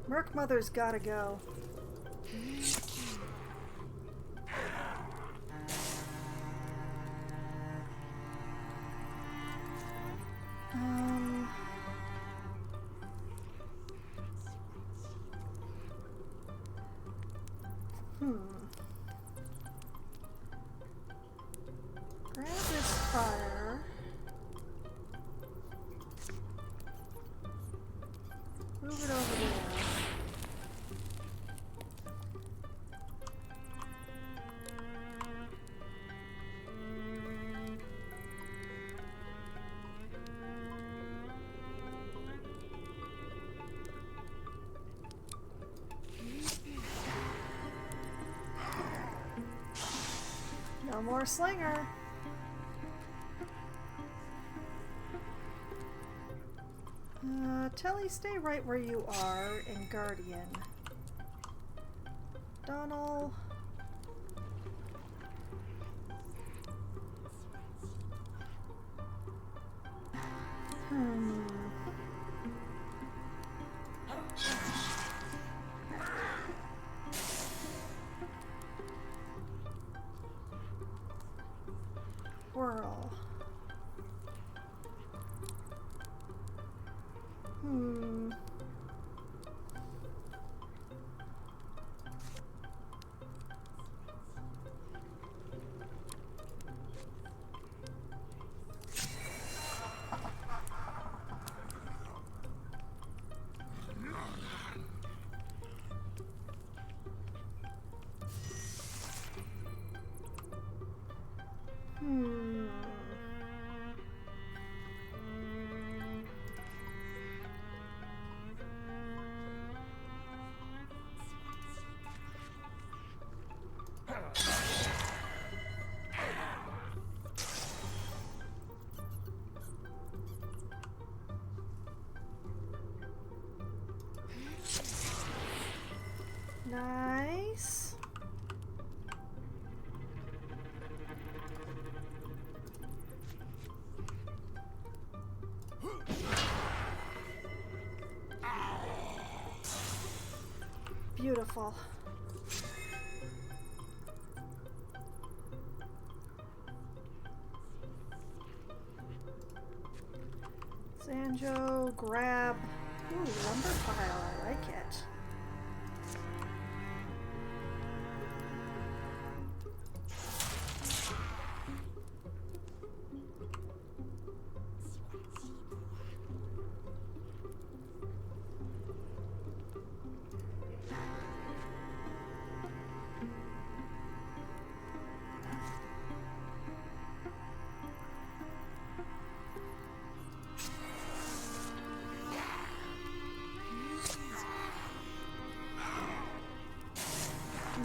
Merc Mother's gotta go. Grab this fire. Move it over there. more slinger. Telly, stay right where you are in Guardian. Donald. Whirl. Nice. Beautiful. Sanjo, grab. Ooh, lumber pile. I like it.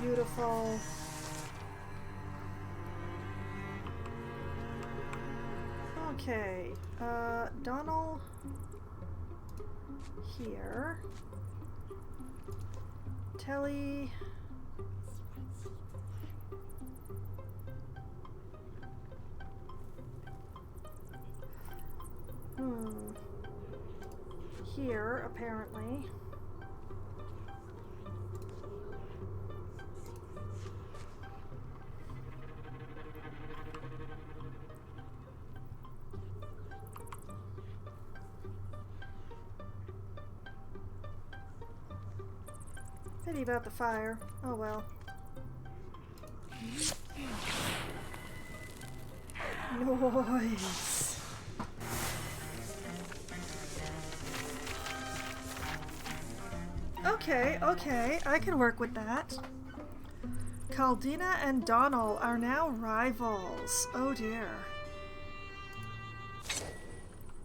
Beautiful. Okay, Donald here. Telly. Here, apparently. Pity about the fire. Oh well. Noise. Okay, I can work with that. Caldina and Donald are now rivals. Oh dear.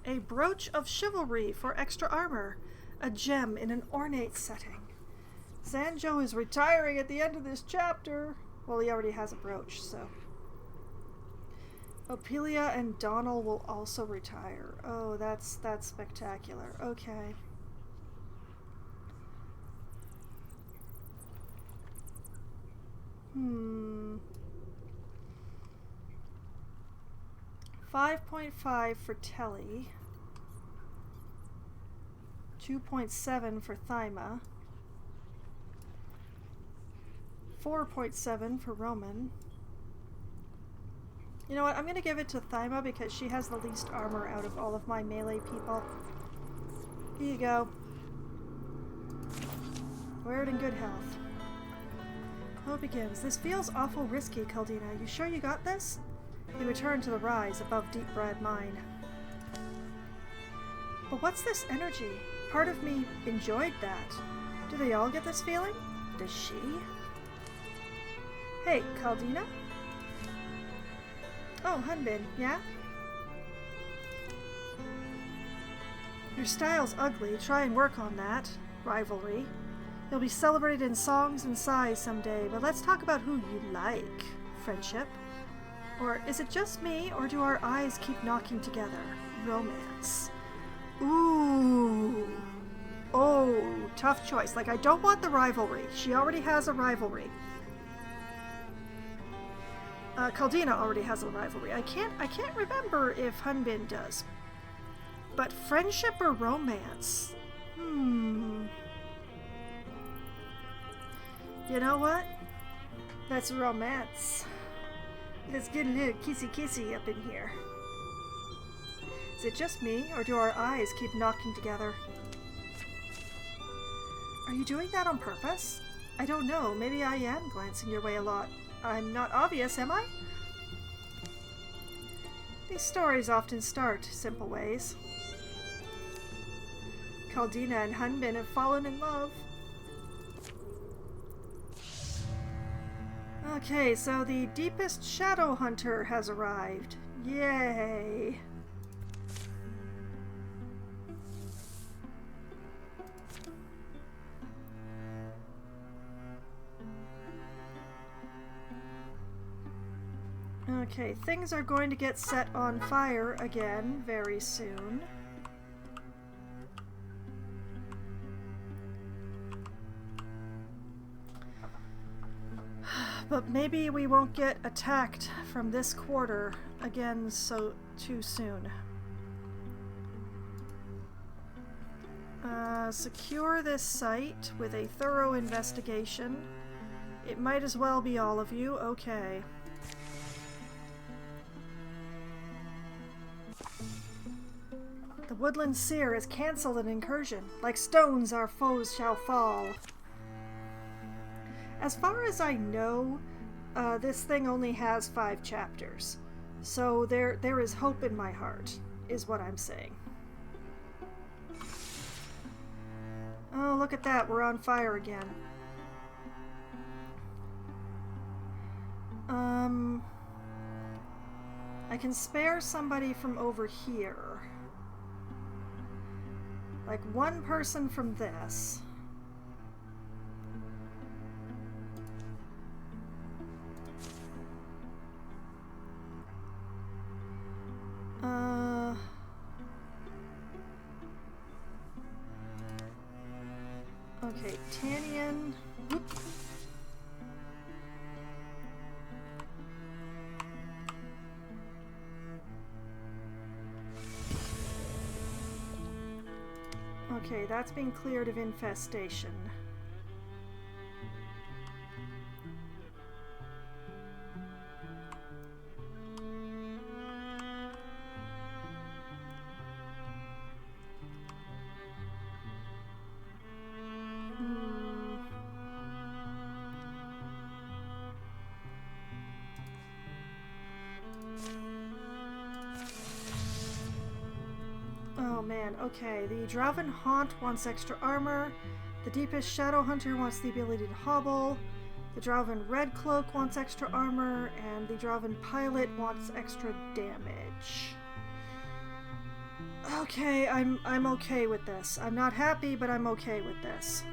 A brooch of chivalry for extra armor. A gem in an ornate setting. Sanjo is retiring at the end of this chapter. Well, he already has a brooch, so. Ophelia and Donald will also retire. Oh, that's spectacular. Okay. Hmm. 5.5 for Telly. 2.7 for Thyma. 4.7 for Roman. You know what? I'm going to give it to Thyma because she has the least armor out of all of my melee people. Here you go. Wear it in good health. Poe begins. This feels awful risky, Caldina. You sure you got this? He returned to the rise above Deep Brad Mine. But what's this energy? Part of me enjoyed that. Do they all get this feeling? Does she? Hey, Caldina? Oh, Hunbin, yeah? Your style's ugly. Try and work on that. Rivalry. You'll be celebrated in songs and sighs someday, but let's talk about who you like. Friendship. Or is it just me, or do our eyes keep knocking together? Romance. Ooh. Oh, tough choice. Like, I don't want the rivalry. She already has a rivalry. Kaldina already has a rivalry. I can't remember if Hunbin does. But friendship or romance? You know what? That's romance. Let's get a little kissy-kissy up in here. Is it just me, or do our eyes keep knocking together? Are you doing that on purpose? I don't know. Maybe I am glancing your way a lot. I'm not obvious, am I? These stories often start simple ways. Kaldina and Hunbin have fallen in love. Okay, so the deepest shadow hunter has arrived. Yay! Okay, things are going to get set on fire again very soon. But maybe we won't get attacked from this quarter again too soon. Secure this site with a thorough investigation. It might as well be all of you. Okay. The woodland seer has cancelled an incursion. Like stones, our foes shall fall. As far as I know, this thing only has 5 chapters. So there is hope in my heart, is what I'm saying. Oh, look at that. We're on fire again. I can spare somebody from over here. Like one person from this. Okay, Tannian. Whoop. Okay, that's been cleared of infestation. Oh man, okay. The Drauven Haunt wants extra armor. The Deepest Shadow Hunter wants the ability to hobble. The Drauven Red Cloak wants extra armor. And the Drauven Pilot wants extra damage. Okay, I'm okay with this. I'm not happy, but I'm okay with this.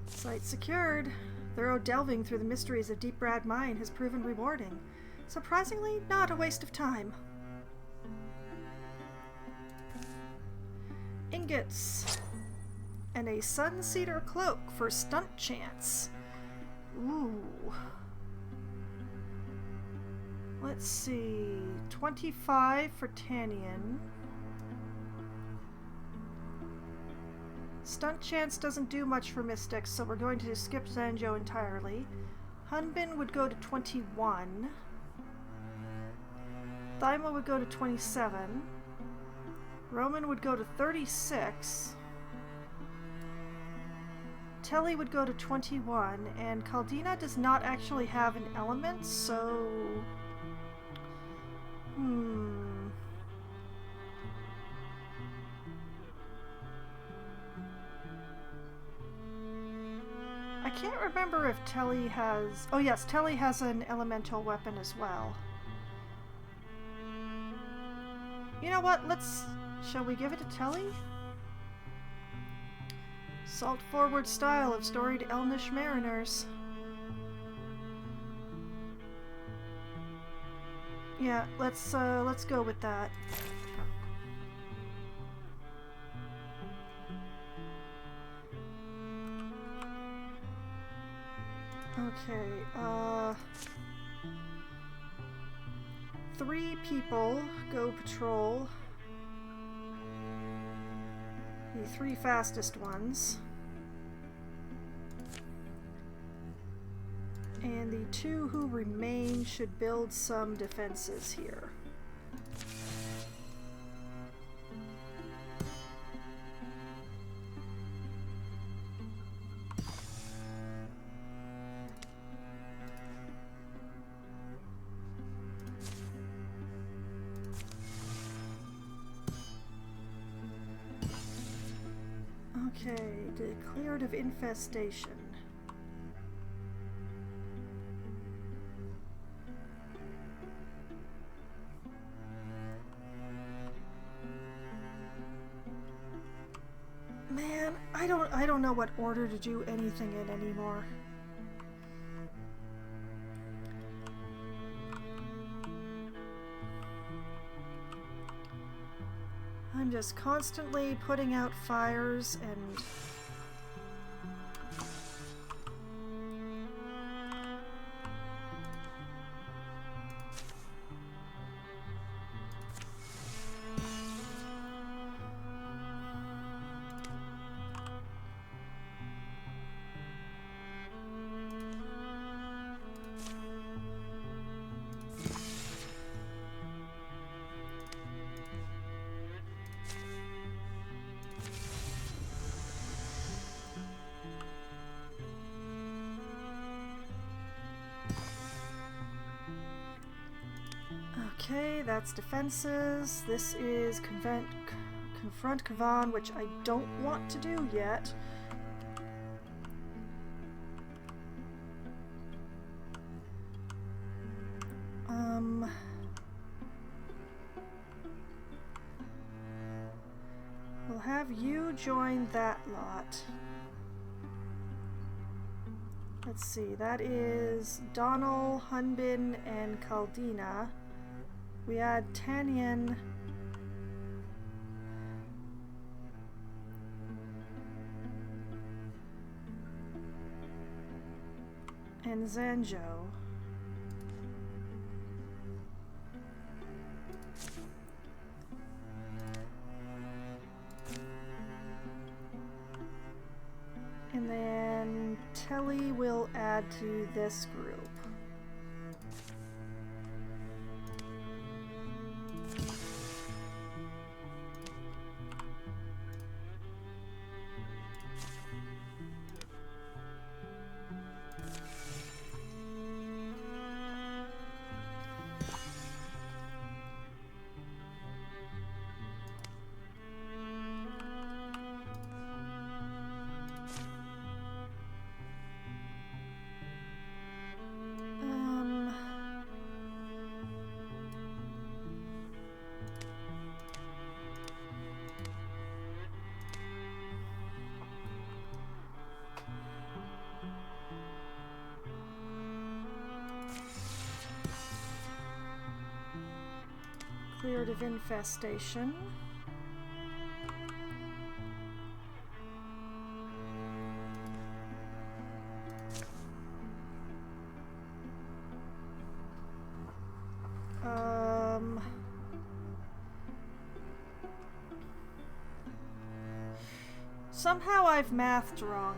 Site secured. Thorough delving through the mysteries of Deep Brad Mine has proven rewarding. Surprisingly, not a waste of time. Ingots. And a Suncedar Cloak for stunt chance. Ooh. Let's see. 25 for Tannian. Stunt chance doesn't do much for Mystics, so we're going to skip Zanjo entirely. Hunbin would go to 21. Thyma would go to 27. Roman would go to 36. Telly would go to 21, and Kaldina does not actually have an element, so... I can't remember if Telly has... Oh yes, Telly has an elemental weapon as well. You know what, shall we give it to Telly? Salt-forward style of storied Elnish mariners. Yeah, let's go with that. Okay, 3 people go patrol. The 3 fastest ones. And the 2 who remain should build some defenses here. Okay, declared of infestation. Man, I don't know what order to do anything in anymore. I'm just constantly putting out fires and okay, that's defenses. This is confront Kavan, which I don't want to do yet. We'll have you join that lot. Let's see, that is Donal, Hunbin, and Kaldina. We add Tanyan and Zanjo. And then Telly will add to this group. Cleared of infestation. Somehow I've mathed wrong.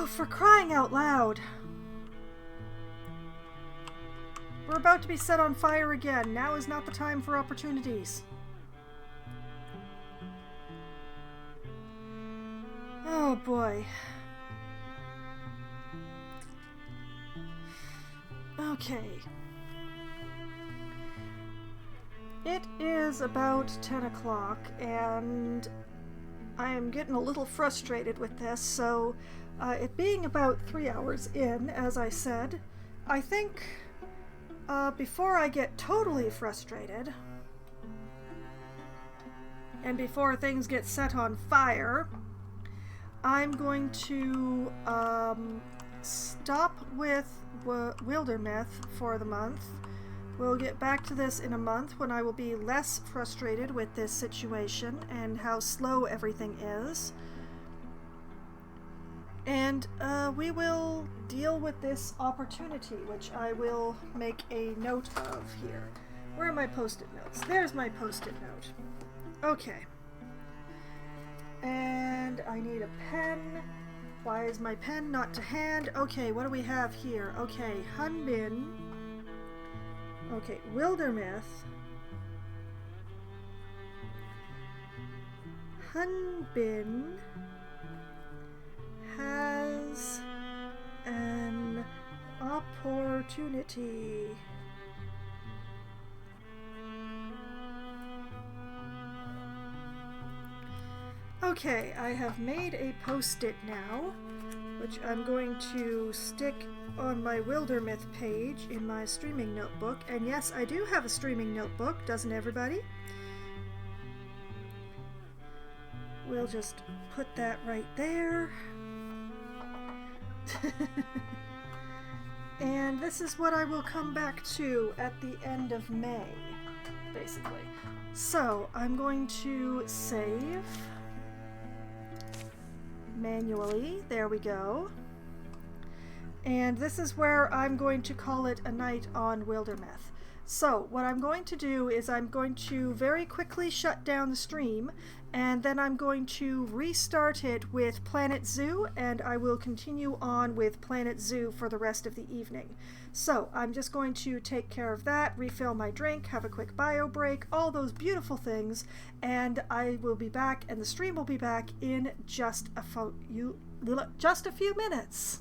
Oh, for crying out loud! We're about to be set on fire again. Now is not the time for opportunities. Oh boy. Okay. It is about 10 o'clock and I am getting a little frustrated with this, so it being about 3 hours in, as I said, I think before I get totally frustrated and before things get set on fire, I'm going to stop with Wildermyth for the month. We'll get back to this in a month when I will be less frustrated with this situation and how slow everything is. And we will deal with this opportunity, which I will make a note of here. Where are my post-it notes? There's my post-it note. Okay. And I need a pen. Why is my pen not to hand? Okay, what do we have here? Okay, Hunbin. Okay, Wildermyth. Hunbin has an opportunity. Okay, I have made a post-it now, which I'm going to stick on my Wildermyth page in my streaming notebook. And yes, I do have a streaming notebook, doesn't everybody? We'll just put that right there. And this is what I will come back to at the end of May, basically. So, I'm going to save manually. There we go. And this is where I'm going to call it a night on Wildermyth. So what I'm going to do is I'm going to very quickly shut down the stream, and then I'm going to restart it with Planet Zoo, and I will continue on with Planet Zoo for the rest of the evening. So I'm just going to take care of that, refill my drink, have a quick bio break, all those beautiful things, and I will be back, and the stream will be back in just a few minutes.